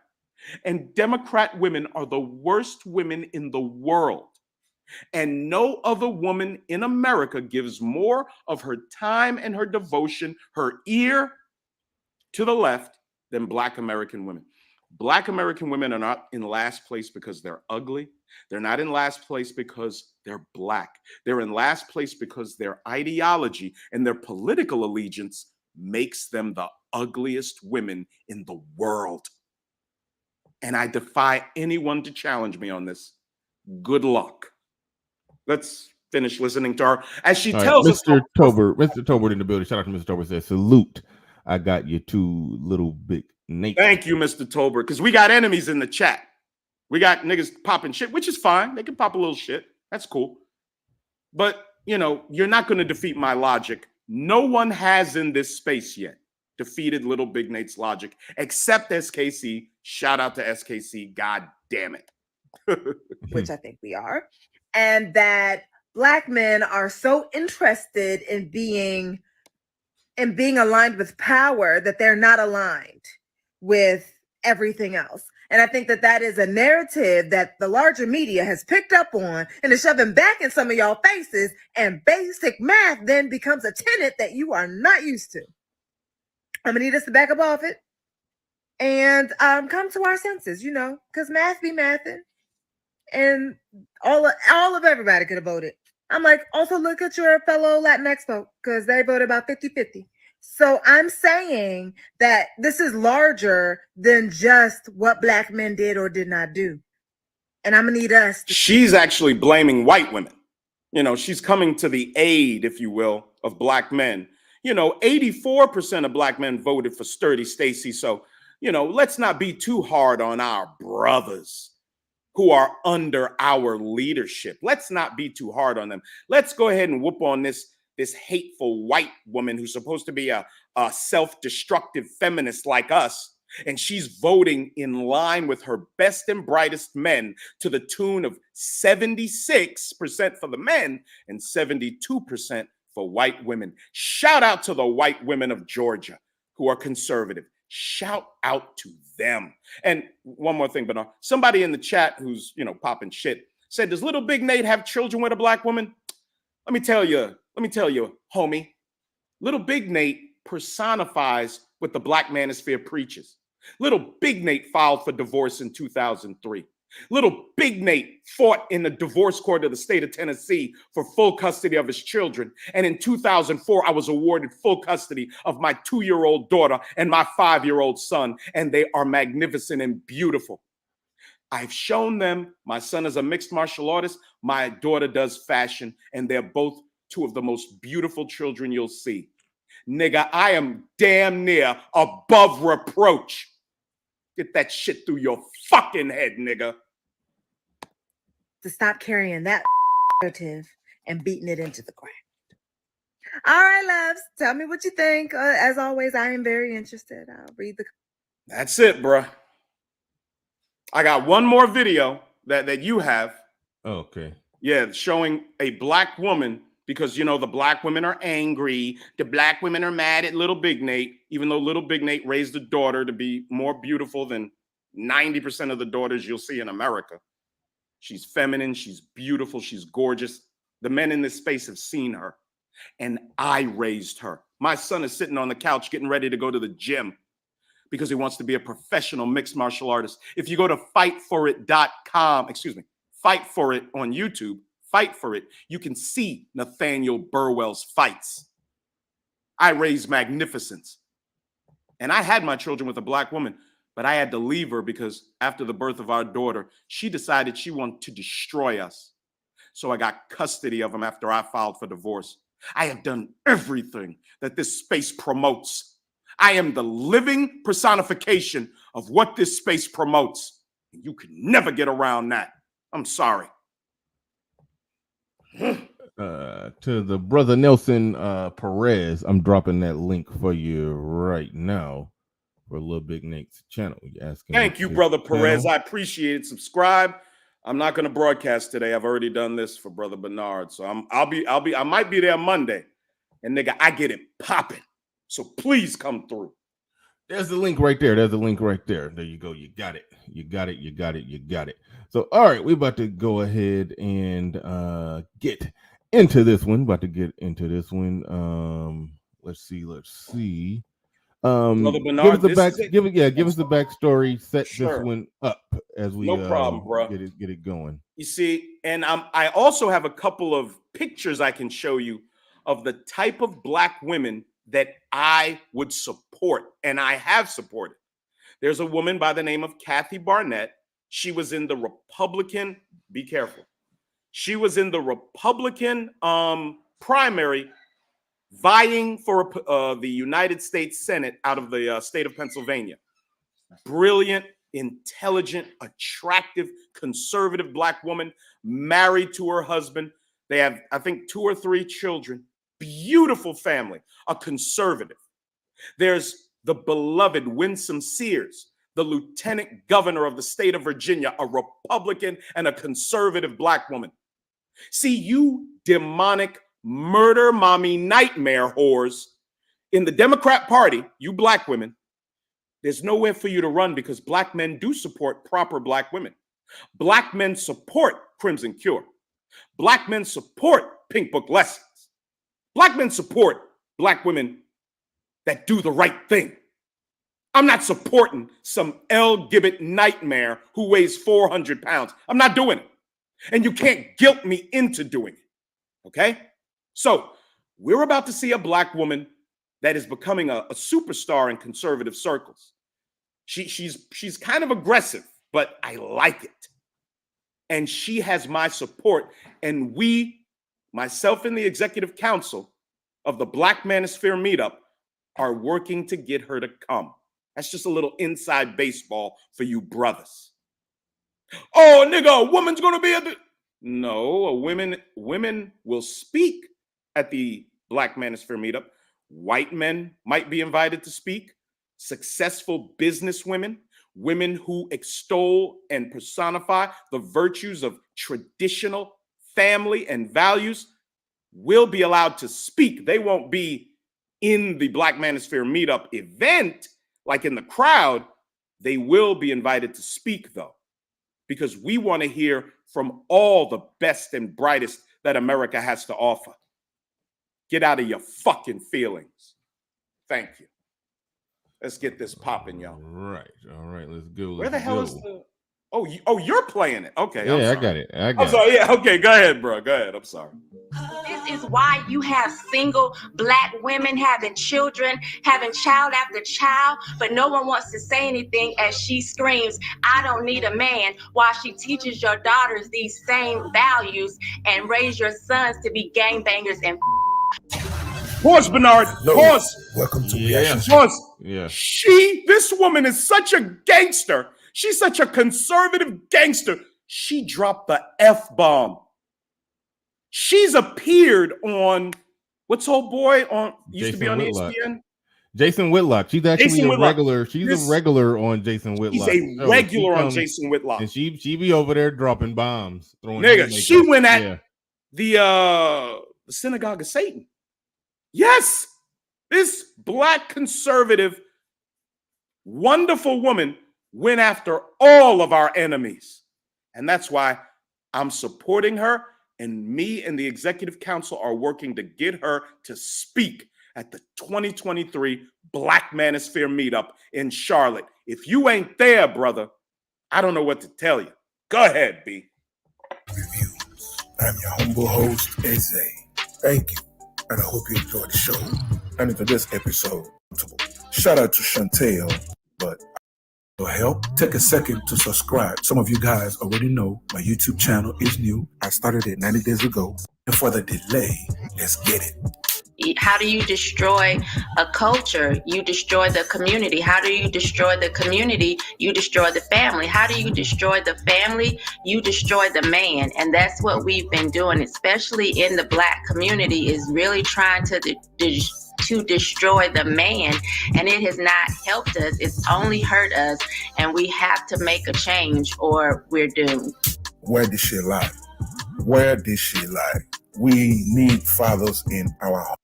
S3: And Democrat women are the worst women in the world. And no other woman in America gives more of her time and her devotion, her ear to the left than Black American women. Black American women are not in last place because they're ugly. They're not in last place because they're Black. They're in last place because their ideology and their political allegiance makes them the ugliest women in the world. And I defy anyone to challenge me on this. Good luck. Let's finish listening to her as she tells us.
S1: Mr. Tobert in the building. Shout out to Mr. Tobert. Says, salute. I got you too, little big Nate.
S3: Thank you, Mr. Tobert, because we got enemies in the chat. We got niggas popping shit, which is fine. They can pop a little shit. That's cool. But, you know, you're not going to defeat my logic. No one has in this space yet defeated little big Nate's logic, except SKC. Shout out to SKC. God damn it.
S15: Which I think we are. And that Black men are so interested in being aligned with power that they're not aligned with everything else. And I think that that is a narrative that the larger media has picked up on and is shoving back in some of y'all faces, and basic math then becomes a tenet that you are not used to. I'm gonna need us to back up off it and come to our senses, you know, because math be mathing. And all of everybody could have voted. I'm like, also look at your fellow Latinx vote, because they voted about 50-50. So I'm saying that this is larger than just what Black men did or did not do. And I'm gonna need us.
S3: She's actually blaming white women. You know, she's coming to the aid, if you will, of Black men. You know, 84% of Black men voted for Sturdy Stacey. So, you know, let's not be too hard on our brothers who are under our leadership. Let's not be too hard on them. Let's go ahead and whoop on this hateful white woman who's supposed to be a self-destructive feminist like us. And she's voting in line with her best and brightest men to the tune of 76% for the men and 72% for white women. Shout out to the white women of Georgia who are conservative. Shout out to them. And one more thing, Bernard. Somebody in the chat who's, you know, popping shit said, does little big Nate have children with a Black woman? Let me tell you, homie. Little big Nate personifies what the Black manosphere preaches. Little big Nate filed for divorce in 2003. Little big Nate fought in the divorce court of the state of Tennessee for full custody of his children. And in 2004, I was awarded full custody of my 2-year-old daughter and my 5-year-old son. And they are magnificent and beautiful. I've shown them. My son is a mixed martial artist. My daughter does fashion. And they're both two of the most beautiful children you'll see. Nigga, I am damn near above reproach. Get that shit through your fucking head, nigga.
S15: To stop carrying that narrative and beating it into the ground. All right, loves, tell me what you think. As always, I am very interested. I'll read the.
S3: That's it, bruh. I got one more video that you have.
S1: Okay.
S3: Yeah, showing a Black woman, because, you know, the Black women are angry. The Black women are mad at little big Nate, even though little big Nate raised a daughter to be more beautiful than 90% of the daughters you'll see in America. She's feminine, she's beautiful, she's gorgeous. The men in this space have seen her. And I raised her. My son is sitting on the couch getting ready to go to the gym because he wants to be a professional mixed martial artist. If you go to fightforit.com, Fight For It on YouTube, Fight For It, you can see Nathaniel Burwell's fights. I raised magnificence. And I had my children with a black woman, but I had to leave her because after the birth of our daughter, she decided she wanted to destroy us. So I got custody of him after I filed for divorce. I have done everything that this space promotes. I am the living personification of what this space promotes. You can never get around that. I'm sorry.
S1: To the brother Nelson Perez, I'm dropping that link for you right now for Lil Big Nate's channel. You asking?
S3: Thank you, brother Perez. I appreciate it. Subscribe. I'm not going to broadcast today. I've already done this for brother Bernard, so I might be there Monday, and nigga, I get it popping. So please come through.
S1: There's the link right there. There's the link right there. There you go. You got it. You got it. You got it. You got it. So, all right, we're about to go ahead and get into this one. Let's see.
S3: Brother Bernard,
S1: give us the backstory. Set this one up as we
S3: no problem, bro.
S1: Get it going.
S3: You see, and I also have a couple of pictures I can show you of the type of black women that I would support, and I have supported. There's a woman by the name of Kathy Barnett. She was in the Republican, be careful. She was in the Republican primary vying for the United States Senate out of the state of Pennsylvania. Brilliant, intelligent, attractive, conservative black woman, married to her husband. They have, I think, 2 or 3 children. Beautiful family, a conservative. There's the beloved Winsome Sears, the lieutenant governor of the state of Virginia, a Republican and a conservative black woman. See, you demonic murder mommy nightmare whores in the Democrat Party, you black women, there's nowhere for you to run because black men do support proper black women. Black men support Crimson Cure. Black men support Pink Book Lessons. Black men support black women that do the right thing. I'm not supporting some L. Gibbet nightmare who weighs 400 pounds. I'm not doing it. And you can't guilt me into doing it. Okay? So we're about to see a black woman that is becoming a superstar in conservative circles. She's kind of aggressive, but I like it. And she has my support. And we, myself and the executive council of the Black Manosphere Meetup, are working to get her to come. That's just a little inside baseball for you brothers. Oh, nigga, a woman's gonna be No, women will speak at the Black Manosphere Meetup. White men might be invited to speak. Successful business women, women who extol and personify the virtues of traditional family and values will be allowed to speak. They won't be in the Black Manosphere Meetup event, like in the crowd. They will be invited to speak, though, because we want to hear from all the best and brightest that America has to offer. Get out of your fucking feelings. Thank you. Let's get this popping, y'all.
S1: All right, let's go.
S3: Where the hell is the... Oh, you're playing it. Okay.
S1: Yeah, I got it.
S3: I'm sorry. Yeah, okay, go ahead, bro. Go ahead. I'm sorry.
S16: This is why you have single black women having children, having child after child, but no one wants to say anything as she screams, "I don't need a man," while she teaches your daughters these same values and raise your sons to be gangbangers and...
S3: Pause, Bernard.
S17: No.
S3: Pause.
S17: Welcome to
S3: Reaction.
S17: Reaction.
S3: Pause.
S1: Yeah.
S3: This woman is such a gangster. She's such a conservative gangster. She dropped the F-bomb. She's appeared on, what's old boy on, used to be on ESPN?
S1: Jason Whitlock. She's actually
S3: Jason
S1: a
S3: Whitlock.
S1: regular. She's a regular on Jason Whitlock.
S3: She's a regular on Jason Whitlock.
S1: And she be over there dropping bombs.
S3: Nigga, she went at the synagogue of Satan. Yes, this black conservative, wonderful woman went after all of our enemies. And that's why I'm supporting her. And me and the executive council are working to get her to speak at the 2023 Black Manosphere meetup in Charlotte. If you ain't there, brother, I don't know what to tell you. Go ahead, B.
S17: I'm your humble host, Eze. Thank you, and I hope you enjoyed the show. And into this episode, shout out to Chantel, but for help, take a second to subscribe. Some of you guys already know my YouTube channel is new. I started it 90 days ago. And for the delay, let's get it.
S16: How do you destroy a culture? You destroy the community. How do you destroy the community? You destroy the family. How do you destroy the family? You destroy the man. And that's what we've been doing, especially in the Black community, is really trying to destroy the man. And it has not helped us. It's only hurt us. And we have to make a change or we're doomed.
S17: Where did she lie? Where did she lie? We need fathers in our home.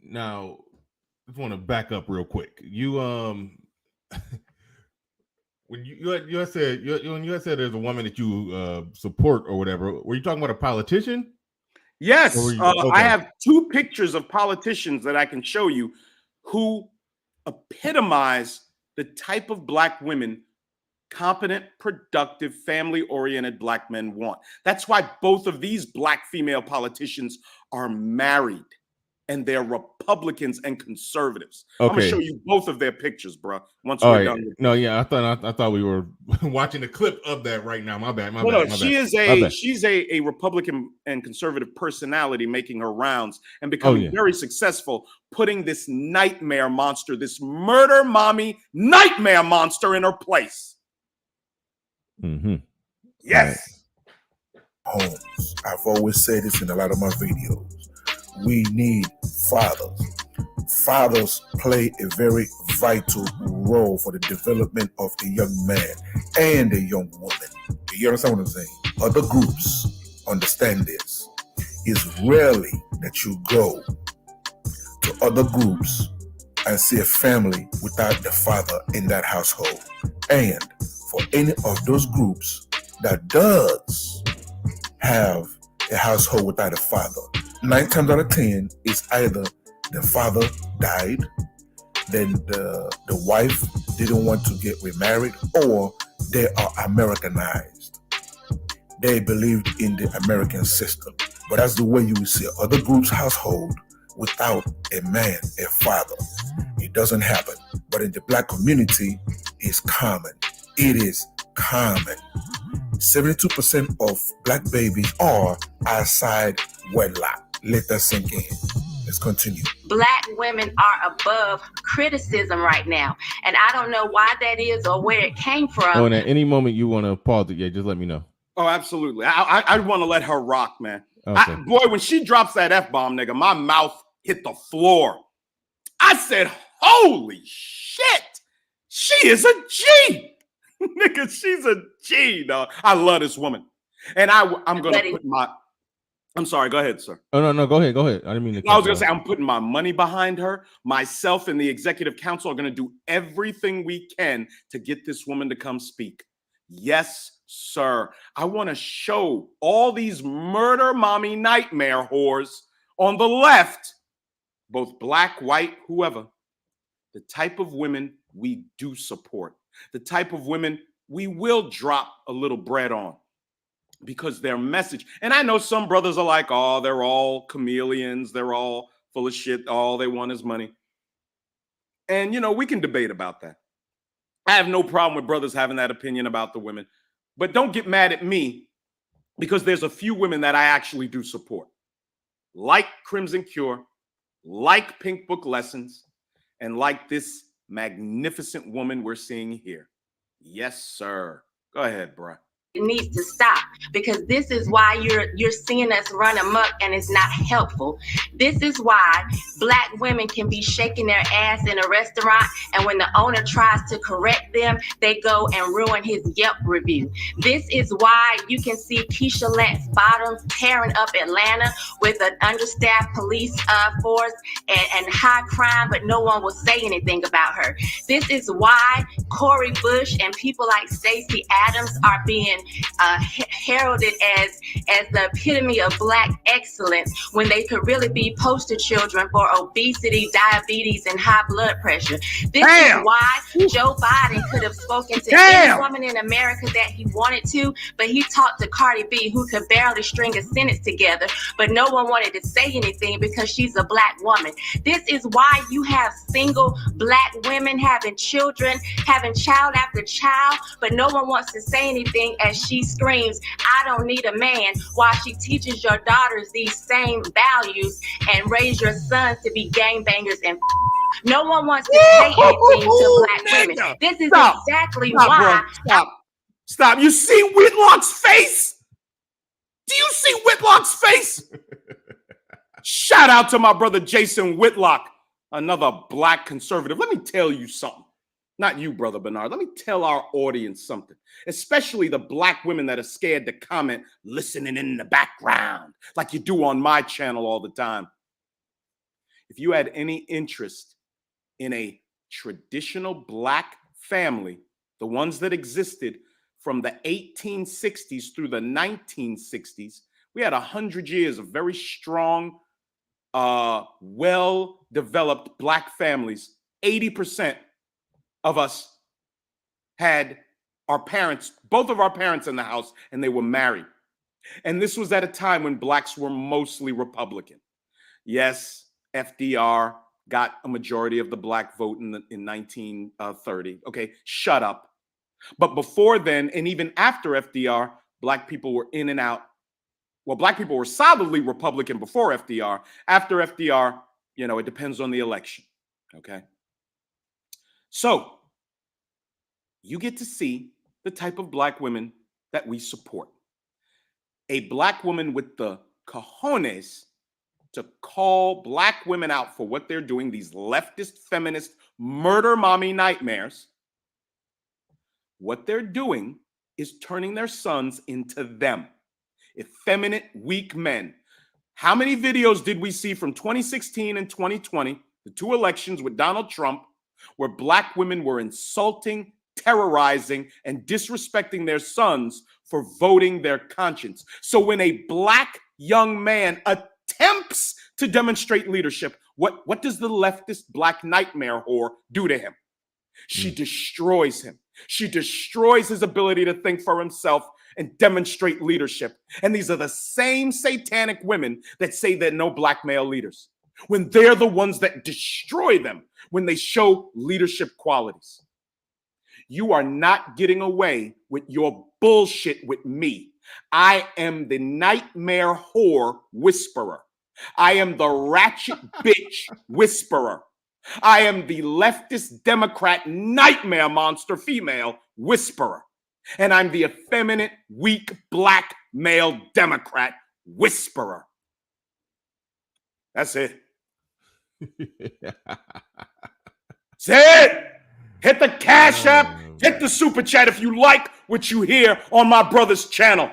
S1: Now, I just want to back up real quick. You when you had said there's a woman that you support or whatever, were you talking about a politician?
S3: Yes,
S1: Okay.
S3: I have two pictures of politicians that I can show you who epitomize the type of Black women competent, productive, family-oriented Black men want. That's why both of these Black female politicians are married, and they're Republicans and conservatives.
S1: Okay.
S3: I'm gonna show you both of their pictures, bro. Once
S1: All
S3: we're
S1: right.
S3: done. With
S1: No, yeah, I thought we were watching the clip of that right now. My bad.
S3: She's a Republican and conservative personality making her rounds and becoming very successful, putting this nightmare monster, this murder mommy nightmare monster in her place.
S1: Mm-hmm.
S3: Yes.
S17: Homes. I've always said this in a lot of my videos. We need fathers. Fathers play a very vital role for the development of a young man and a young woman. You understand what I'm saying? Other groups understand this. It's rarely that you go to other groups and see a family without the father in that household. And for any of those groups that does have a household without a father, 9 times out of 10 is either the father died, then the wife didn't want to get remarried, or they are Americanized. They believed in the American system. But that's the way you will see other groups' household without a man, a father. It doesn't happen. But in the Black community, it's common. It is common. 72% of Black babies are outside wedlock. Let that sink in. Let's continue.
S16: Black women are above criticism right now. And I don't know why that is or where it came from.
S1: Oh, and at any moment you want to pause it, just let me know.
S3: Oh, absolutely. I want to let her rock, man.
S1: Okay.
S3: Boy, when she drops that F-bomb, nigga, my mouth hit the floor. I said, holy shit. She is a G. Nigga, she's a G, dog. I love this woman. And I'm going to put my... I'm sorry, go ahead, sir.
S1: Oh, no, go ahead. I didn't mean to...
S3: I was going to say, I'm putting my money behind her. Myself and the executive council are going to do everything we can to get this woman to come speak. Yes, sir. I want to show all these murder mommy nightmare whores on the left, both Black, white, whoever, the type of women we do support, the type of women we will drop a little bread on. Because their message, and I know some brothers are like, oh, they're all chameleons, they're all full of shit, all they want is money. And, you know, we can debate about that. I have no problem with brothers having that opinion about the women, but don't get mad at me because there's a few women that I actually do support, like Crimson Cure, like Pink Book Lessons, and like this magnificent woman we're seeing here. Yes, sir. Go ahead, bruh.
S16: It needs to stop because this is why you're seeing us run amok and it's not helpful. This is why Black women can be shaking their ass in a restaurant, and when the owner tries to correct them, they go and ruin his Yelp review. This is why you can see Keisha Lance Bottoms tearing up Atlanta with an understaffed police force and high crime, but no one will say anything about her. This is why Cori Bush and people like Stacey Abrams are being heralded as the epitome of Black excellence when they could really be poster children for obesity, diabetes, and high blood pressure. This is why Joe Biden could have spoken to any woman in America that he wanted to, but he talked to Cardi B, who could barely string a sentence together, but no one wanted to say anything because she's a Black woman. This is why you have single Black women having children, having child after child, but no one wants to say anything as she screams, "I don't need a man," while she teaches your daughters these same values and raise your sons to be gangbangers and no one wants to say anything to Black women. This is exactly why.
S3: Stop. You see Whitlock's face? Do you see Whitlock's face? Shout out to my brother Jason Whitlock, another Black conservative. Let me tell you something. Not you, Brother Bernard. Let me tell our audience something, especially the Black women that are scared to comment, listening in the background, like you do on my channel all the time. If you had any interest in a traditional Black family, the ones that existed from the 1860s through the 1960s, we had 100 years of very strong, well-developed Black families. 80% of us had our parents, both of our parents in the house, and they were married. And this was at a time when Blacks were mostly Republican. Yes, FDR got a majority of the Black vote in 1930. Okay, shut up. But before then, and even after FDR, Black people were in and out. Well, Black people were solidly Republican before FDR. After FDR, it depends on the election. Okay. So you get to see the type of Black women that we support. A Black woman with the cojones to call Black women out for what they're doing, these leftist, feminist, murder mommy nightmares. What they're doing is turning their sons into them. Effeminate, weak men. How many videos did we see from 2016 and 2020, the two elections with Donald Trump, where Black women were insulting, terrorizing, and disrespecting their sons for voting their conscience? So when a Black young man attempts to demonstrate leadership, what does the leftist Black nightmare whore do to him? She destroys him. She destroys his ability to think for himself and demonstrate leadership. And these are the same satanic women that say they're no Black male leaders, when they're the ones that destroy them when they show leadership qualities. You are not getting away with your bullshit with me. I am the nightmare whore whisperer. I am the ratchet bitch whisperer. I am the leftist Democrat nightmare monster female whisperer. And I'm the effeminate, weak, Black male Democrat whisperer. That's it. That's it. Hit the Cash App, hit the Super Chat if you like what you hear on my brother's channel.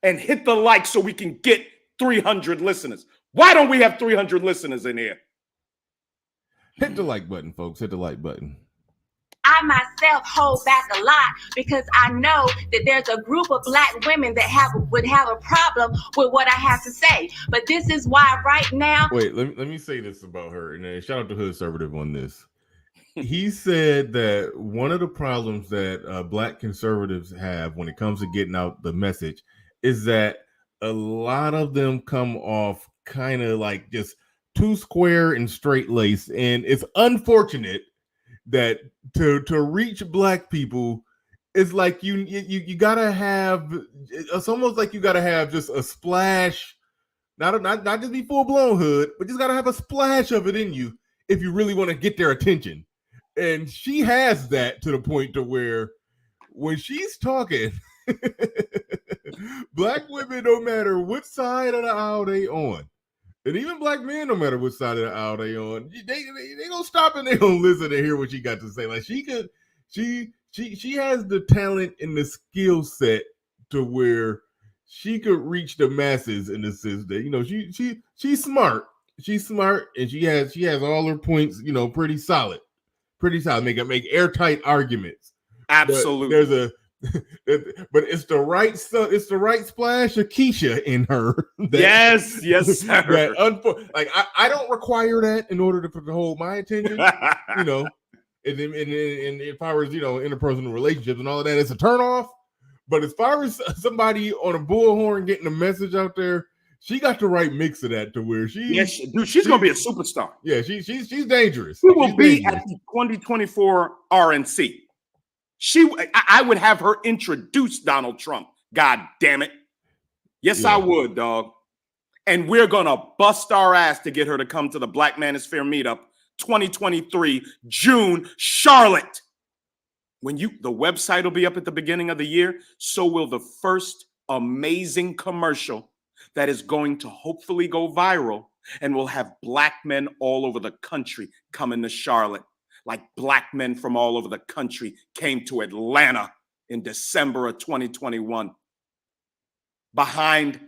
S3: And hit the like so we can get 300 listeners. Why don't we have 300 listeners in here?
S1: Hit the like button, folks. Hit the like button.
S16: I myself hold back a lot because I know that there's a group of Black women that would have a problem with what I have to say. But this is why right now.
S1: Wait, let me say this about her. And shout out to Hood Conservative on this. He said that one of the problems that Black conservatives have when it comes to getting out the message is that a lot of them come off kind of like just too square and straight-laced. And it's unfortunate that to reach Black people, it's like you gotta have, it's almost like you gotta have just a splash, not just be full-blown hood, but just gotta have a splash of it in you if you really want to get their attention. And she has that to the point to where when she's talking, Black women, no matter what side of the aisle they on, And even black men, no matter what side of the aisle they on, they gonna stop and they gonna listen to hear what she got to say. Like she has the talent and the skill set to where she could reach the masses in the sense that she's smart. She's smart and she has all her points, pretty solid. Make airtight arguments.
S3: Absolutely.
S1: But it's the right splash of Keisha in her.
S3: Yes, sir.
S1: I don't require that in order to hold my attention. And if I was interpersonal relationships and all of that, it's a turnoff. But as far as somebody on a bullhorn getting a message out there, she got the right mix of that to where she's
S3: gonna be a superstar.
S1: Yeah, she's dangerous.
S3: She will be at the 2024 RNC. I would have her introduce Donald Trump. God damn it. Yes, I would, dog. And we're gonna bust our ass to get her to come to the Black Manosphere meetup 2023, June, Charlotte. The website will be up at the beginning of the year, so will the first amazing commercial that is going to hopefully go viral, and we'll have black men all over the country coming to Charlotte, like black men from all over the country came to Atlanta in December of 2021 behind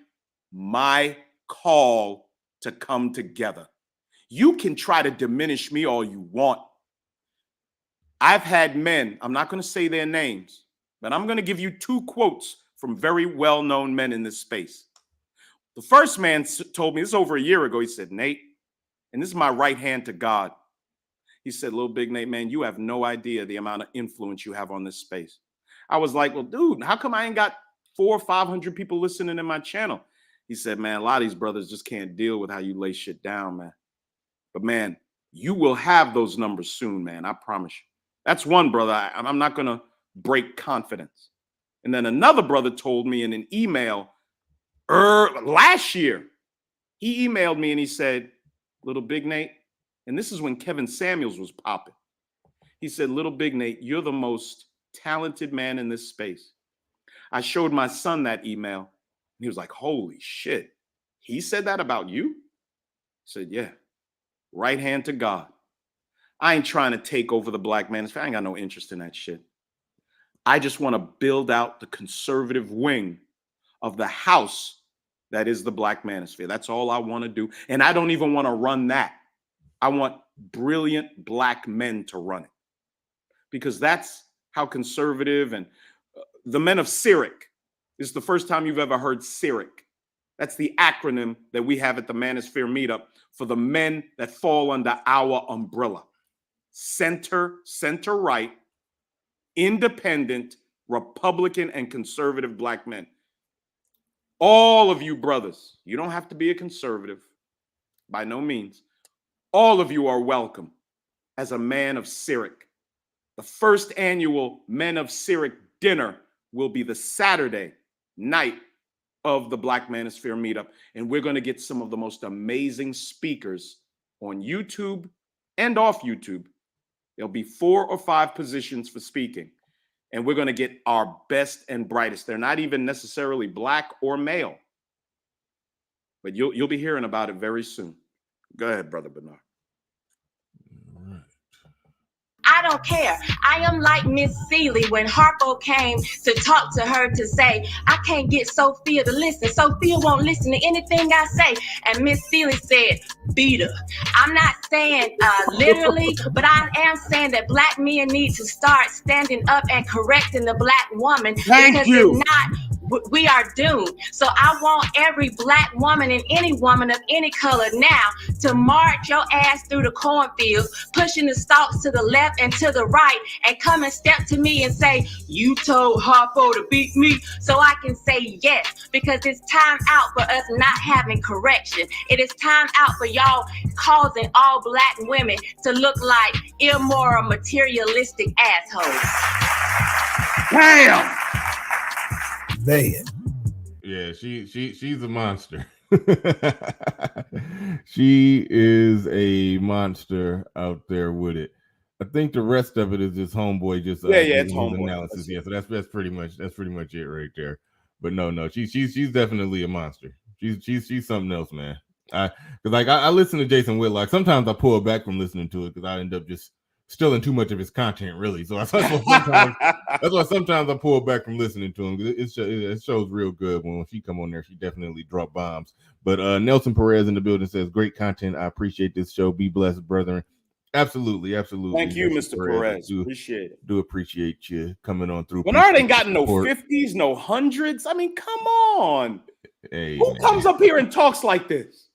S3: my call to come together. You can try to diminish me all you want. I've had men, I'm not going to say their names, but I'm going to give you 2 quotes from very well-known men in this space. The first man told me, this over a year ago, he said, Nate, and this is my right hand to God. He said, Lil Big Nate, man, you have no idea the amount of influence you have on this space. I was like, well, dude, how come I ain't got 400 or 500 people listening in my channel? He said, man, a lot of these brothers just can't deal with how you lay shit down, man. But man, you will have those numbers soon, man. I promise you. That's one brother. I'm not going to break confidence. And then another brother told me in an email last year, he emailed me and he said, Little Big Nate, and this is when Kevin Samuels was popping. He said, Little Big Nate, you're the most talented man in this space. I showed my son that email. And he was like, holy shit. He said that about you? I said, yeah. Right hand to God. I ain't trying to take over the Black Manosphere. I ain't got no interest in that shit. I just want to build out the conservative wing of the house that is the Black Manosphere. That's all I want to do. And I don't even want to run that. I want brilliant black men to run it. Because that's how conservative and the men of Cyric is the first time you've ever heard Cyric. That's the acronym that we have at the Manosphere meetup for the men that fall under our umbrella. Center right, independent, Republican, and conservative black men. All of you brothers, you don't have to be a conservative, by no means. All of you are welcome as a man of Cyric. The first annual Men of Cyric dinner will be the Saturday night of the Black Manosphere meetup. And we're going to get some of the most amazing speakers on YouTube and off YouTube. There'll be 4 or 5 positions for speaking. And we're going to get our best and brightest. They're not even necessarily black or male. But you'll be hearing about it very soon. Go ahead, Brother Bernard.
S16: I don't care. I am like Miss Seeley when Harpo came to talk to her to say, I can't get Sophia to listen. Sophia won't listen to anything I say. And Miss Seeley said, beat her. I'm not saying literally, but I am saying that black men need to start standing up and correcting the black woman.
S3: Thank you.
S16: If not, we are doomed. So I want every black woman and any woman of any color now to march your ass through the cornfields, pushing the stalks to the left and to the right, and come and step to me and say, you told Harpo to beat me, so I can say yes, because it's time out for us not having correction. It is time out for y'all causing all black women to look like immoral, materialistic assholes.
S3: Damn!
S17: Man.
S1: Yeah, she's a monster. She is a monster out there with it. I think the rest of it is just homeboy just
S3: it's homeboy
S1: analysis. Yeah, so that's pretty much it right there. But no, she's definitely a monster. She's something else, man. I listen to Jason Whitlock. Sometimes I pull back from listening to it because I end up just stealing too much of his content, really. So that's why sometimes I pull back from listening to him. It shows real good when she come on there. She definitely drop bombs. But Nelson Perez in the building says, great content. I appreciate this show. Be blessed, brethren. Absolutely.
S3: Thank you, Mr. Perez. Appreciate it.
S1: Do appreciate you coming on through.
S3: Bernard ain't got no 50s, no 100s. I mean, come on.
S1: Hey,
S3: who comes up here and talks like this?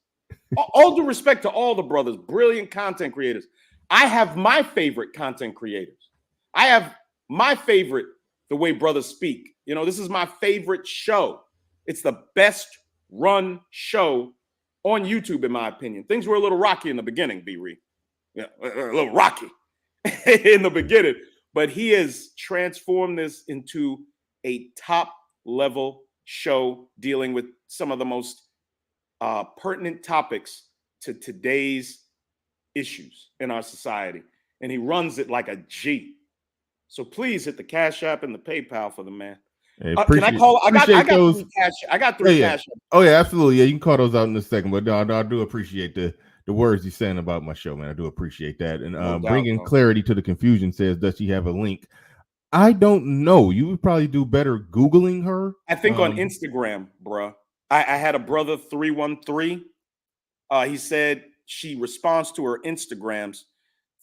S3: All due respect to all the brothers, brilliant content creators. I have my favorite content creators. I have my favorite, the way brothers speak. You know, this is my favorite show. It's the best run show on YouTube, in my opinion. Things were a little rocky in the beginning, B-Ree. Yeah, a little rocky in the beginning. But he has transformed this into a top level show dealing with some of the most pertinent topics to today's issues in our society. And he runs it like a G. So please hit the Cash App and the PayPal for the man.
S1: Hey,
S3: can I call? I got three Cash Apps.
S1: Oh yeah, absolutely. Yeah, you can call those out in a second. But no, I do appreciate the words you're saying about my show, man. I do appreciate that. And bringing clarity to the confusion says, does she have a link? I don't know. You would probably do better Googling her.
S3: I think on Instagram, bruh. I had a brother 313. He said she responds to her Instagrams.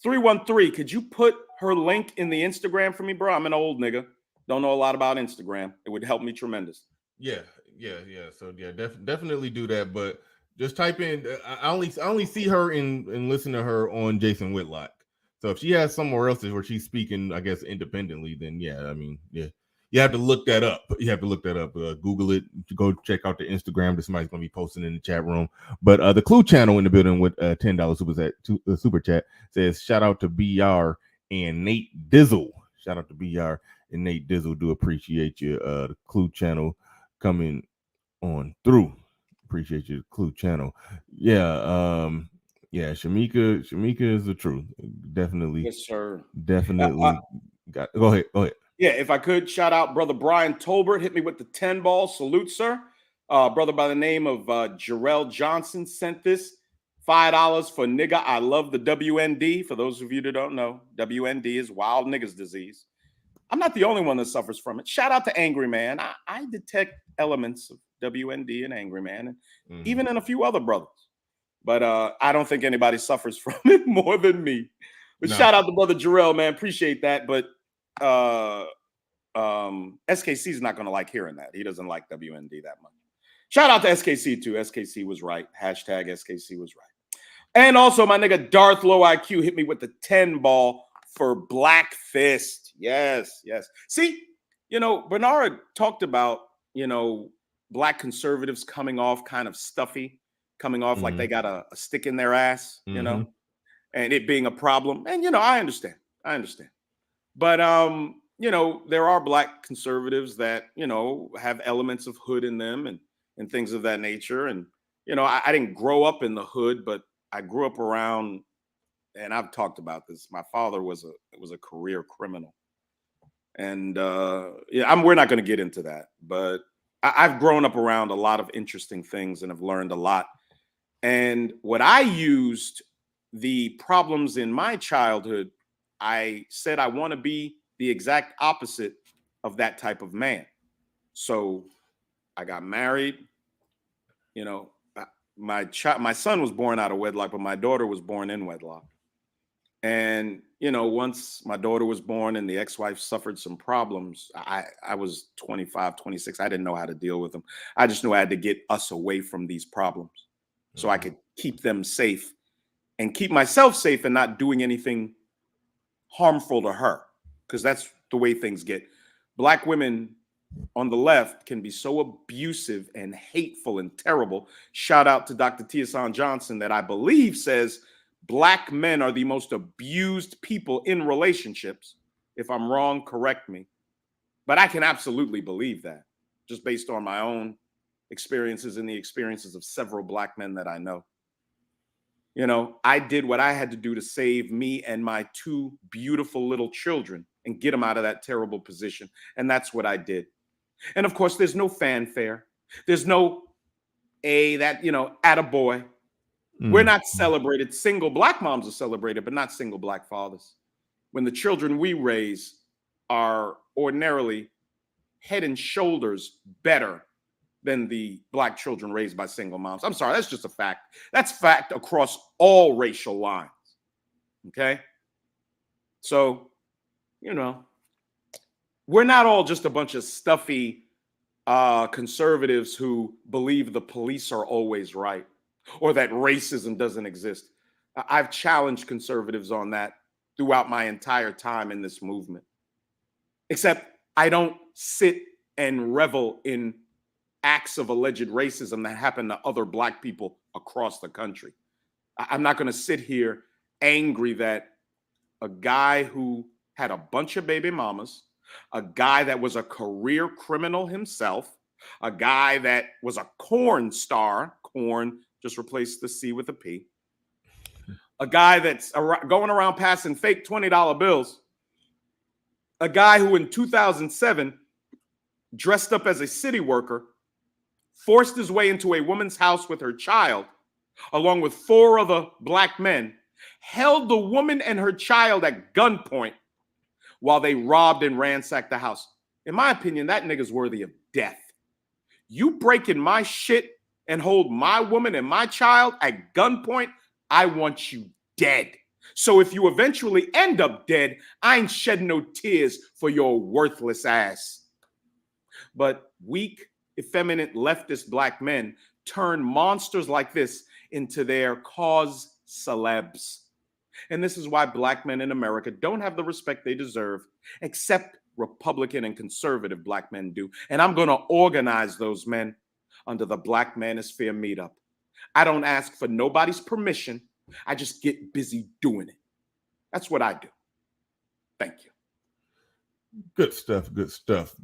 S3: 313, could you put her link in the Instagram for me, bro? I'm an old nigga. Don't know a lot about Instagram. It would help me tremendously.
S1: Yeah. So yeah, definitely do that. But just type in. I only see her and listen to her on Jason Whitlock. So if she has somewhere else where she's speaking, I guess independently, then yeah, I mean, yeah, you have to look that up. Google it. Go check out the Instagram that somebody's going to be posting in the chat room. But the Clue channel in the building with $10 super chat says, shout out to BR and Nate Dizzle. Shout out to BR and Nate Dizzle. Do appreciate you. The Clue channel coming on through. Appreciate you, the Clue channel. Yeah. Yeah, Shamika is the truth. Definitely.
S3: Yes, sir.
S1: Definitely. Go ahead.
S3: Yeah, if I could shout out brother Brian Tolbert, hit me with the 10 ball. Salute, sir. Brother by the name of Jarrell Johnson sent this $5 for nigga. I love the WND. For those of you that don't know, WND is wild niggas disease. I'm not the only one that suffers from it. Shout out to Angry Man. I detect elements of WND and Angry Man, and even in a few other brothers. But I don't think anybody suffers from it more than me. But shout out to brother Jarrell, man. Appreciate that. But SKC is not going to like hearing that. He doesn't like WND that much. Shout out to SKC too. SKC was right. Hashtag SKC was right. And also my nigga Darth Low IQ hit me with the 10 ball for Black Fist. Yes. See, Bernard talked about, Black conservatives coming off kind of stuffy, coming off like they got a stick in their ass, and it being a problem. And, I understand. But, there are Black conservatives that, have elements of hood in them and things of that nature. And, I didn't grow up in the hood, but I grew up around, and I've talked about this. My father was a career criminal. And we're not going to get into that, but I've grown up around a lot of interesting things and have learned a lot. And what I used, the problems in my childhood, I said I want to be the exact opposite of that type of man. So I got married. My son was born out of wedlock, but my daughter was born in wedlock. And, once my daughter was born and the ex-wife suffered some problems, I was 25, 26. I didn't know how to deal with them. I just knew I had to get us away from these problems so I could keep them safe and keep myself safe and not doing anything harmful to her, because that's the way things get. Black women on the left can be so abusive and hateful and terrible. Shout out to Dr. Tiasan Johnson that I believe says Black men are the most abused people in relationships. If I'm wrong, correct me. But I can absolutely believe that just based on my own experiences and the experiences of several Black men that I know. I did what I had to do to save me and my two beautiful little children and get them out of that terrible position. And that's what I did. And of course, there's no fanfare. There's no attaboy. We're not celebrated. Single black moms are celebrated, but not single black fathers. When the children we raise are ordinarily head and shoulders better than the black children raised by single moms. I'm sorry, that's just a fact. That's fact across all racial lines. Okay? So, you know, we're not all just a bunch of stuffy conservatives who believe the police are always right or that racism doesn't exist. I've challenged conservatives on that throughout my entire time in this movement. Except I don't sit and revel in acts of alleged racism that happen to other black people across the country. I'm not going to sit here angry that a guy who had a bunch of baby mamas, a guy that was a career criminal himself, a guy that was a corn star, corn, just replace the C with a P, a guy that's going around passing fake $20 bills, a guy who in 2007 dressed up as a city worker, forced his way into a woman's house with her child, along with 4 other black men, held the woman and her child at gunpoint while they robbed and ransacked the house. In my opinion, that nigga's worthy of death. You breaking my shit and hold my woman and my child at gunpoint, I want you dead. So if you eventually end up dead, I ain't shedding no tears for your worthless ass. But weak, effeminate leftist black men turn monsters like this into their cause celebs. And this is why black men in America don't have the respect they deserve, except Republican and conservative black men do. And I'm going to organize those men under the Black Manosphere meetup. I don't ask for nobody's permission. I just get busy doing it. That's what I do. Thank you.
S1: Good stuff. Good stuff.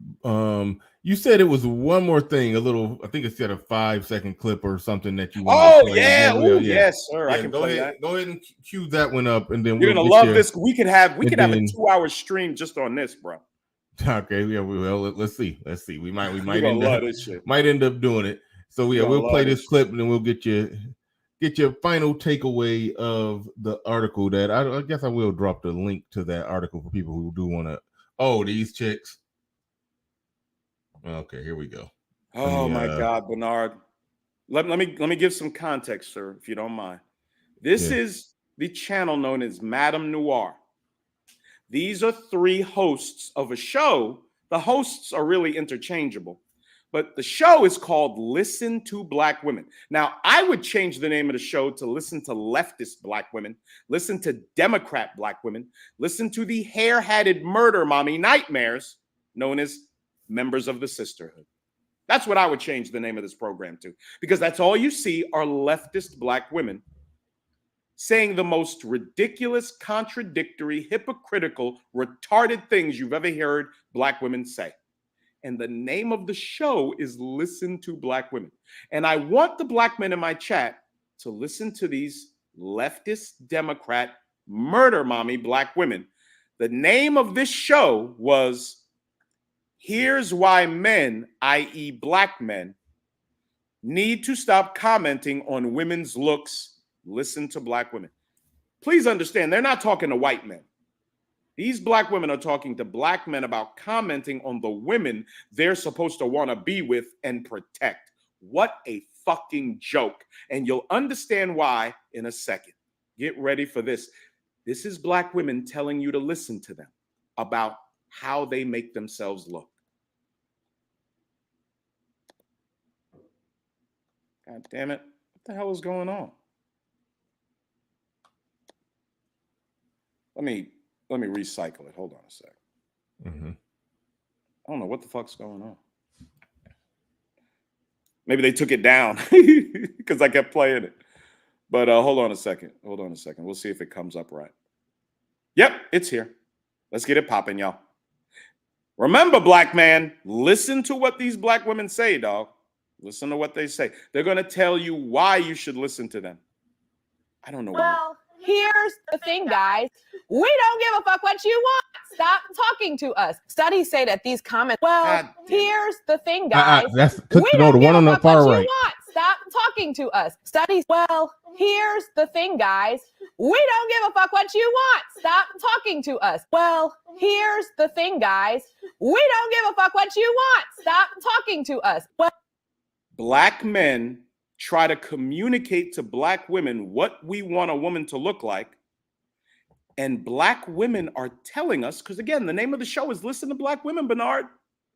S1: You said it was one more thing, a little, I think it said a 5-second clip or something that you want to play.
S3: Yeah. Ooh, yes, sir.
S1: Yeah,
S3: I can play that.
S1: Go ahead and cue that one up, and then
S3: you're gonna love this. We could have a 2-hour stream just on this, bro.
S1: Okay, yeah, let's see. We might
S3: might
S1: end up doing it. So yeah, we'll play this clip, and then we'll get your final takeaway of the article. That I guess I will drop the link to that article for people who do want to. Oh, these chicks. Okay, here we go.
S3: Oh my God, Bernard. Let me give some context, sir, if you don't mind. This is the channel known as Madame Noir. These are 3 hosts of a show. The hosts are really interchangeable, but the show is called Listen to Black Women. Now, I would change the name of the show to Listen to Leftist Black Women, Listen to Democrat Black Women, Listen to the hair-hatted murder mommy nightmares known as members of the sisterhood. That's what I would change the name of this program to, because that's all you see are leftist black women saying the most ridiculous, contradictory, hypocritical, retarded things you've ever heard black women say. And the name of the show is Listen to Black Women. And I want the black men in my chat to listen to these leftist, Democrat, murder mommy black women. The name of this show was Here's Why Men, i.e. black men, need to stop commenting on women's looks. Listen to Black Women. Please understand, they're not talking to white men. These black women are talking to black men about commenting on the women they're supposed to want to be with and protect. What a fucking joke. And you'll understand why in a second. Get ready for this. This is black women telling you to listen to them about how they make themselves look. God damn it. What the hell is going on? Let me recycle it. Hold on a sec. I don't know what the fuck's going on. Maybe they took it down because I kept playing it. But hold on a second. We'll see if it comes up right. Yep, it's here. Let's get it popping, y'all. Remember, black man, listen to what these black women say, dog. Listen to what they say. They're going to tell you why you should listen to them. I don't know.
S18: Well, here's the thing, guys. We don't give a fuck what you want. Stop talking to us. Studies say that these comments. Well, here's the thing, guys.
S1: That's the one on the far right.
S18: Stop talking to us. Studies. Well, here's the thing, guys. We don't give a fuck what you want. Stop talking to us. Well, here's the thing, guys. We don't give a fuck what you want. Stop talking to us. Well,
S3: Black men try to communicate to Black women what we want a woman to look like. And Black women are telling us, because again, the name of the show is Listen to Black Women, Bernard.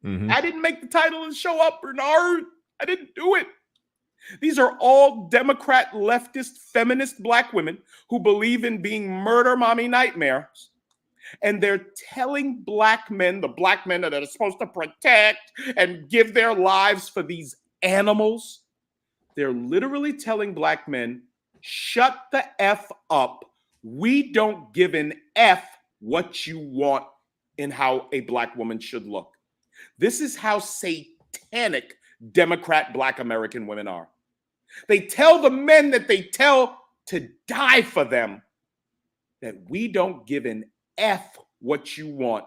S3: I didn't make the title of the show up, Bernard. I didn't do it. These are all Democrat, leftist, feminist Black women who believe in being murder mommy nightmares. And they're telling Black men, the Black men that are supposed to protect and give their lives for these animals, they're literally telling Black men, shut the F up. We don't give an F what you want in how a Black woman should look. This is how satanic Democrat Black American women are. They tell the men that they tell to die for them that we don't give an F what you want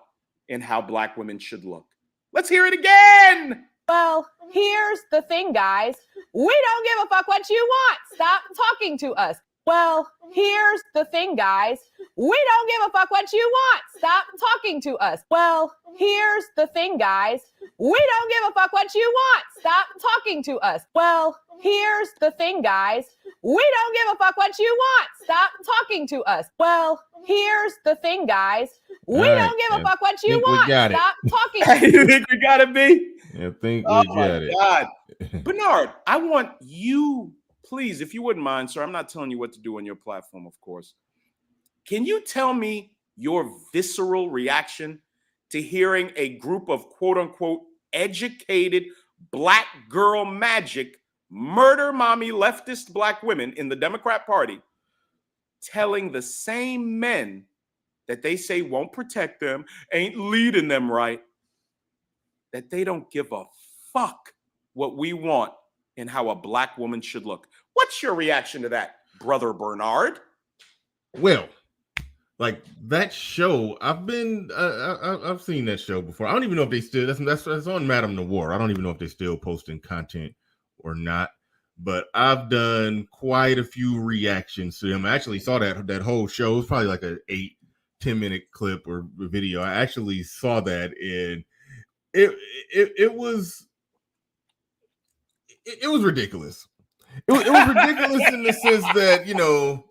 S3: in how Black women should look. Let's hear it again.
S18: Well, here's the thing, guys. We don't give a fuck what you want. Stop talking to us. Well, here's the thing, guys. We don't give a fuck what you want. Stop talking to us. Well, here's the thing, guys. We don't give a fuck what you want. Stop talking to us. Well, here's the thing, guys. We don't give a fuck what you want. Stop talking to us. Well, here's the thing, guys. We don't give a fuck what you want. Stop talking to us.
S3: You think we got it, B?
S1: I think
S3: Oh
S1: we got
S3: my
S1: it.
S3: God. Bernard, I want you, please, if you wouldn't mind, sir, I'm not telling you what to do on your platform, of course. Can you tell me your visceral reaction to hearing a group of quote unquote educated Black girl magic murder mommy leftist Black women in the Democrat Party telling the same men that they say won't protect them, ain't leading them right, that they don't give a fuck what we want and how a Black woman should look? What's your reaction to that, Brother Bernard?
S1: Well, like that show, I've seen that show before. I don't even know if they still, that's on Madame Noir. I don't even know if they're still posting content or not, but I've done quite a few reactions to them. I actually saw that whole show. It was probably like an 8-10 minute clip or video. I actually saw that, and it was ridiculous. It was ridiculous in the sense that, you know,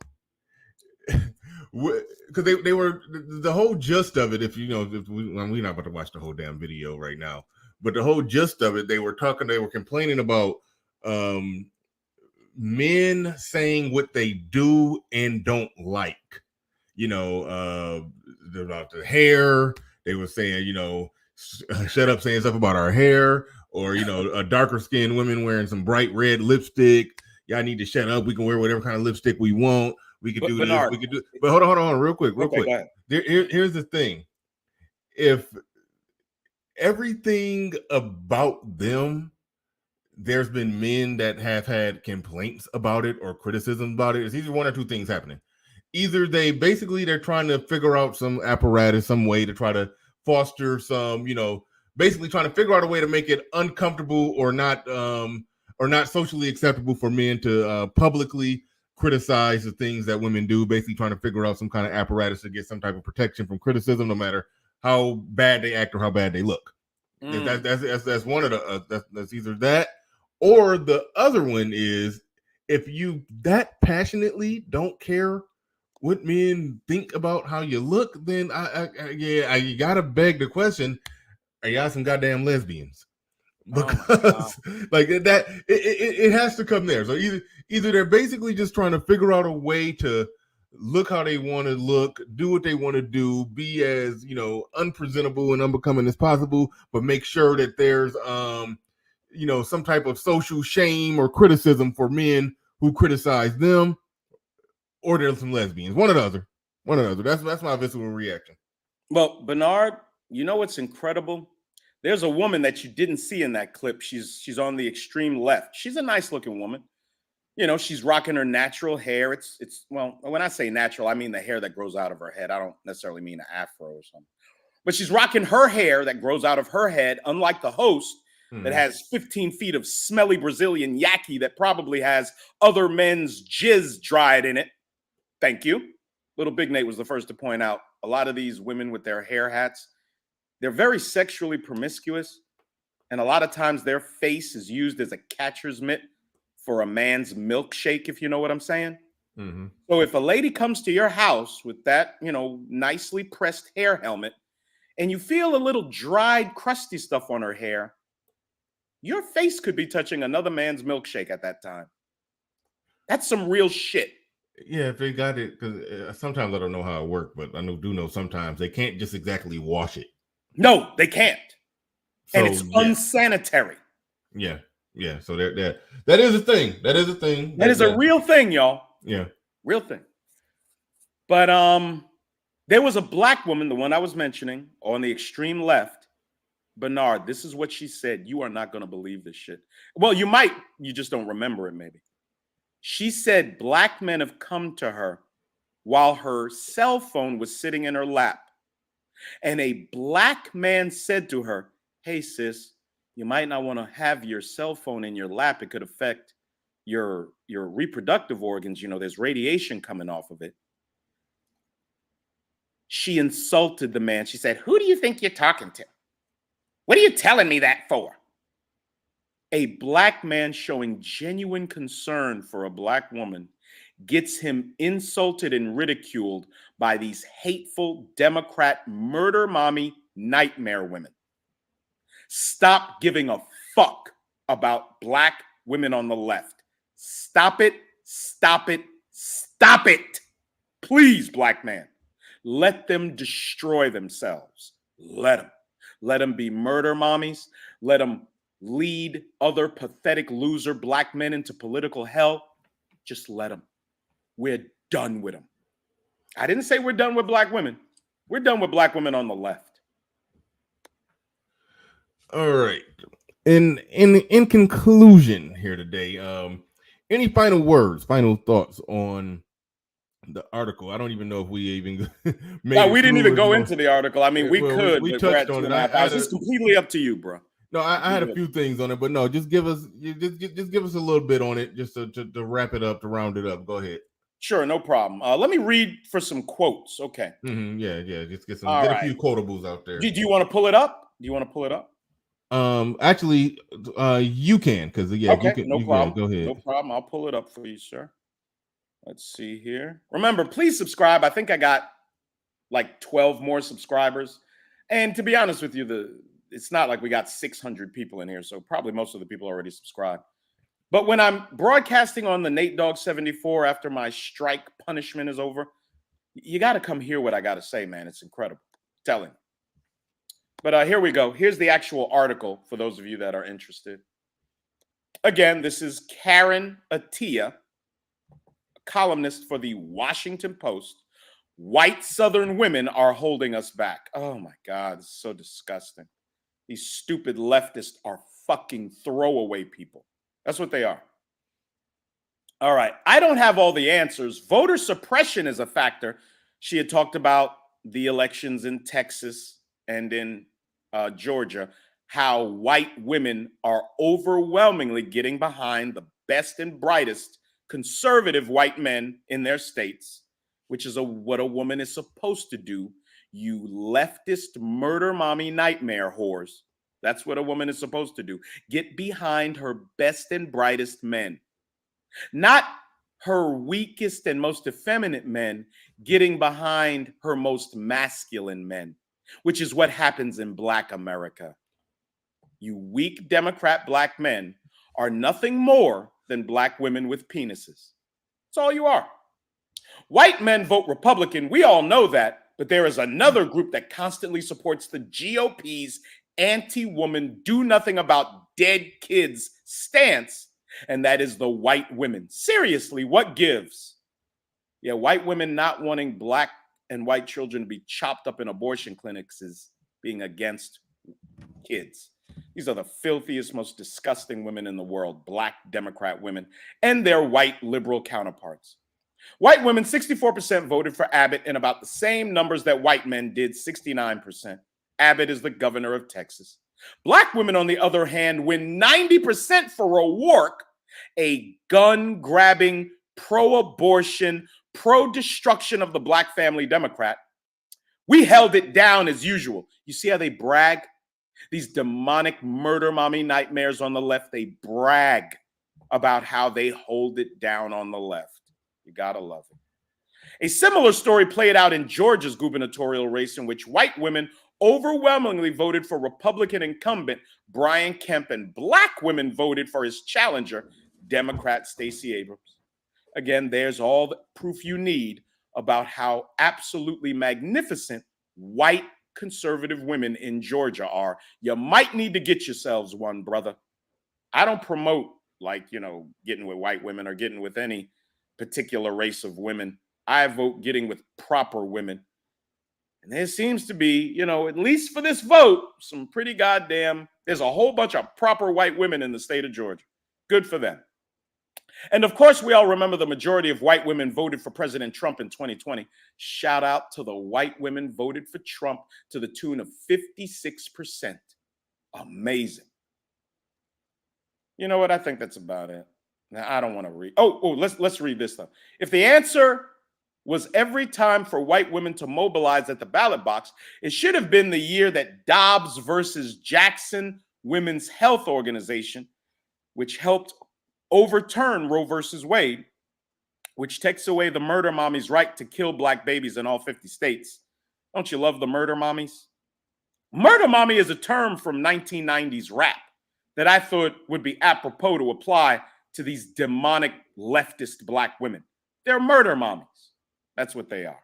S1: because they were, the whole gist of it, if you know, we're not about to watch the whole damn video right now, but the whole gist of it, they were complaining about men saying what they do and don't like, you know, about the hair. They were saying, you know, shut up saying stuff about our hair, or, you know, a darker skinned women wearing some bright red lipstick. Y'all need to shut up. We can wear whatever kind of lipstick we want. We could do Bernard, this. We could do. But hold on, real quick. Here's the thing: if everything about them, there's been men that have had complaints about it or criticism about it. It's either one or two things happening. Either they're trying to figure out some apparatus, some way to try to foster some, you know, basically trying to figure out a way to make it uncomfortable or not socially acceptable for men to publicly criticize the things that women do, basically trying to figure out some kind of apparatus to get some type of protection from criticism, no matter how bad they act or how bad they look. That's one of the that's either that, or the other one is, if you that passionately don't care what men think about how you look, then you gotta beg the question: are y'all some goddamn lesbians? Because like that, it has to come there. So either they're basically just trying to figure out a way to look how they want to look, do what they want to do, be as, you know, unpresentable and unbecoming as possible, but make sure that there's you know, some type of social shame or criticism for men who criticize them, or there's some lesbians. One or the other. That's my visceral reaction.
S3: Well, Bernard, you know what's incredible? There's a woman that you didn't see in that clip. She's on the extreme left. She's a nice looking woman. You know, she's rocking her natural hair. It's well, when I say natural, I mean the hair that grows out of her head. I don't necessarily mean an afro or something. But she's rocking her hair that grows out of her head, unlike the host. that has 15 feet of smelly Brazilian yaki that probably has other men's jizz dried in it. Thank you. Little Big Nate was the first to point out a lot of these women with their hair hats, they're very sexually promiscuous. And a lot of times their face is used as a catcher's mitt for a man's milkshake, if you know what I'm saying.
S1: Mm-hmm.
S3: So if a lady comes to your house with that, nicely pressed hair helmet, and you feel a little dried, crusty stuff on her hair, your face could be touching another man's milkshake at that time. That's some real shit.
S1: Yeah, if they got it, because sometimes I don't know how it works, but I do know sometimes they can't just exactly wash it.
S3: No, they can't.
S1: So,
S3: and it's unsanitary.
S1: Yeah. So that is a thing. That is a thing.
S3: That is a real thing, y'all.
S1: Yeah.
S3: Real thing. But there was a black woman, the one I was mentioning, on the extreme left. Bernard, this is what she said. You are not going to believe this shit. Well, you might. You just don't remember it, maybe. She said black men have come to her while her cell phone was sitting in her lap. And a black man said to her, hey, sis, you might not want to have your cell phone in your lap. It could affect your reproductive organs. There's radiation coming off of it. She insulted the man. She said, who do you think you're talking to? What are you telling me that for? A black man showing genuine concern for a black woman gets him insulted and ridiculed by these hateful Democrat murder mommy nightmare women. Stop giving a fuck about black women on the left. Stop it, stop it, stop it. Please, black man. Let them destroy themselves. Let them be murder mommies. Let them lead other pathetic loser black men into political hell. Just let them. We're done with them. I didn't say we're done with black women. We're done with black women on the left.
S1: All right. In conclusion here today, any final words, final thoughts on the article? I don't even know if we even
S3: No, we didn't even go into the article. I mean, we could.
S1: We touched on it.
S3: It's completely up to you, bro.
S1: No, I had a few things on it, but no, just give us a little bit on it, just to wrap it up, to round it up. Go ahead.
S3: Sure, no problem. Let me read for some quotes. Okay.
S1: Mm-hmm, yeah. Just get a few quotables out there.
S3: Do you want to pull it up?
S1: Actually, you can, because
S3: okay,
S1: you can.
S3: No problem.
S1: Go ahead.
S3: No problem. I'll pull it up for you, sir. Let's see here. Remember, please subscribe. I think I got like 12 more subscribers. And to be honest with you, it's not like we got 600 people in here, so probably most of the people already subscribed. But when I'm broadcasting on the Nate Dogg 74 after my strike punishment is over, you got to come hear what I got to say, man. It's incredible. Telling. But here we go. Here's the actual article for those of you that are interested. Again, this is Karen Attia, columnist for the Washington Post. White Southern women are holding us back. Oh my God, it's so disgusting. These stupid leftists are fucking throwaway people. That's what they are. All right, I don't have all the answers. Voter suppression is a factor. She had talked about the elections in Texas and in Georgia, how white women are overwhelmingly getting behind the best and brightest conservative white men in their states, which is what a woman is supposed to do. You leftist murder mommy nightmare whores. That's what a woman is supposed to do. Get behind her best and brightest men. Not her weakest and most effeminate men getting behind her most masculine men, which is what happens in Black America. You weak Democrat black men are nothing more than black women with penises. That's all you are. White men vote Republican. We all know that. But there is another group that constantly supports the GOP's anti-woman, do nothing about dead kids stance, and that is the white women. Seriously, what gives? Yeah, white women not wanting black and white children to be chopped up in abortion clinics is being against kids. These are the filthiest, most disgusting women in the world, black Democrat women, and their white liberal counterparts. White women, 64% voted for Abbott in about the same numbers that white men did, 69%. Abbott is the governor of Texas. Black women, on the other hand, win 90% for O'Rourke, a gun-grabbing, pro-abortion, pro-destruction of the Black family Democrat. We held it down as usual. You see how they brag? These demonic murder mommy nightmares on the left, they brag about how they hold it down on the left. You gotta love it. A similar story played out in Georgia's gubernatorial race, in which white women overwhelmingly voted for Republican incumbent Brian Kemp, and Black women voted for his challenger, Democrat Stacey Abrams. Again, there's all the proof you need about how absolutely magnificent white conservative women in Georgia are. You might need to get yourselves one, brother. I don't promote, like, getting with white women or getting with any particular race of women. I vote getting with proper women. And there seems to be, at least for this vote, some pretty there's a whole bunch of proper white women in the state of Georgia. Good for them. And of course, we all remember the majority of white women voted for President Trump in 2020. Shout out to the white women voted for Trump to the tune of 56%. Amazing. You know what? I think that's about it. Now, I don't want to read. Let's read this though. If the answer was every time for white women to mobilize at the ballot box, it should have been the year that Dobbs versus Jackson Women's Health Organization, which helped overturn Roe versus Wade, which takes away the murder mommy's right to kill Black babies in all 50 states. Don't you love the murder mommies? Murder mommy is a term from 1990s rap that I thought would be apropos to apply to these demonic leftist Black women. They're murder mommies. That's what they are.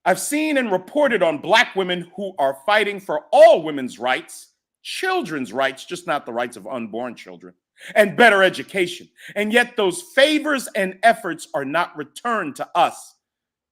S3: I've seen and reported on Black women who are fighting for all women's rights, children's rights, just not the rights of unborn children, and better education. And yet those favors and efforts are not returned to us.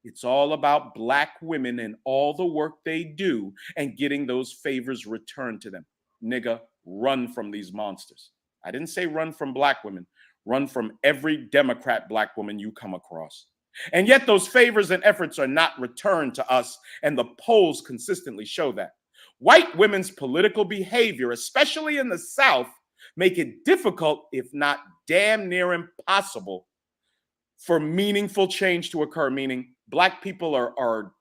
S3: It's all about Black women and all the work they do and getting those favors returned to them. Nigga, run from these monsters. I didn't say run from Black women. Run from every Democrat Black woman you come across. And yet those favors and efforts are not returned to us, and the polls consistently show that. White women's political behavior, especially in the South, make it difficult, if not damn near impossible, for meaningful change to occur, meaning Black people are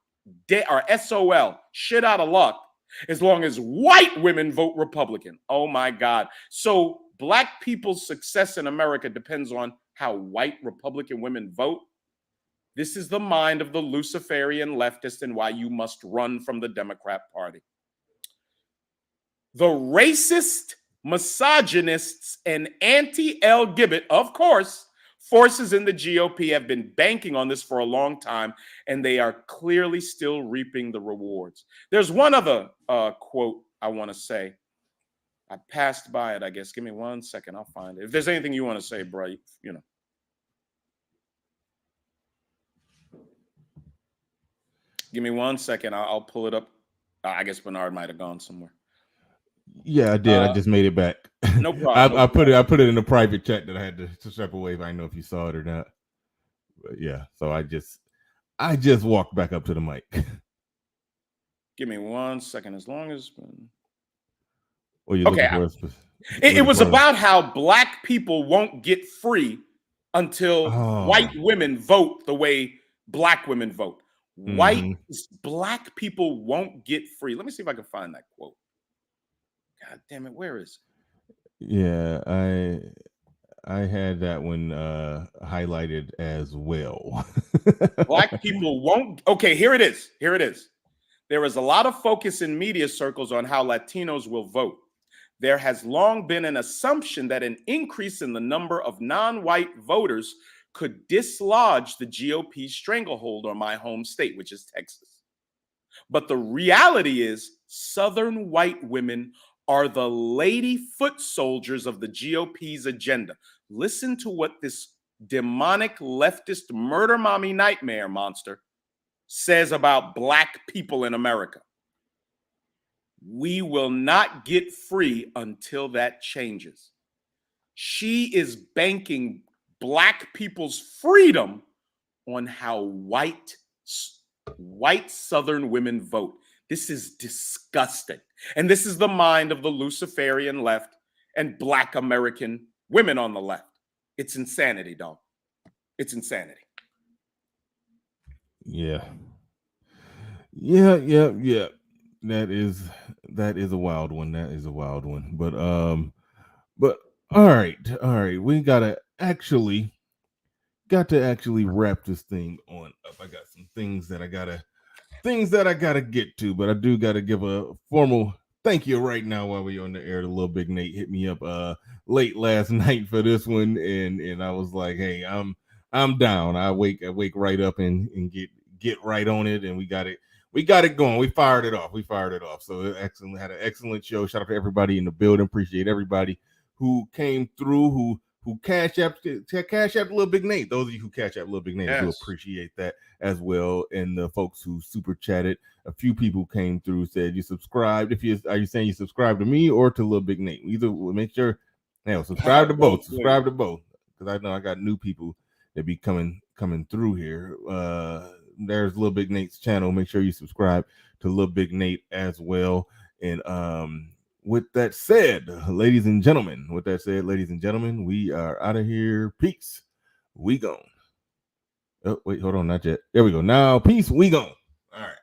S3: SOL, shit out of luck, as long as white women vote Republican. Oh my God. So Black people's success in America depends on how white Republican women vote. This is the mind of the Luciferian leftist and why you must run from the Democrat Party. The racist, misogynists, and anti-LGBT, of course, forces in the GOP have been banking on this for a long time, and they are clearly still reaping the rewards. There's one other quote I want to say. I passed by it, I guess. Give me 1 second. I'll find it. If there's anything you want to say, bro, Give me 1 second. I'll pull it up. I guess Bernard might have gone somewhere.
S1: Yeah, I did. I just made it back.
S3: No problem.
S1: I put it in a private chat that I had to step away. I don't know if you saw it or not. But yeah, so I just walked back up to the mic.
S3: Give me 1 second. As long as
S1: okay,
S3: it was about how Black people won't get free until white women vote the way Black women vote. Black people won't get free. Let me see if I can find that quote. God damn it, where is it?
S1: Yeah, I had that one highlighted as well.
S3: Black people won't. Okay, here it is. Here it is. There is a lot of focus in media circles on how Latinos will vote. There has long been an assumption that an increase in the number of non-white voters could dislodge the GOP's stranglehold on my home state, which is Texas. But the reality is Southern white women are the lady foot soldiers of the GOP's agenda. Listen to what this demonic leftist murder mommy nightmare monster says about Black people in America. We will not get free until that changes. She is banking Black people's freedom on how white Southern women vote. This is disgusting. And this is the mind of the Luciferian left and Black American women on the left. It's insanity, dog. It's insanity.
S1: Yeah. That is a wild one. That is a wild one. But all right. We got to actually wrap this thing on up. I got some things that I gotta get to, but I do gotta give a formal thank you right now while we're on the air. The Little Big Nate hit me up late last night for this one, and I was like, hey, I'm down. I wake right up and get right on it, and we got it going. We fired it off. So excellent, had an excellent show. Shout out to everybody in the building. Appreciate everybody who came through, who cash app Little Big Nate. Those of you who cash app Little Big Nate, I do appreciate that as well. And the folks who super chatted, a few people came through, said you subscribed. Are you saying you subscribe to me or to Little Big Nate? Either make sure, subscribe to both. Subscribe to both, because I know I got new people that be coming through here. There's Little Big Nate's channel. Make sure you subscribe to Little Big Nate as well. And with that said, ladies and gentlemen, we are out of here. Peace. We gone. Oh, wait, hold on, not yet. There we go. Now, peace. We gone. All right.